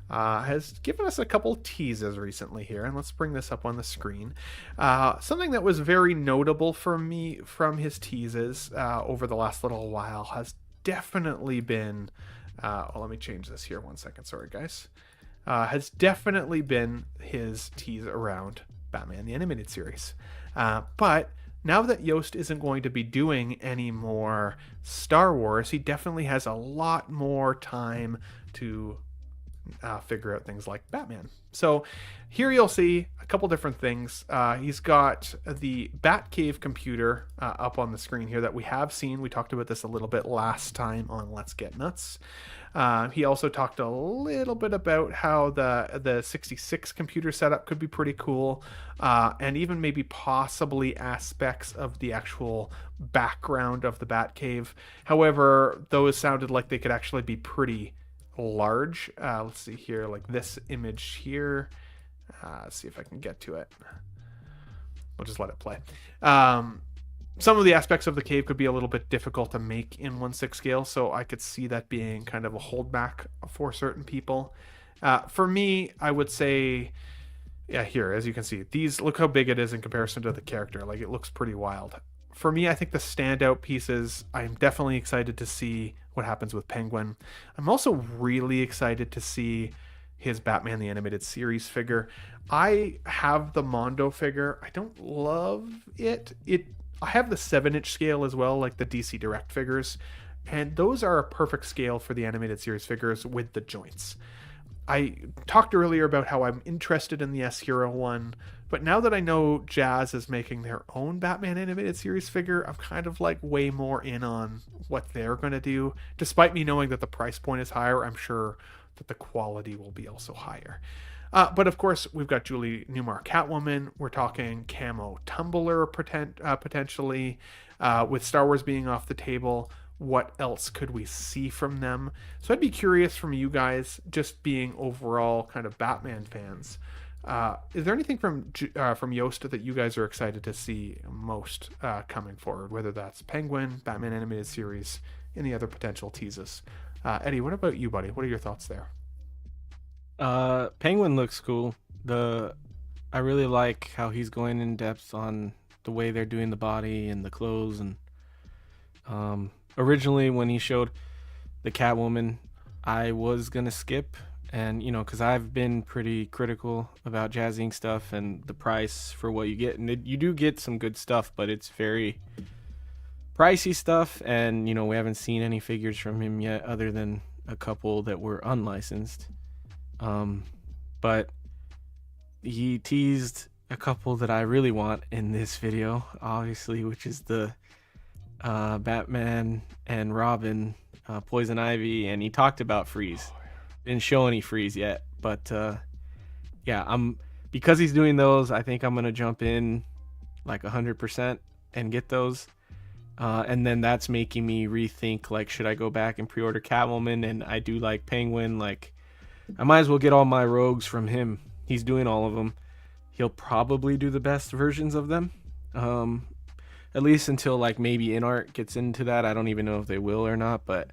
has given us a couple teases recently here, and let's bring this up on the screen. Something that was very notable for me from his teases over the last little while has definitely been... let me change this here 1 second. Sorry, guys. Has definitely been his tease around Batman the Animated Series. But now that Yost isn't going to be doing any more Star Wars, he definitely has a lot more time to figure out things like Batman. So here you'll see a couple different things. He's got the Batcave computer up on the screen here that we have seen. We talked about this a little bit last time on Let's Get Nuts. He also talked a little bit about how the 66 computer setup could be pretty cool, and even maybe possibly aspects of the actual background of the Batcave. However, those sounded like they could actually be pretty large. Let's see here, like this image here. Let's see if I can get to it. We'll just let it play. Some of the aspects of the cave could be a little bit difficult to make in 1/6 scale, so I could see that being kind of a holdback for certain people. For me, I would say, yeah, here, as you can see, these, look how big it is in comparison to the character. Like, it looks pretty wild. For me, I think the standout pieces, I'm definitely excited to see what happens with Penguin. I'm also really excited to see his Batman the Animated Series figure. I have the Mondo figure. I don't love it. I have the 7-inch scale as well, like the DC Direct figures, and those are a perfect scale for the Animated Series figures with the joints. I talked earlier about how I'm interested in the S-Hero one, but now that I know Jazz is making their own Batman Animated Series figure, I'm kind of like way more in on what they're going to do. Despite me knowing that the price point is higher, I'm sure that the quality will be also higher. But of course, we've got Julie Newmar Catwoman. We're talking camo Tumbler potentially. With Star Wars being off the table, what else could we see from them? So I'd be curious from you guys, just being overall kind of Batman fans. Is there anything from Yost that you guys are excited to see most coming forward? Whether that's Penguin, Batman Animated Series, any other potential teases? Eddie, what about you, buddy? What are your thoughts there? Penguin looks cool. I really like how he's going in depth on the way they're doing the body and the clothes. And originally when he showed the Catwoman, I was gonna skip, and because I've been pretty critical about Jazzinc stuff and the price for what you get, and you do get some good stuff, but it's very pricey stuff, and we haven't seen any figures from him yet other than a couple that were unlicensed. But he teased a couple that I really want in this video, obviously, which is the Batman and Robin, Poison Ivy, and he talked about Freeze. Didn't show any Freeze yet, but yeah, because he's doing those, I think I'm gonna jump in like 100% and get those. And then that's making me rethink, like, should I go back and pre-order Catwoman? And I do like Penguin. Like, I might as well get all my rogues from him. He's doing all of them. He'll probably do the best versions of them. At least until, like, maybe InArt gets into that. I don't even know if they will or not, but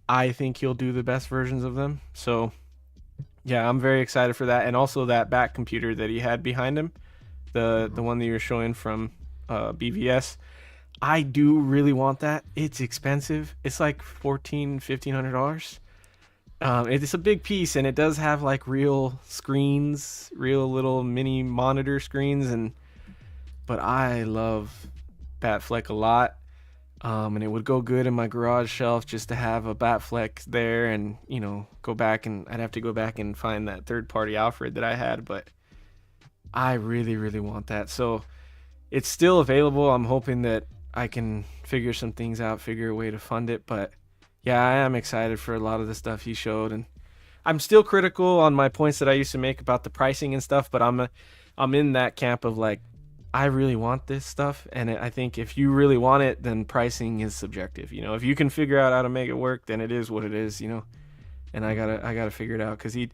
I think he'll do the best versions of them. So yeah, I'm very excited for that. And also that Bat computer that he had behind him, the one that you were showing from BVS. I do really want that. It's expensive. It's like $1,500. It's a big piece, and it does have like real screens, real little mini monitor screens, but I love Batfleck a lot. And it would go good in my garage shelf just to have a Batfleck there, and go back, and I'd have to go back and find that third-party Alfred that I had, but I really, really want that. So it's still available. I'm hoping that I can figure some things out, figure a way to fund it, but yeah, I am excited for a lot of the stuff he showed, and I'm still critical on my points that I used to make about the pricing and stuff, but I'm in that camp of like, I really want this stuff, and I think if you really want it, then pricing is subjective. If you can figure out how to make it work, then it is what it is. And I gotta figure it out, because he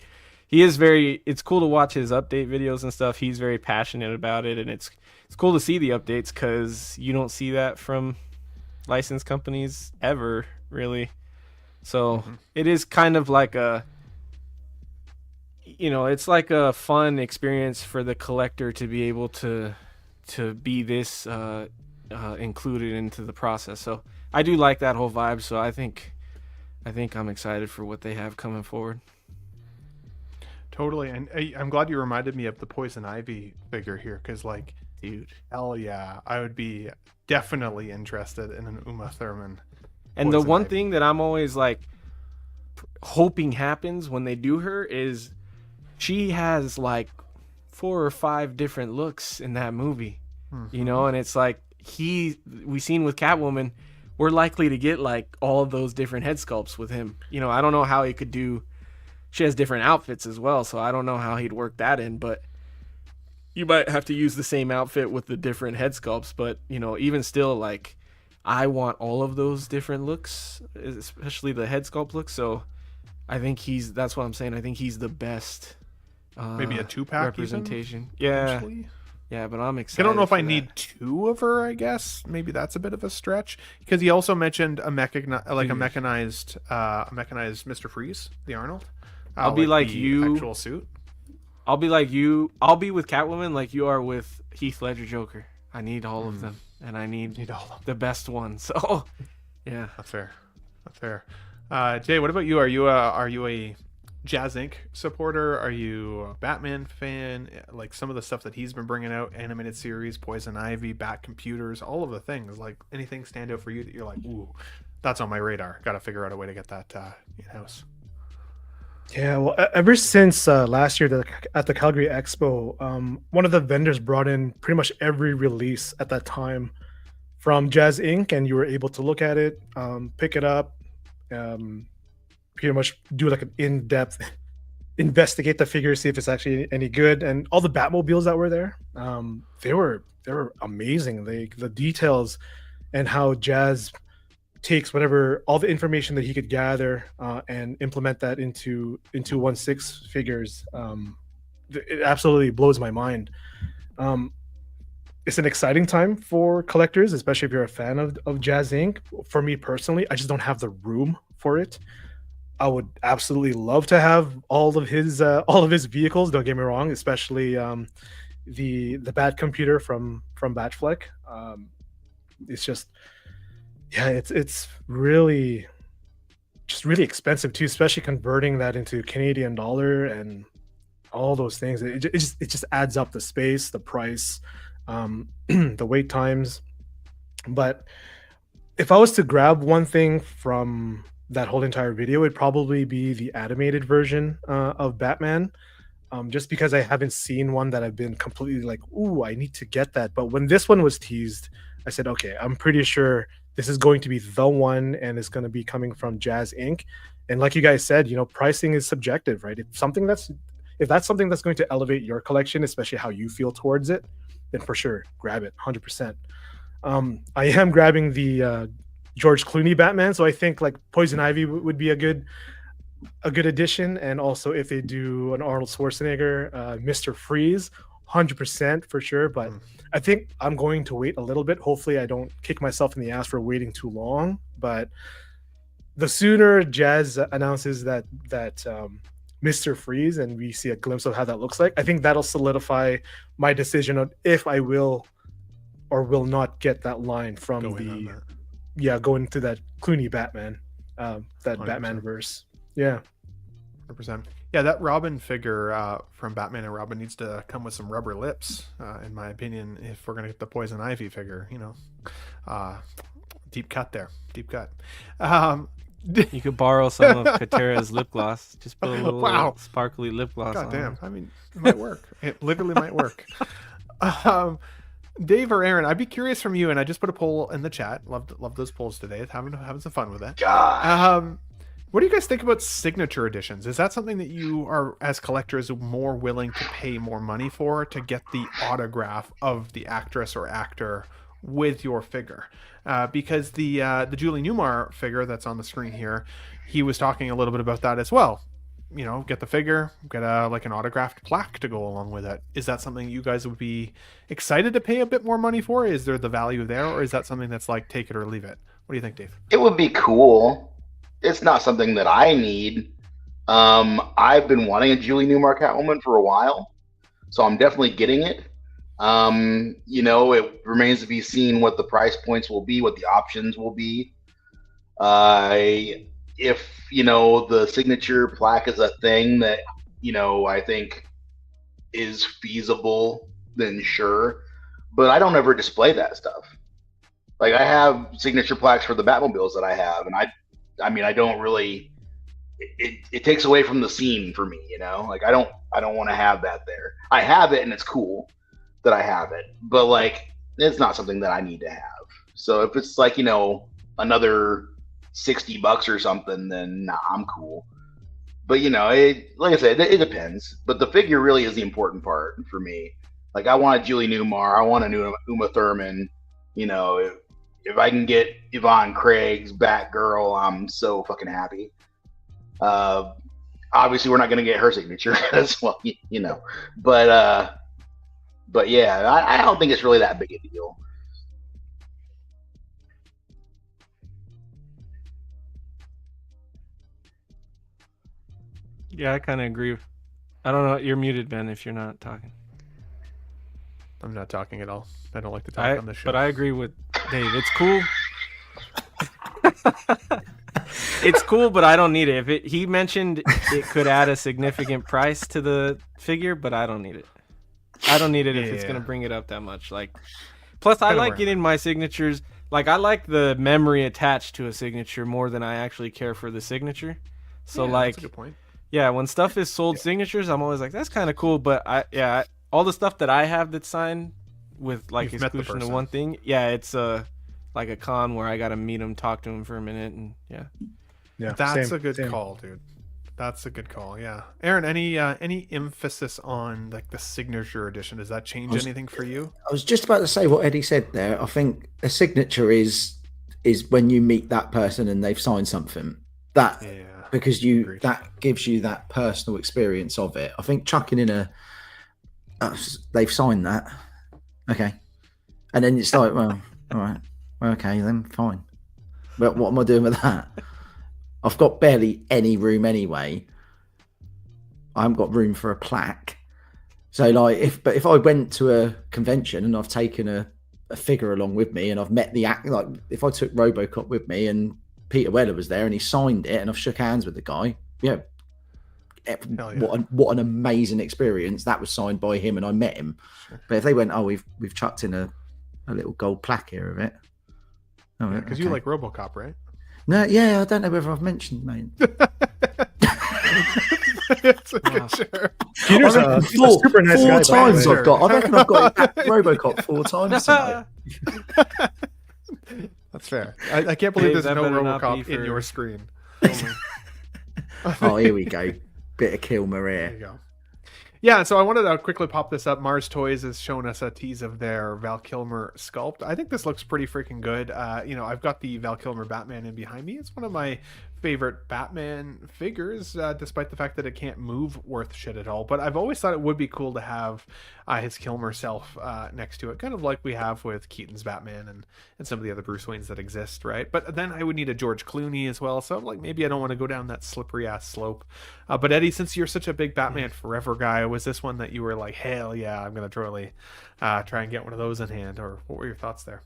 is very. It's cool to watch his update videos and stuff. He's very passionate about it, and it's cool to see the updates, because you don't see that from licensed companies ever, really. So it is kind of like it's like a fun experience for the collector to be able to be this included into the process. So I do like that whole vibe. So I think I'm excited for what they have coming forward. Totally. And I'm glad you reminded me of the Poison Ivy figure here, because like dude. Hell yeah. I would be definitely interested in an Uma Thurman. And the Poison one Ivy. thing that I'm always like hoping happens when they do her is she has like 4 or 5 different looks in that movie, you know, and it's like we seen with Catwoman, we're likely to get like all of those different head sculpts with him. You know, I don't know how he could do. She has different outfits as well, so I don't know how he'd work that in, but you might have to use the same outfit with the different head sculpts. But, you know, even still, like, I want all of those different looks, especially the head sculpt looks. So I think that's what I'm saying. I think he's the best. Maybe a 2-pack representation. Eventually? Yeah, but I'm excited. I don't know if I for need that. 2 of her, I guess. Maybe that's a bit of a stretch. Because he also mentioned a mechanized Mr. Freeze, the Arnold. I'll be like the you. Actual suit. I'll be like you. I'll be with Catwoman like you are with Heath Ledger Joker. I need all of them, and I need all of them. the best one. So, yeah. That's fair. That's fair. Jay, what about you? Are you a Jazzinc supporter? Are you a Batman fan? Like some of the stuff that he's been bringing out, animated series, Poison Ivy, Bat Computers, all of the things. Like anything stand out for you that you're like, ooh, that's on my radar. Got to figure out a way to get that in house. Yeah, well, ever since last year at the Calgary Expo, one of the vendors brought in pretty much every release at that time from Jazzinc, and you were able to look at it, pick it up, pretty much do like an in-depth investigate the figure, see if it's actually any good. And all the Batmobiles that were there, they were amazing. The details and how Jazz takes all the information that he could gather and implement that into 1/6 figures. It absolutely blows my mind. It's an exciting time for collectors, especially if you're a fan of Jazzinc. For me personally, I just don't have the room for it. I would absolutely love to have all of his vehicles. Don't get me wrong, especially the Bat Computer from Batfleck. It's just, yeah, it's really expensive too, especially converting that into Canadian dollar and all those things. It just adds up, the space, the price, the wait times. But if I was to grab one thing from that whole entire video, it'd probably be the animated version of Batman. Just because I haven't seen one that I've been completely like, ooh, I need to get that. But when this one was teased, I said, okay, I'm pretty sure this is going to be the one, and it's going to be coming from Jazzinc. And like you guys said, you know, pricing is subjective, right? If that's something that's going to elevate your collection, especially how you feel towards it, then for sure, grab it, 100%. I am grabbing the George Clooney Batman, so I think like Poison Ivy would be a good addition. And also if they do an Arnold Schwarzenegger, Mr. Freeze, 100% for sure. But I think I'm going to wait a little bit. Hopefully I don't kick myself in the ass for waiting too long. But the sooner Jazz announces that Mr. Freeze and we see a glimpse of how that looks like, I think that'll solidify my decision on if I will or will not get that line from go into that Clooney Batman, that 100%. Batman verse. Yeah. 100%. Yeah, that Robin figure from Batman and Robin needs to come with some rubber lips, in my opinion, if we're going to get the Poison Ivy figure, you know. Deep cut there. Deep cut. You could borrow some of Katera's lip gloss. Just put a little sparkly lip gloss on. God damn. I mean, it might work. It literally might work. Dave or Aaron, I'd be curious from you, and I just put a poll in the chat. Love those polls today. Having some fun with it. God. What do you guys think about signature editions? Is that something that you are, as collectors, more willing to pay more money for, to get the autograph of the actress or actor with your figure? Because the Julie Newmar figure that's on the screen here, he was talking a little bit about that as well. You know, get the figure, get an autographed plaque to go along with it. Is that something you guys would be excited to pay a bit more money for? Is there the value there, or is that something that's like take it or leave it? What do you think, Dave? It would be cool. It's not something that I need. I've been wanting a Julie Newmar Catwoman for a while, so I'm definitely getting it. You know, it remains to be seen what the price points will be, what the options will be. If, you know, the signature plaque is a thing that, you know, I think is feasible, then sure. but I don't ever display that stuff. Like I have signature plaques for the Batmobiles that I have, and I mean, I don't really. It takes away from the scene for me, you know. Like I don't want to have that there. I have it, and it's cool that I have it, but like it's not something that I need to have. So if it's like, you know, another $60 or something, then nah, I'm cool. But you know, like I said, it depends. But the figure really is the important part for me. Like I want a Julie Newmar, I want a new Uma Thurman. You know, if I can get Yvonne Craig's Batgirl, I'm so fucking happy. Obviously, we're not going to get her signature as well, you know. But yeah, I don't think it's really that big a deal. Yeah, I kind of agree. I don't know. You're muted, Ben, if you're not talking. I'm not talking at all. I don't like to talk on the show. But I agree with Dave. It's cool. It's cool, but I don't need it. He mentioned it could add a significant price to the figure, but I don't need it. I don't need it if it's gonna bring it up that much. Like, plus I like getting my signatures. Like, I like the memory attached to a signature more than I actually care for the signature. So like, that's a good point. Yeah, when stuff is sold signatures, I'm always like, that's kind of cool. But all the stuff that I have that's signed with like exclusion to one thing, it's like a con where I gotta meet him, talk to him for a minute, and yeah, that's a good call, dude. That's a good call. Yeah, Aaron, any emphasis on like the signature edition? Does that change anything for you? I was just about to say what Eddie said there. I think a signature is when you meet that person and they've signed something because that gives you that personal experience of it. I think chucking in they've signed that, okay, and then it's like, well, all right, well, okay, then fine. But what am I doing with that? I've got barely any room anyway. I haven't got room for a plaque. So like, if I went to a convention and I've taken a figure along with me and I've met the act, like if I took RoboCop with me and Peter Weller was there and he signed it and I've shook hands with the guy, what an amazing experience. That was signed by him and I met him. Sure. But if they went, we've chucked in a little gold plaque here of it. Because you like RoboCop, right? No, I don't know whether I've mentioned, mate. It's a good shirt. Peter's a super nice guy. 4 times I've got. I reckon I've got RoboCop 4 times tonight. That's fair. I can't believe there's no RoboCop in your screen. Oh, here we go. Bit of Kilmer here. There you go. Yeah, so I wanted to quickly pop this up. Mars Toys has shown us a tease of their Val Kilmer sculpt. I think this looks pretty freaking good. I've got the Val Kilmer Batman in behind me. It's one of my favorite Batman figures, despite the fact that it can't move worth shit at all. But I've always thought it would be cool to have his Kilmer self next to it, kind of like we have with Keaton's Batman and some of the other Bruce Waynes that exist, right? But then I would need a George Clooney as well, so like maybe I don't want to go down that slippery ass slope. But Eddie, since you're such a big Batman Forever guy, was this one that you were like, hell yeah, I'm gonna try and get one of those in hand? Or what were your thoughts there?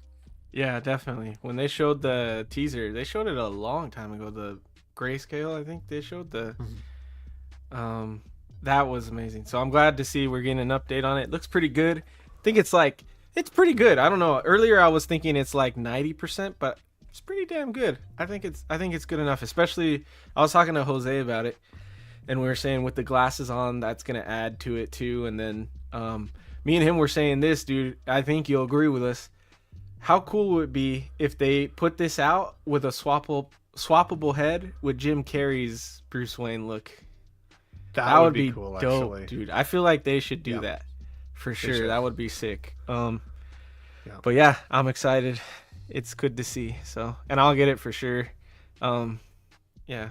Yeah, definitely. When they showed the teaser, they showed it a long time ago. The grayscale, I think they showed that was amazing. So I'm glad to see we're getting an update on it. It looks pretty good. I think it's pretty good. I don't know. Earlier I was thinking it's like 90%, but it's pretty damn good. I think it's good enough. Especially, I was talking to Jose about it, and we were saying with the glasses on, that's gonna add to it too. And then me and him were saying this, dude. I think you'll agree with us. How cool would it be if they put this out with a swappable head with Jim Carrey's Bruce Wayne look? That would be cool, dope, actually. Dude. I feel like they should do that for sure. That would be sick. But yeah, I'm excited. It's good to see. So, and I'll get it for sure. Yeah,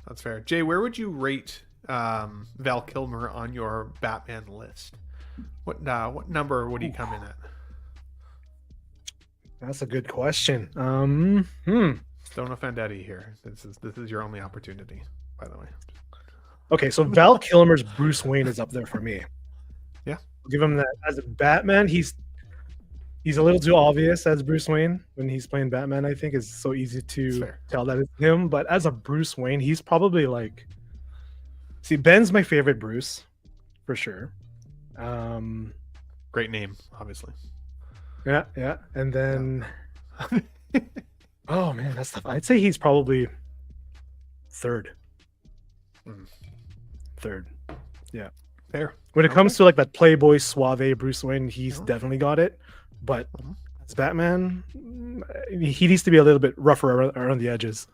that's fair. Jay, where would you rate Val Kilmer on your Batman list? What number would he come in at? That's a good question. Don't offend Eddie here. This is your only opportunity, by the way. Okay, so Val Kilmer's Bruce Wayne is up there for me. Yeah, I'll give him that. As a Batman, he's a little too obvious as Bruce Wayne when he's playing Batman. I think it's so easy to tell that it's him. But as a Bruce Wayne, he's probably like. See, Ben's my favorite Bruce, for sure. Great name, obviously. Yeah, yeah. And then, oh man, that's tough. I'd say he's probably third. Third. Yeah. Fair. When it comes to like that Playboy suave Bruce Wayne, he's definitely got it. But as Batman, he needs to be a little bit rougher around the edges.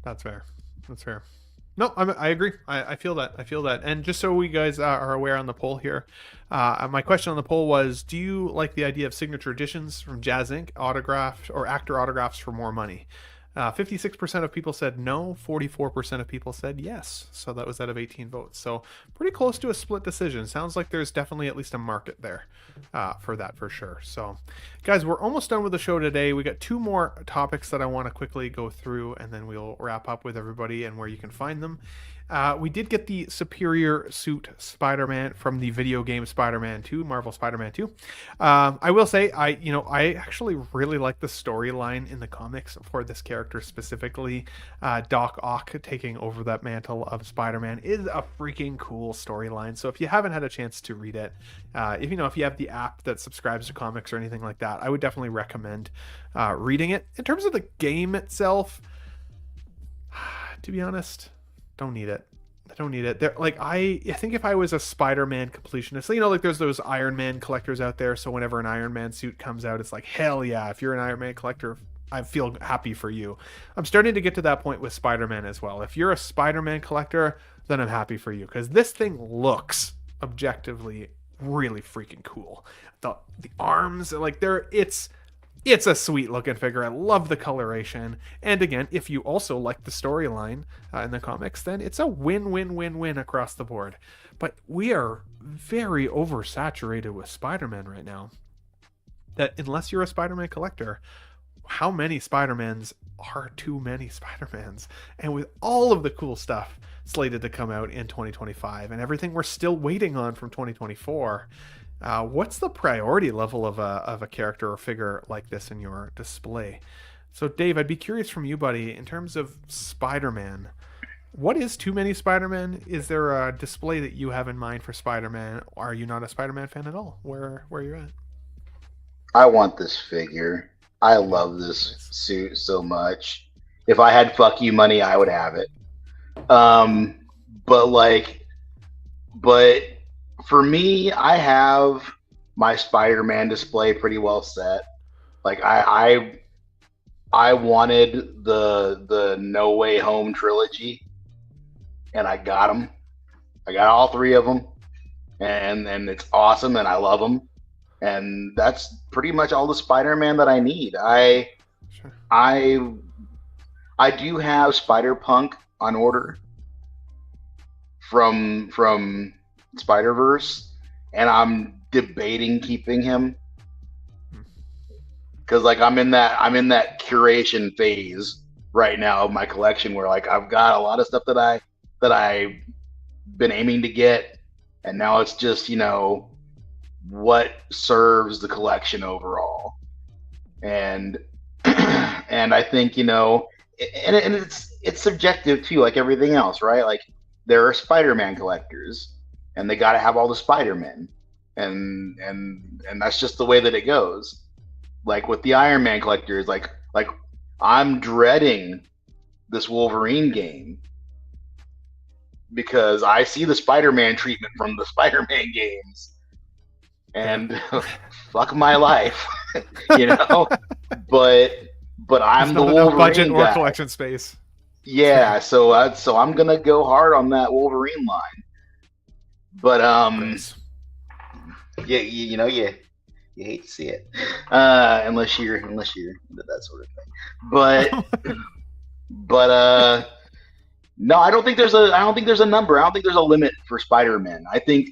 That's fair. That's fair. No, I agree. I feel that. I feel that. And just so we guys are aware on the poll here, my question on the poll was, do you like the idea of signature editions from Jazzinc, autographed or actor autographs for more money? 56% of people said no, 44% of people said yes. So that was out of 18 votes. So pretty close to a split decision. Sounds like there's definitely at least a market there for that for sure. So guys, we're almost done with the show today. We got 2 more topics that I want to quickly go through, and then we'll wrap up with everybody and where you can find them. We did get the superior suit Spider-Man from the video game Spider-Man 2, Marvel Spider-Man 2. I will say, I actually really like the storyline in the comics for this character specifically. Doc Ock taking over that mantle of Spider-Man is a freaking cool storyline. So if you haven't had a chance to read it, if you have the app that subscribes to comics or anything like that, I would definitely recommend reading it. In terms of the game itself, to be honest, don't need it. I don't need it. I think if I was a Spider-Man completionist, like there's those Iron Man collectors out there. So whenever an Iron Man suit comes out, it's like, hell yeah. If you're an Iron Man collector, I feel happy for you. I'm starting to get to that point with Spider-Man as well. If you're a Spider-Man collector, then I'm happy for you, because this thing looks objectively really freaking cool. The arms, it's a sweet looking figure. I love the coloration. And again, if you also like the storyline in the comics, then it's a win-win-win-win across the board. But we are very oversaturated with Spider-Man right now. That unless you're a Spider-Man collector, how many Spider-Mans are too many Spider-Mans? And with all of the cool stuff slated to come out in 2025 and everything we're still waiting on from 2024, what's the priority level of a character or figure like this in your display? So Dave, I'd be curious from you, buddy, in terms of Spider-Man, what is too many Spider-Man? Is there a display that you have in mind for Spider-Man? Are you not a Spider-Man fan at all? Where you're at? I want this figure. I love this suit so much. If I had fuck you money, I would have it. But for me, I have my Spider-Man display pretty well set. Like I wanted the No Way Home trilogy, and I got them. I got all 3 of them, and it's awesome, and I love them. And that's pretty much all the Spider-Man that I need. I do have Spider-Punk on order from Spider-Verse, and I'm debating keeping him because I'm in that curation phase right now of my collection where I've got a lot of stuff that I've been aiming to get, and now it's just what serves the collection overall. And and I think and it's subjective too, like everything else, right? Like there are Spider-Man collectors, and they got to have all the Spider-Men, and that's just the way that it goes. Like with the Iron Man collectors, like I'm dreading this Wolverine game because I see the Spider-Man treatment from the Spider-Man games, and fuck my life, But I'm the Wolverine budget or guy. collection space. Yeah, so I'm gonna go hard on that Wolverine line. But yeah, you hate to see it, unless you're into that sort of thing. But no, I don't think there's a number. I don't think there's a limit for Spider-Man. I think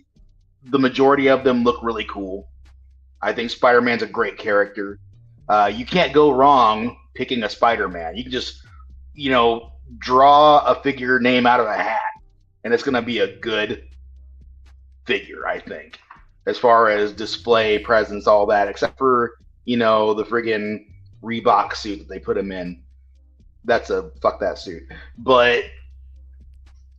the majority of them look really cool. I think Spider-Man's a great character. You can't go wrong picking a Spider-Man. You can just draw a figure name out of a hat, and it's gonna be a good figure, I think, as far as display, presence, all that, except for the friggin' Reebok suit that they put him in. That's a fuck that suit. But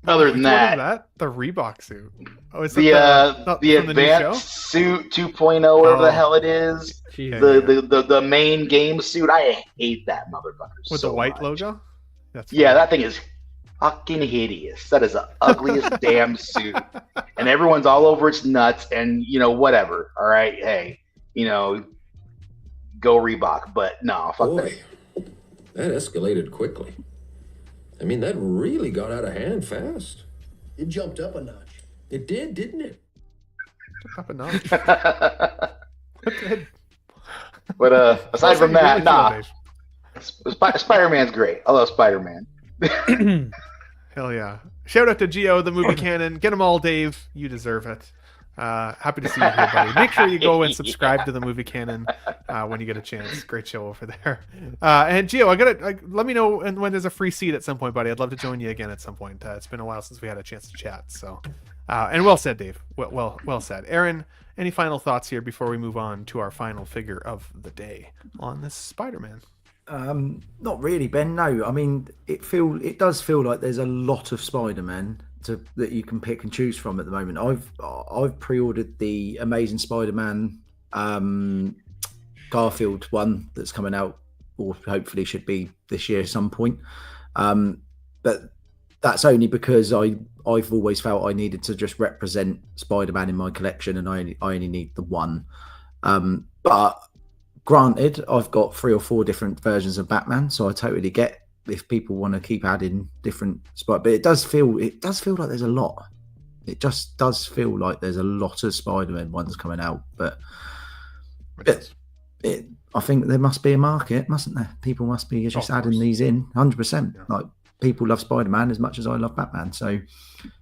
Other than Which one is that, the Reebok suit. Oh, is the it the from the new show? advanced suit 2.0, whatever Oh. the hell it is, Jesus. the main game suit, I hate that motherfucker With so the white much. logo? That's Yeah, funny. that thing is fucking hideous. That is the ugliest damn suit, and everyone's all over its nuts. And whatever. All right, hey, go Reebok, but no, fuck that. Boy, that escalated quickly. I mean, that really got out of hand fast. It jumped up a notch. It did, didn't it? Up a notch. But aside from that, nah. Dave. Spider-Man's great. I love Spider-Man. Hell yeah. Shout out to Geo, the movie canon. Get them all, Dave. You deserve it. Happy to see you here, buddy. Make sure you go and subscribe to the movie canon when you get a chance. Great show over there. And Geo, let me know when there's a free seat at some point, buddy. I'd love to join you again at some point. It's been a while since we had a chance to chat. So, and well said, Dave. Well said. Aaron, any final thoughts here before we move on to our final figure of the day on this Spider-Man? Not really, Ben. No, I mean it does feel like there's a lot of Spider-Man that you can pick and choose from at the moment. I've pre-ordered the Amazing Spider-Man Garfield one that's coming out, or hopefully should be this year at some point. But that's only because I've always felt I needed to just represent Spider-Man in my collection, and I only need the one. But granted, I've got 3 or 4 different versions of Batman, so I totally get if people want to keep adding different But it does feel like there's a lot. It just does feel like there's a lot of Spider-Man ones coming out. But I think there must be a market, mustn't there? People must be just adding these in 100%. Yeah. Like people love Spider-Man as much as I love Batman, so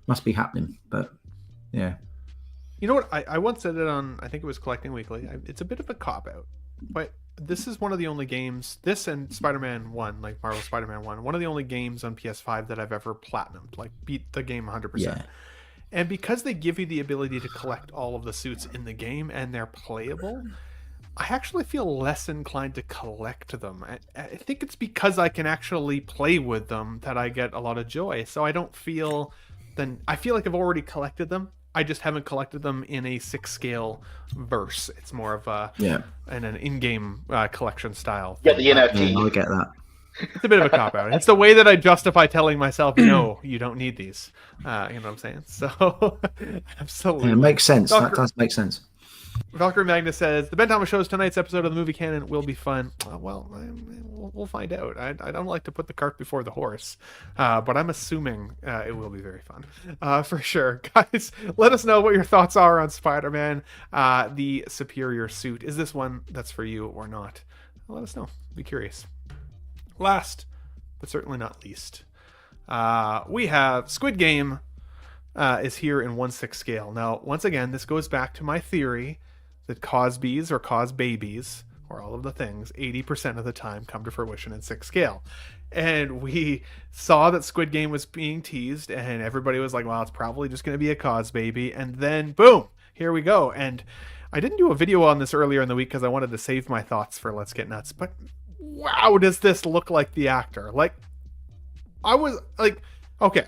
must be happening. But yeah. You know what? I once said it on, I think it was Collecting Weekly. It's a bit of a cop-out, but this is one of the only games, this and Spider-Man 1, like Marvel Spider-Man 1, one of the only games on PS5 that I've ever platinumed, like beat the game 100%. Yeah. And because they give you the ability to collect all of the suits in the game and they're playable, I actually feel less inclined to collect them. I think it's because I can actually play with them that I get a lot of joy. So I don't feel, I feel like I've already collected them. I just haven't collected them in a 6 scale verse. It's more of an in-game collection style. Yeah, the NFT. Yeah, I get that. It's a bit of a cop-out. It's the way that I justify telling myself, no, you don't need these. You know what I'm saying? So, absolutely. Yeah, it makes sense. That does make sense. Valkyrie Magnus says, the Ben Thomas Show's tonight's episode of the movie canon will be fun. We'll find out. I don't like to put the cart before the horse, but I'm assuming it will be very fun. For sure. Guys, let us know what your thoughts are on Spider-Man, the superior suit. Is this one that's for you or not? Let us know. Be curious. Last, but certainly not least, we have Squid Game is here in 1/6 scale. Now, once again, this goes back to my theory that Cosbys or Cos babies, or all of the things, 80% of the time come to fruition in 6 scale. And we saw that Squid Game was being teased, and everybody was like, well, it's probably just going to be a Cos baby. And then, boom, here we go. And I didn't do a video on this earlier in the week because I wanted to save my thoughts for Let's Get Nuts. But wow, does this look like the actor? Like, I was like, okay,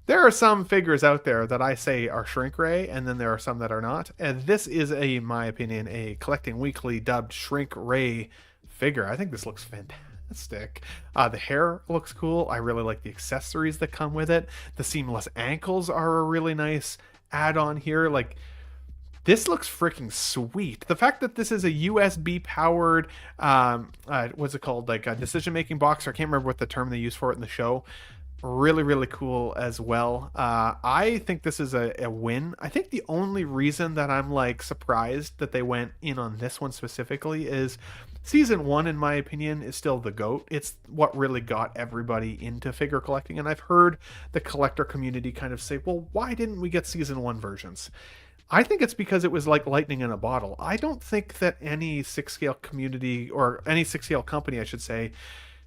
there are some figures out there that I say are Shrink Ray, and then there are some that are not. And this is, in my opinion, a Collecting Weekly dubbed Shrink Ray figure. I think this looks fantastic. The hair looks cool. I really like the accessories that come with it. The seamless ankles are a really nice add-on here. Like, this looks freaking sweet. The fact that this is a USB powered, what's it called? Like a decision-making box. I can't remember what the term they use for it in the show. Really, really cool as well. I think this is a win. I think the only reason that I'm like surprised that they went in on this one specifically is season 1, in my opinion, is still the GOAT. It's what really got everybody into figure collecting. And I've heard the collector community kind of say, well, why didn't we get season 1 versions? I think it's because it was like lightning in a bottle. I don't think that any 6 scale community, or any 6 scale company, I should say,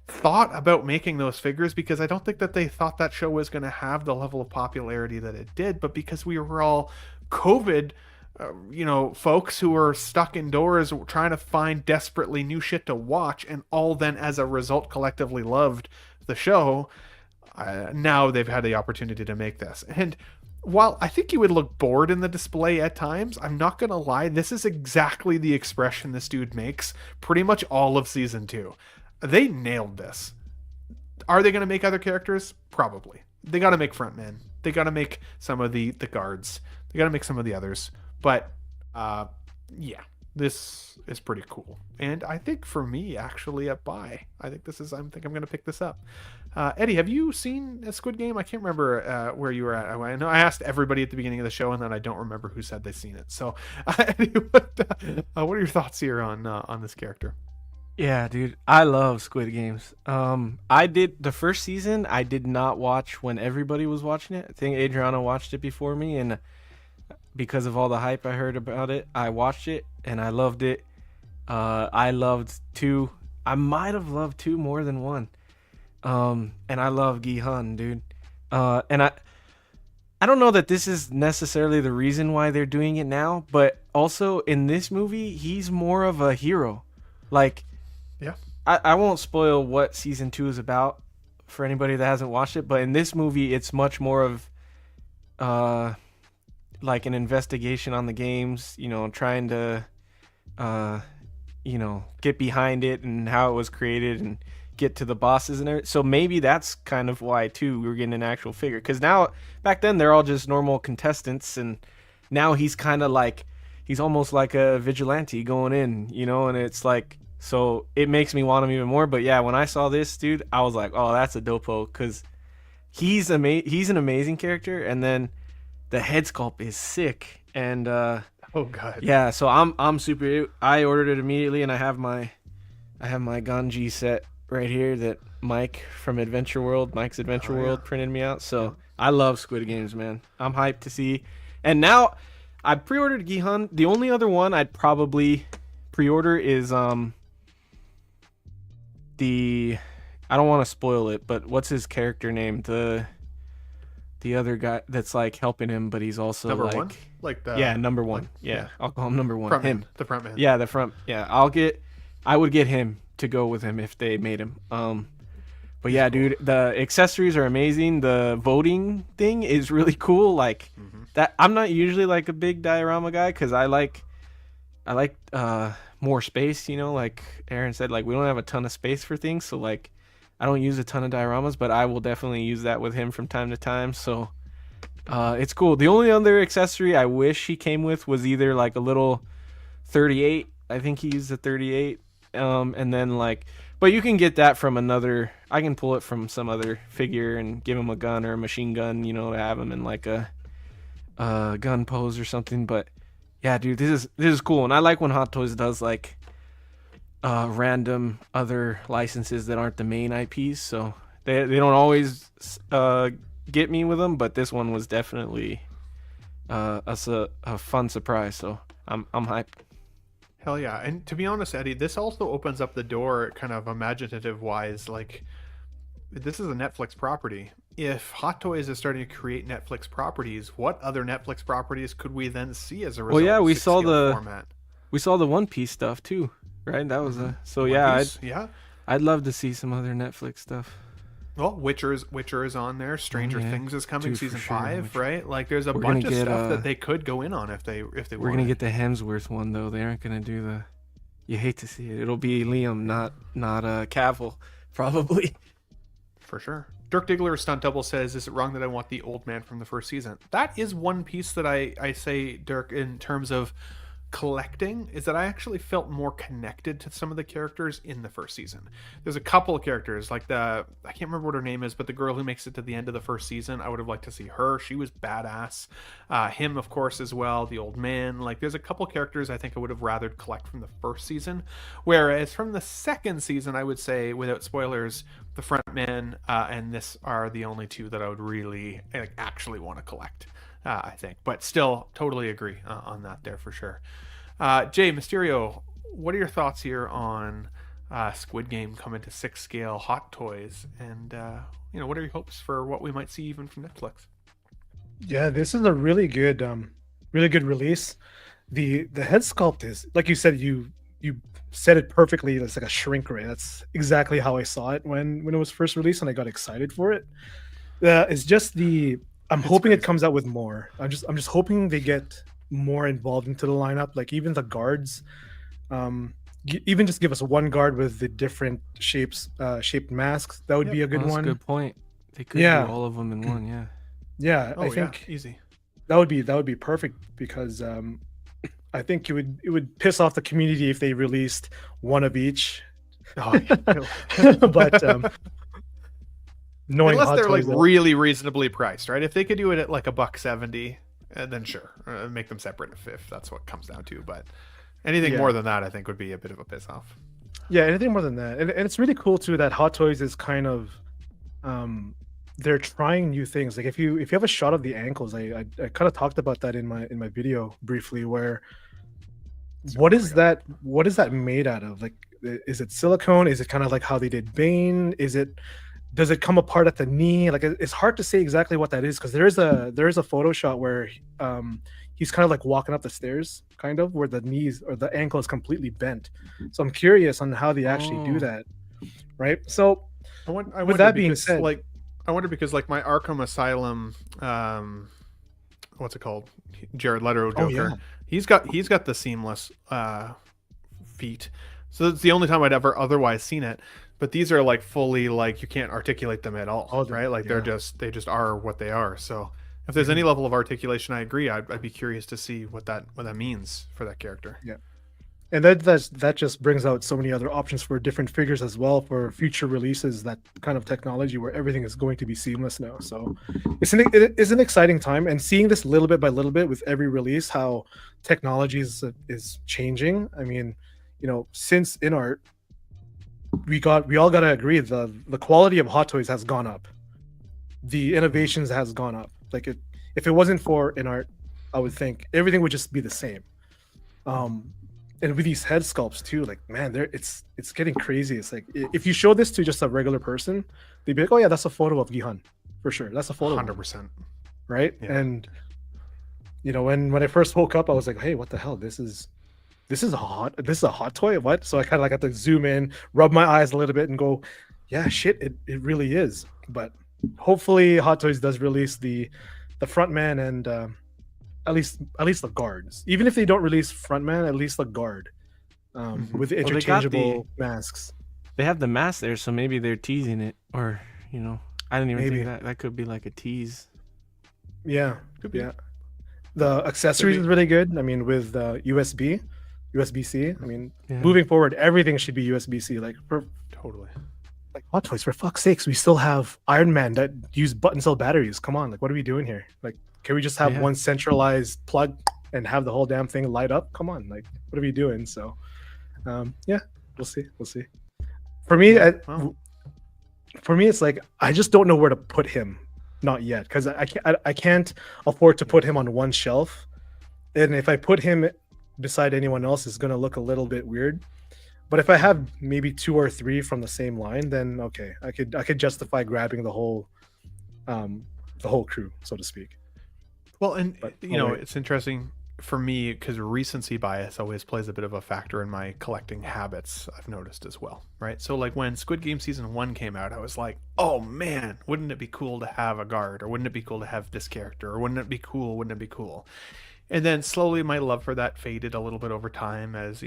thought about making those figures, because I don't think that they thought that show was going to have the level of popularity that it did. But because we were all COVID, folks who were stuck indoors trying to find desperately new shit to watch, and all then as a result collectively loved the show, now they've had the opportunity to make this. And while I think you would look bored in the display at times, I'm not going to lie, this is exactly the expression this dude makes pretty much all of season 2. They nailed this. Are they going to make other characters? Probably. They got to make frontmen. They got to make some of the guards. They got to make some of the others. But yeah, this is pretty cool. And I think for me, actually, a buy. I think I'm going to pick this up. Eddie, have you seen Squid Game? I can't remember where you were at. I know I asked everybody at the beginning of the show, and then I don't remember who said they've seen it. So, Eddie, what are your thoughts here on this character? Yeah, dude, I love Squid Games. I did the first season. I did not watch when everybody was watching it. I think Adriana watched it before me, and because of all the hype I heard about it, I watched it and I loved it. I loved 2. I might have loved 2 more than 1. And I love Gi-hun, dude. And I don't know that this is necessarily the reason why they're doing it now, but also in this movie, he's more of a hero. Like, yeah, I won't spoil what season 2 is about for anybody that hasn't watched it, but in this movie, it's much more of like an investigation on the games, trying to get behind it and how it was created and get to the bosses and everything. So maybe that's kind of why too we're getting an actual figure, because now back then they're all just normal contestants, and now he's kind of like, he's almost like a vigilante going in, and it's like, so it makes me want him even more. But yeah, when I saw this dude, I was like, oh, that's a dopo, because he's an amazing character, and then the head sculpt is sick. And oh god, yeah, so I'm super. I ordered it immediately, and I have my Ganji set right here that Mike's Adventure World printed me out. So I love Squid Games, man. I'm hyped to see. And now I pre-ordered Gi-hun. The only other one I'd probably pre-order is I don't want to spoil it, but what's his character name? The other guy that's like helping him, but he's also number like 1, like the number 1. Yeah, I'll call him number 1. The front man. Yeah, the front. Yeah, I would get him to go with him if they made him. But yeah, dude, the accessories are amazing. The voting thing is really cool. Like that. I'm not usually like a big diorama guy, because I like more space. Like Aaron said, like we don't have a ton of space for things, so like I don't use a ton of dioramas, but I will definitely use that with him from time to time. So it's cool. The only other accessory I wish he came with was either like a little 38. I think he used a 38. And then like, but you can get that from another. I can pull it from some other figure and give him a gun or a machine gun, to have him in like a gun pose or something. But yeah, dude, this is cool, and I like when Hot Toys does like random other licenses that aren't the main IPs. So they don't always get me with them, but this one was definitely a fun surprise. So I'm hyped. Hell yeah. And to be honest, Eddie, this also opens up the door kind of imaginative wise. Like, this is a Netflix property. If Hot Toys is starting to create Netflix properties, what other Netflix properties could we then see as a result? Well, yeah, of we saw format? We saw the One Piece stuff too, right? That was so yeah, I'd love to see some other Netflix stuff. Well, Witcher is on there. Stranger Things is coming, Dude, season for sure. 5, right? Like, there's a bunch of stuff that they could go in on if they We're wanted. gonna get the Hemsworth one though. They aren't gonna do the. You hate to see it. It'll be Liam, not Cavill, probably. For sure. Dirk Diggler Stunt Double says, "Is it wrong that I want the old man from the first season?" That is one piece that I say, Dirk, in terms of collecting, is that I actually felt more connected to some of the characters in the first season. There's a couple of characters, like I can't remember what her name is, but the girl who makes it to the end of the first season, I would have liked to see her. She was badass. Him, of course, as well, the old man. Like, there's a couple characters I think I would have rather collect from the first season, whereas from the second season, I would say, without spoilers, the front man and this are the only two that I would really actually want to collect. I think, but still totally agree on that there for sure. Jay Mysterio, what are your thoughts here on Squid Game coming to 6 scale Hot Toys, and what are your hopes for what we might see even from Netflix? Yeah, this is a really good release. The head sculpt is, like you said, you you said it perfectly. It's like a shrink ray. That's exactly how I saw it when it was first released, and I got excited for it. It's just I'm hoping it comes out with more. I'm just hoping they get more involved into the lineup. Like even the guards, even just give us one guard with the different shaped masks. That would be a good That's one. a good point. They could do all of them in one. Yeah. Yeah, Oh, I think easy. that would be perfect because I think it would piss off the community if they released one of each. Oh, yeah. But knowing unless Hot they're like Toys, really reasonably priced, right? If they could do it at like $1.70, then sure, make them separate if that's what comes down to. But anything more than that, I think, would be a bit of a piss off. Yeah, anything more than that, and it's really cool too that Hot Toys is kind of, they're trying new things. Like if you have a shot of the ankles, I kind of talked about that in my video briefly. Where what is that made out of? Like, is it silicone? Is it kind of like how they did Bane? Does it come apart at the knee? Like it's hard to say exactly what that is because there is a photo shot where he's kind of like walking up the stairs, kind of where the knees or the ankle is completely bent. So I'm curious on how they actually do that, right? So with that being said, like I wonder because like my Arkham Asylum, what's it called? Jared Leto Joker. He's got the seamless feet, so that's the only time I'd ever otherwise seen it. But these are like fully like you can't articulate them at all, right? Like they just are what they are. So if there's any level of articulation, I agree. I'd be curious to see what that means for that character. Yeah, and that just brings out so many other options for different figures as well for future releases. That kind of technology where everything is going to be seamless now. So it is an exciting time, and seeing this little bit by little bit with every release, how technology is changing. I mean, since in art. We all got to agree the quality of Hot Toys has gone up. The innovations has gone up. Like if it wasn't for in art, I would think everything would just be the same. And with these head sculpts too, like man, it's getting crazy. It's like if you show this to just a regular person, they'd be like, oh yeah, that's a photo of Gihan for sure. That's a photo. 100%. Right. Yeah. And when I first woke up, I was like, hey, what the hell? This is a hot toy. What? So I kind of like got to zoom in, rub my eyes a little bit, and go, yeah, shit, it really is. But hopefully, Hot Toys does release the frontman and at least the guards. Even if they don't release frontman, at least the guard with the interchangeable masks. They have the mask there, so maybe they're teasing it, or I didn't even think that could be like a tease. Yeah, could be. Yeah. The accessories is really good. I mean, with USB-C. I mean, moving forward, everything should be USB-C. Like, totally. Like Hot Toys, for fuck's sakes, we still have Iron Man that use button cell batteries. Come on, like, what are we doing here? Like, can we just have one centralized plug and have the whole damn thing light up? Come on, like, what are we doing? So, we'll see. For me, it's like I just don't know where to put him. Not yet, because I can't afford to put him on one shelf, and if I put him beside anyone else, it's gonna look a little bit weird. But if I have maybe 2 or 3 from the same line, then okay, I could justify grabbing the whole crew, so to speak. Well, and it's interesting for me because recency bias always plays a bit of a factor in my collecting habits. I've noticed as well, right? So like when Squid Game season 1 came out, I was like, oh man, wouldn't it be cool to have a guard, or wouldn't it be cool to have this character, or wouldn't it be cool? And then slowly my love for that faded a little bit over time as,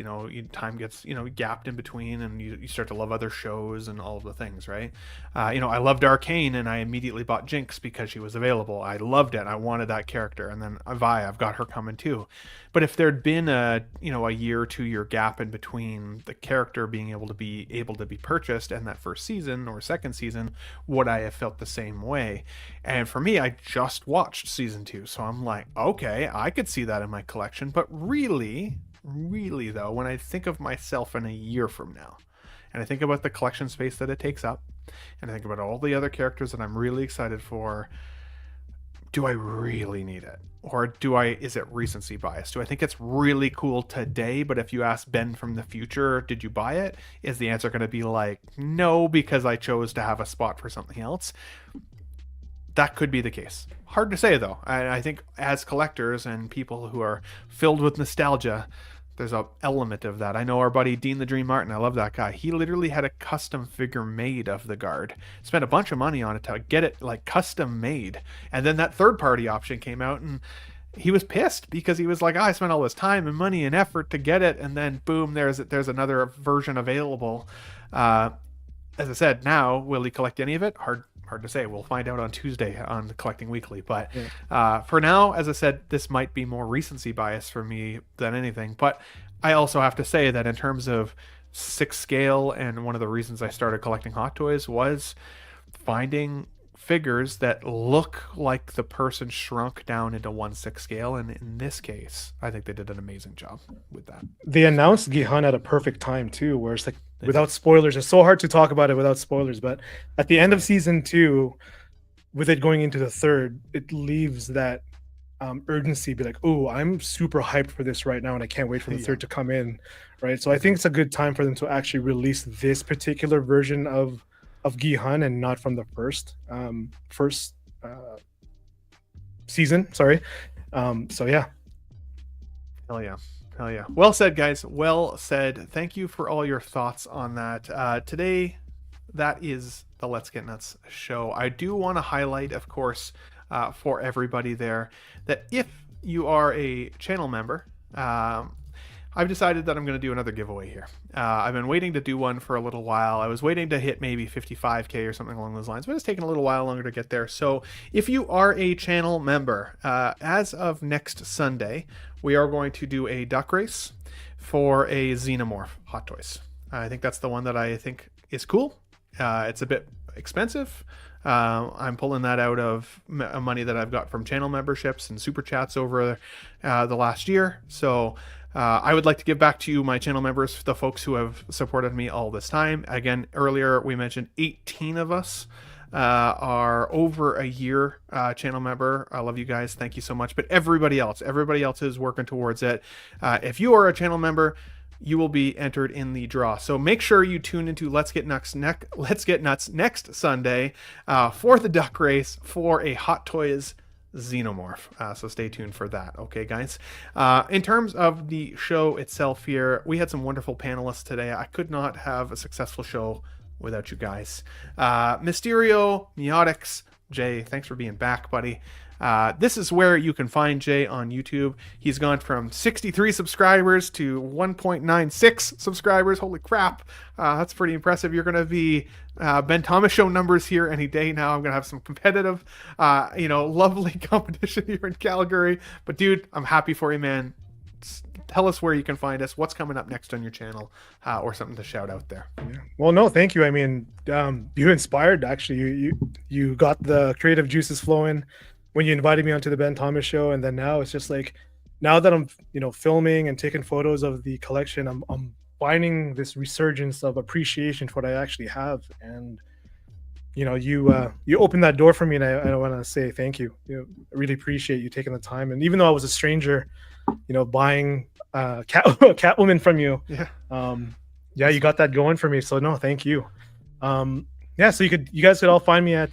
time gets, gapped in between, and you start to love other shows and all of the things, right? I loved Arcane, and I immediately bought Jinx because she was available. I loved it. I wanted that character. And then Vi, I've got her coming too. But if there'd been a year or 2 year gap in between the character being able to be purchased and that first season or second season, would I have felt the same way? And for me, I just watched season 2. So I'm like, okay, I could see that in my collection. But really though, when I think of myself in a year from now, and I think about the collection space that it takes up, and I think about all the other characters that I'm really excited for, do I really need it? Or is it recency bias? Do I think it's really cool today, but if you ask Ben from the future, did you buy it? Is the answer going to be like, no, because I chose to have a spot for something else? That could be the case. Hard to say though. I think as collectors and people who are filled with nostalgia, there's a element of that. I know our buddy Dean the Dream Martin, I love that guy. He literally had a custom figure made of the guard. Spent a bunch of money on it to get it like custom made. And then that third party option came out, and he was pissed because he was like, I spent all this time and money and effort to get it, and then boom, there's another version available. As I said, now will he collect any of it? Hard to say. We'll find out on Tuesday on Collecting Weekly. But for now, as I said, this might be more recency bias for me than anything. But I also have to say that in terms of 6 scale, and one of the reasons I started collecting Hot Toys was finding figures that look like the person shrunk down into 1/6 scale. And in this case, I think they did an amazing job with that. They announced Gihan at a perfect time too, where it's like, without spoilers, it's so hard to talk about it without spoilers, but at the end of season 2, with it going into the 3rd, it leaves that urgency, be like, oh, I'm super hyped for this right now, and I can't wait for the 3rd to come in, right? So I think it's a good time for them to actually release this particular version of Gihan, and not from the first season. Sorry. So yeah. Hell yeah. Well said, guys. Well said. Thank you for all your thoughts on that. Today, that is the Let's Get Nuts show. I do want to highlight, of course, for everybody there, that if you are a channel member, I've decided that I'm going to do another giveaway here. I've been waiting to do one for a little while. I was waiting to hit maybe 55K or something along those lines, but it's taken a little while longer to get there. So if you are a channel member, as of next Sunday, we are going to do a duck race for a Xenomorph Hot Toys. I think that's the one that I think is cool. It's a bit expensive. I'm pulling that out of money that I've got from channel memberships and super chats over the last year. So I would like to give back to you, my channel members, the folks who have supported me all this time. Again, earlier we mentioned 18 of us are over a year channel member. I love you guys. Thank you so much. But everybody else is working towards it. If you are a channel member, you will be entered in the draw. So make sure you tune into Let's Get Nuts next Sunday for the duck race for a Hot Toys Xenomorph. So stay tuned for that. Okay, guys. In terms of the show itself here, we had some wonderful panelists today. I could not have a successful show without you guys. Mysterio, Meotics, Jay, thanks for being back, buddy. This is where you can find Jay on YouTube. He's gone from 63 subscribers to 1.96 subscribers. Holy crap. That's pretty impressive. You're going to be Ben Thomas show numbers here any day now. I'm going to have some competitive, lovely competition here in Calgary. But dude, I'm happy for you, man. Tell us where you can find us, what's coming up next on your channel, or something to shout out there. Yeah. Well, no, thank you. I mean, you inspired, actually. You got the creative juices flowing when you invited me onto the Ben Thomas show, and then now it's just like, now that I'm filming and taking photos of the collection, I'm finding this resurgence of appreciation for what I actually have. And you opened that door for me, and I want to say thank you. I really appreciate you taking the time. And even though I was a stranger, buying Catwoman from you, you got that going for me. So no, thank you. So you guys could all find me at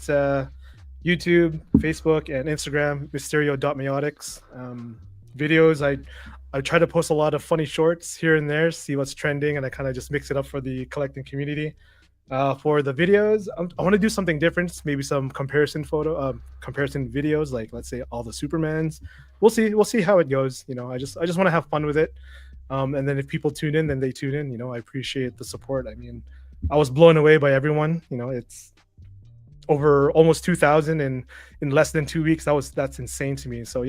YouTube, Facebook, and Instagram, mysterio.meotics. Videos, I try to post a lot of funny shorts here and there, see what's trending, and I kind of just mix it up for the collecting community. For the videos, I want to do something different, maybe some comparison videos, like let's say all the Supermans. We'll see how it goes. I just want to have fun with it. And then if people tune in, then they tune in. I appreciate the support. I mean, I was blown away by everyone. It's over almost 2,000 in less than 2 weeks. That's insane to me. So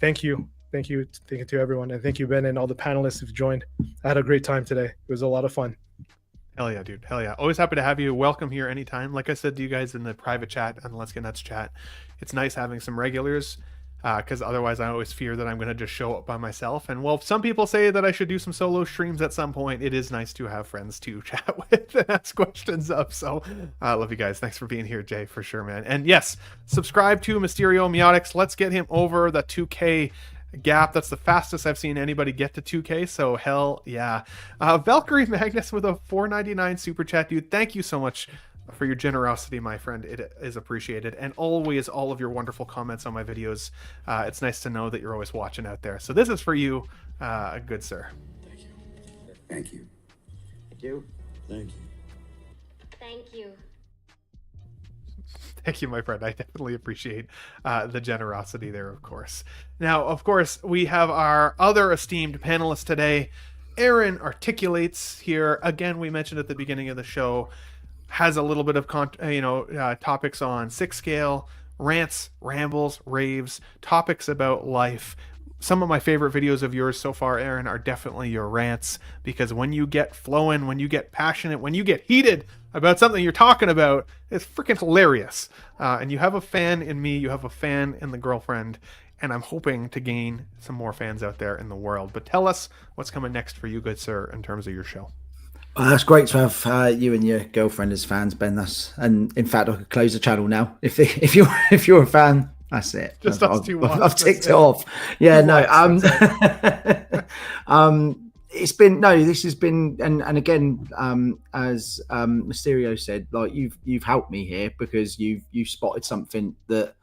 thank you to everyone, and thank you, Ben, and all the panelists who've joined. I had a great time today. It was a lot of fun. Hell yeah, dude. Hell yeah. Always happy to have you. Welcome here anytime. Like I said to you guys in the private chat and Let's Get Nuts chat, it's nice having some regulars, because otherwise I always fear that I'm going to just show up by myself. And well, some people say that I should do some solo streams at some point. It is nice to have friends to chat with and ask questions of. So I love you guys. Thanks for being here, Jay, for sure, man. And yes, subscribe to Mysterio Meotics. Let's get him over the 2K gap. That's the fastest I've seen anybody get to 2K, so hell yeah. Valkyrie Magnus with a $4.99 super chat, dude. Thank you so much for your generosity, my friend. It is appreciated. And always all of your wonderful comments on my videos. It's nice to know that you're always watching out there. So this is for you, good sir. Thank you. Thank you. Thank you. Thank you. Thank you. Thank you, my friend. I definitely appreciate the generosity there, of course. Now, of course, we have our other esteemed panelist today. Aaron Articulates here. Again, we mentioned at the beginning of the show, has a little bit of topics on 6 scale, rants, rambles, raves, topics about life. Some of my favorite videos of yours so far, Aaron, are definitely your rants, because when you get flowing, when you get passionate, when you get heated about something you're talking about, it's freaking hilarious. And you have a fan in me, you have a fan in the girlfriend, and I'm hoping to gain some more fans out there in the world. But tell us what's coming next for you, good sir, in terms of your show. That's great to have you and your girlfriend as fans, Ben. And in fact, I could close the channel now if you're a fan. That's it. Just us two. I've ticked it off. Yeah, no. It's been this has been, and again, as Mysterio said, like you've helped me here, because you spotted something that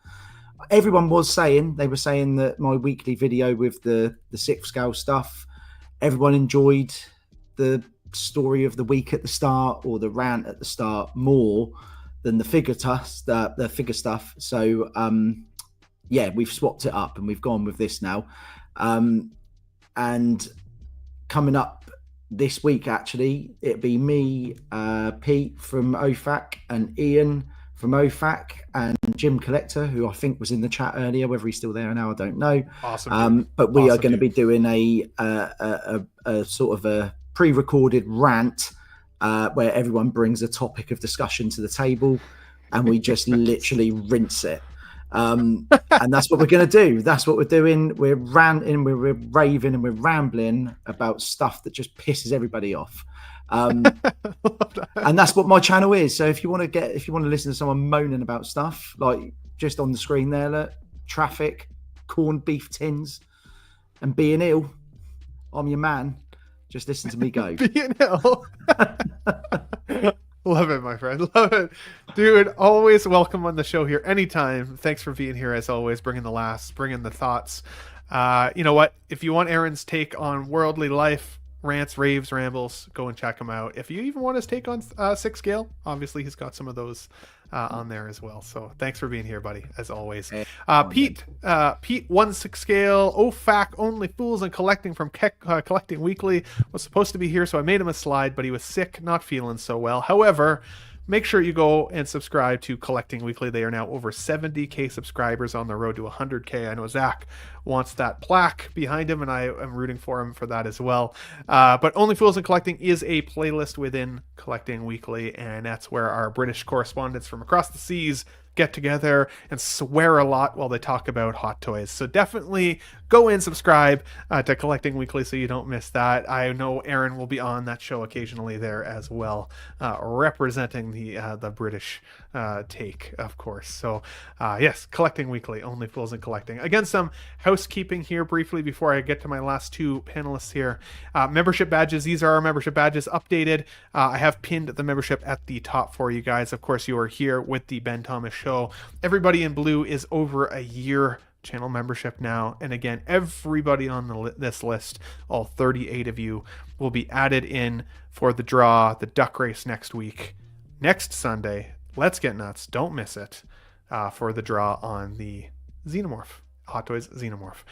everyone was saying. They were saying that my weekly video with the 6 scale stuff, everyone enjoyed the story of the week at the start, or the rant at the start, more than the figure stuff. So yeah, we've swapped it up and we've gone with this now. And coming up this week, actually, it'd be me, Pete from OFAC, and Ian from OFAC, and Jim Collector, who I think was in the chat earlier. Whether he's still there now, I don't know. Awesome. But we are going to be doing a sort of a pre-recorded rant where everyone brings a topic of discussion to the table, and we just literally rinse it. And that's what we're going to do. That's what we're doing. We're ranting, we're raving, and we're rambling about stuff that just pisses everybody off. And that's what my channel is. So if you want to listen to someone moaning about stuff, like just on the screen there, look, traffic, corned beef tins, and being ill, I'm your man. Just listen to me go. Being ill. Love it, my friend. Love it. Dude, always welcome on the show here anytime. Thanks for being here as always, bringing the laughs, bringing the thoughts. You know what? If you want Aaron's take on worldly life, rants, raves, rambles, go and check him out. If you even want his take on 6 scale, obviously he's got some of those on there as well. So thanks for being here, buddy, as always. Pete 1 6 scale, OFAC, Only Fools and Collecting from Collecting Weekly, was supposed to be here, so I made him a slide, but he was sick, not feeling so well. However, make sure you go and subscribe to Collecting Weekly. They are now over 70K subscribers, on the road to 100K. I know Zach wants that plaque behind him, and I am rooting for him for that as well. But Only Fools and Collecting is a playlist within Collecting Weekly, and that's where our British correspondents from across the seas get together and swear a lot while they talk about hot toys. So definitely go and subscribe to Collecting Weekly so you don't miss that. I know Aaron will be on that show occasionally there as well, representing the British take, of course. So yes, Collecting Weekly, Only Fools and Collecting. Again, some housekeeping here briefly before I get to my last 2 panelists here. Membership badges, these are our membership badges updated. I have pinned the membership at the top for you guys. Of course, you are here with the Ben Thomas Show. Everybody in blue is over a year channel membership now, and again, everybody on this list, all 38 of you, will be added in for the draw, the duck race next week, next Sunday. Let's get nuts, don't miss it, for the draw on the Xenomorph, Hot Toys Xenomorph.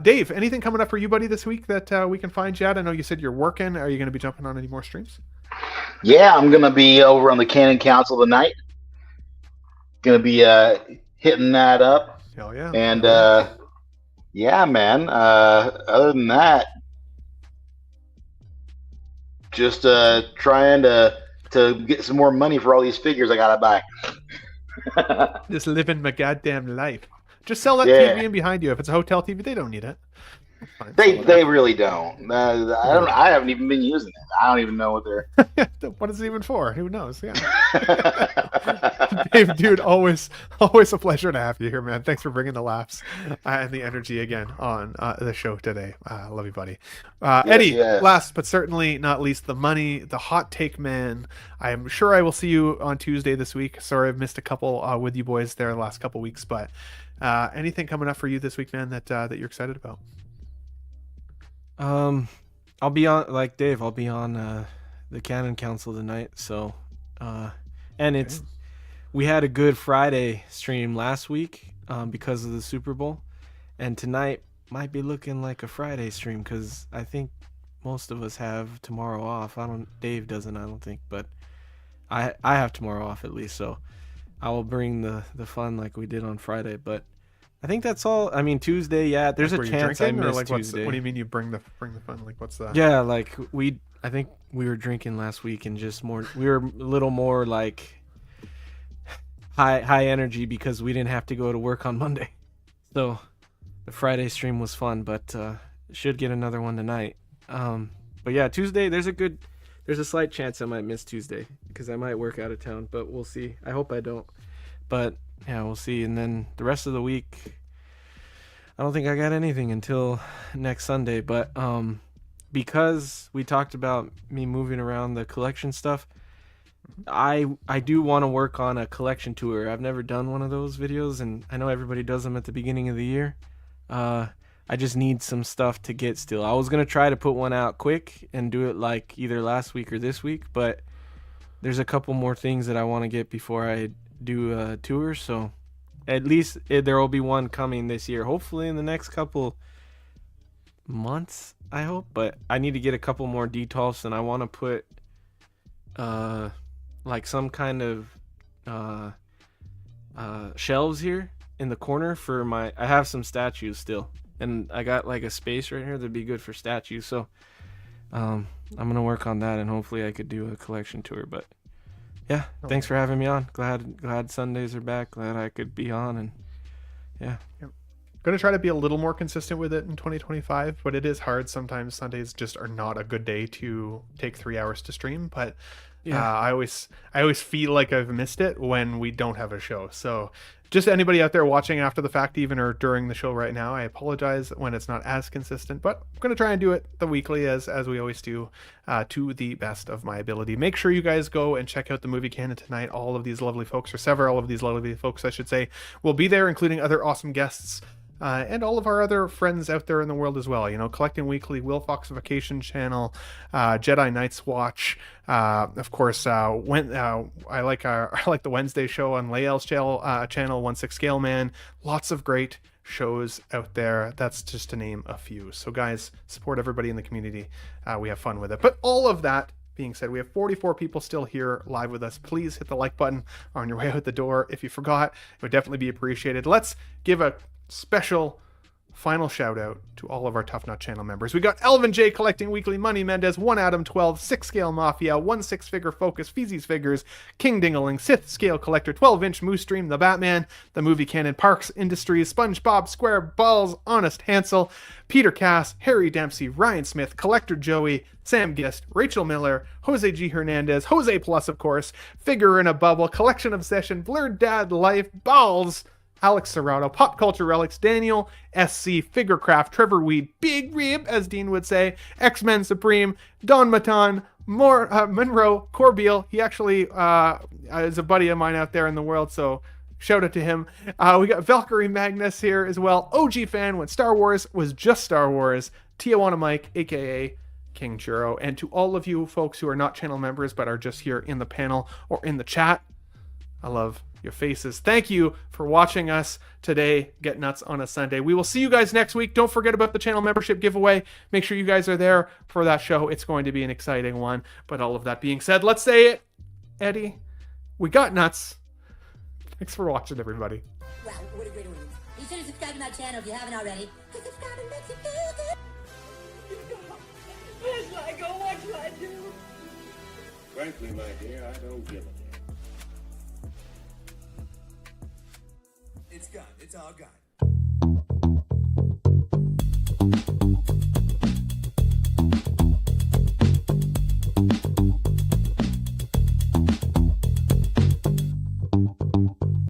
Dave, anything coming up for you, buddy, this week that we can find you at? I know you said you're working. Are you going to be jumping on any more streams? Yeah, I'm gonna be over on the Canon Council tonight. Gonna be hitting that up. Hell yeah. And yeah, man. Other than that, just trying to get some more money for all these figures I gotta buy. Just living my goddamn life. Just sell that Yeah. TV in behind you. If it's a hotel TV, they don't need it. Fine. They really don't. I haven't even been using it. I don't even know what they're. What is it even for? Who knows? Yeah. Dave, dude, always a pleasure to have you here, man. Thanks for bringing the laughs and the energy again on the show today. Love you, buddy. Eddie, yes. last but certainly not least, the money, the hot take man. I am sure I will see you on Tuesday this week. Sorry, I've missed a couple with you boys there the last couple weeks, but anything coming up for you this week, man, that you're excited about? I'll be on, like Dave, I'll be on the Canon Council tonight. So, and we had a Good Friday stream last week because of the Super Bowl, and tonight might be looking like a Friday stream because I think most of us have tomorrow off. Dave doesn't, I don't think, but I have tomorrow off at least, so I will bring the fun like we did on Friday. But I think that's all. I mean, Tuesday, yeah, there's a chance I miss Tuesday. What do you mean you bring the fun? Like, what's that? Yeah, like I think we were drinking last week and just we were a little more like high energy because we didn't have to go to work on Monday. So the Friday stream was fun, but should get another one tonight. But yeah, Tuesday, there's a slight chance I might miss Tuesday because I might work out of town, but we'll see. I hope I don't. But yeah, we'll see. And then the rest of the week, I don't think I got anything until next Sunday. But because we talked about me moving around the collection stuff, I do want to work on a collection tour. I've never done one of those videos, and I know everybody does them at the beginning of the year. I just need some stuff to get still. I was going to try to put one out quick and do it like either last week or this week, but there's a couple more things that I want to get before I do a tour, so at least there will be one coming this year, hopefully in the next couple months, I hope. But I need to get a couple more details, and I want to put like some kind of shelves here in the corner for I have some statues still, and I got like a space right here that'd be good for statues, so I'm gonna work on that, and hopefully I could do a collection tour. But yeah, thanks for having me on. Glad Sundays are back. Glad I could be on, and yeah. Going to try to be a little more consistent with it in 2025, but it is hard. Sometimes Sundays just are not a good day to take 3 hours to stream, but I always feel like I've missed it when we don't have a show. So just anybody out there watching after the fact, even or during the show right now, I apologize when it's not as consistent, but I'm going to try and do it the weekly as we always do, to the best of my ability. Make sure you guys go and check out the movie canon tonight. All of these lovely folks, or several of these lovely folks, I should say, will be there, including other awesome guests. And all of our other friends out there in the world as well. You know, Collecting Weekly, Will Foxification Channel, Jedi Knights Watch. Of course, when I like the Wednesday show on Lael's channel, 16 Scale Man. Lots of great shows out there. That's just to name a few. So guys, support everybody in the community. We have fun with it. But all of that being said, we have 44 people still here live with us. Please hit the like button on your way out the door. If you forgot, it would definitely be appreciated. Let's give a special final shout out to all of our Tough Nut channel members. We got Elvin J Collecting Weekly, Money Mendez, 1 Adam 12, 6 Scale Mafia, 1 6-Figure Focus, Feezy's Figures, King Dingaling, Sith Scale Collector, 12-Inch Moose Dream, The Batman, The Movie Canon, Parks Industries, SpongeBob Square Balls, Honest Hansel, Peter Cass, Harry Dempsey, Ryan Smith, Collector Joey, Sam Gist, Rachel Miller, Jose G Hernandez, Jose Plus of course, Figure in a Bubble, Collection Obsession, Blurred Dad Life, Balls, Alex Serrato, Pop Culture Relics, Daniel, SC, Figurecraft, Trevor Weed, Big Rib, as Dean would say, X-Men Supreme, Don Matan, Monroe, Corbeil. He actually is a buddy of mine out there in the world, so shout out to him. We got Valkyrie Magnus here as well, OG fan when Star Wars was just Star Wars, Tijuana Mike, aka King Churro, and to all of you folks who are not channel members but are just here in the panel or in the chat, I love your faces. Thank you for watching us today. Get Nuts on a Sunday. We will see you guys next week. Don't forget about the channel membership giveaway. Make sure you guys are there for that show. It's going to be an exciting one. But all of that being said, let's say it. Eddie, we got nuts. Thanks for watching, everybody. Wow, what a great audience. Be sure to subscribe to my channel if you haven't already. Subscribe and makes you feel good. Where should I go? What should I do? Frankly, my dear, I don't give a damn. It's gone. It's all gone.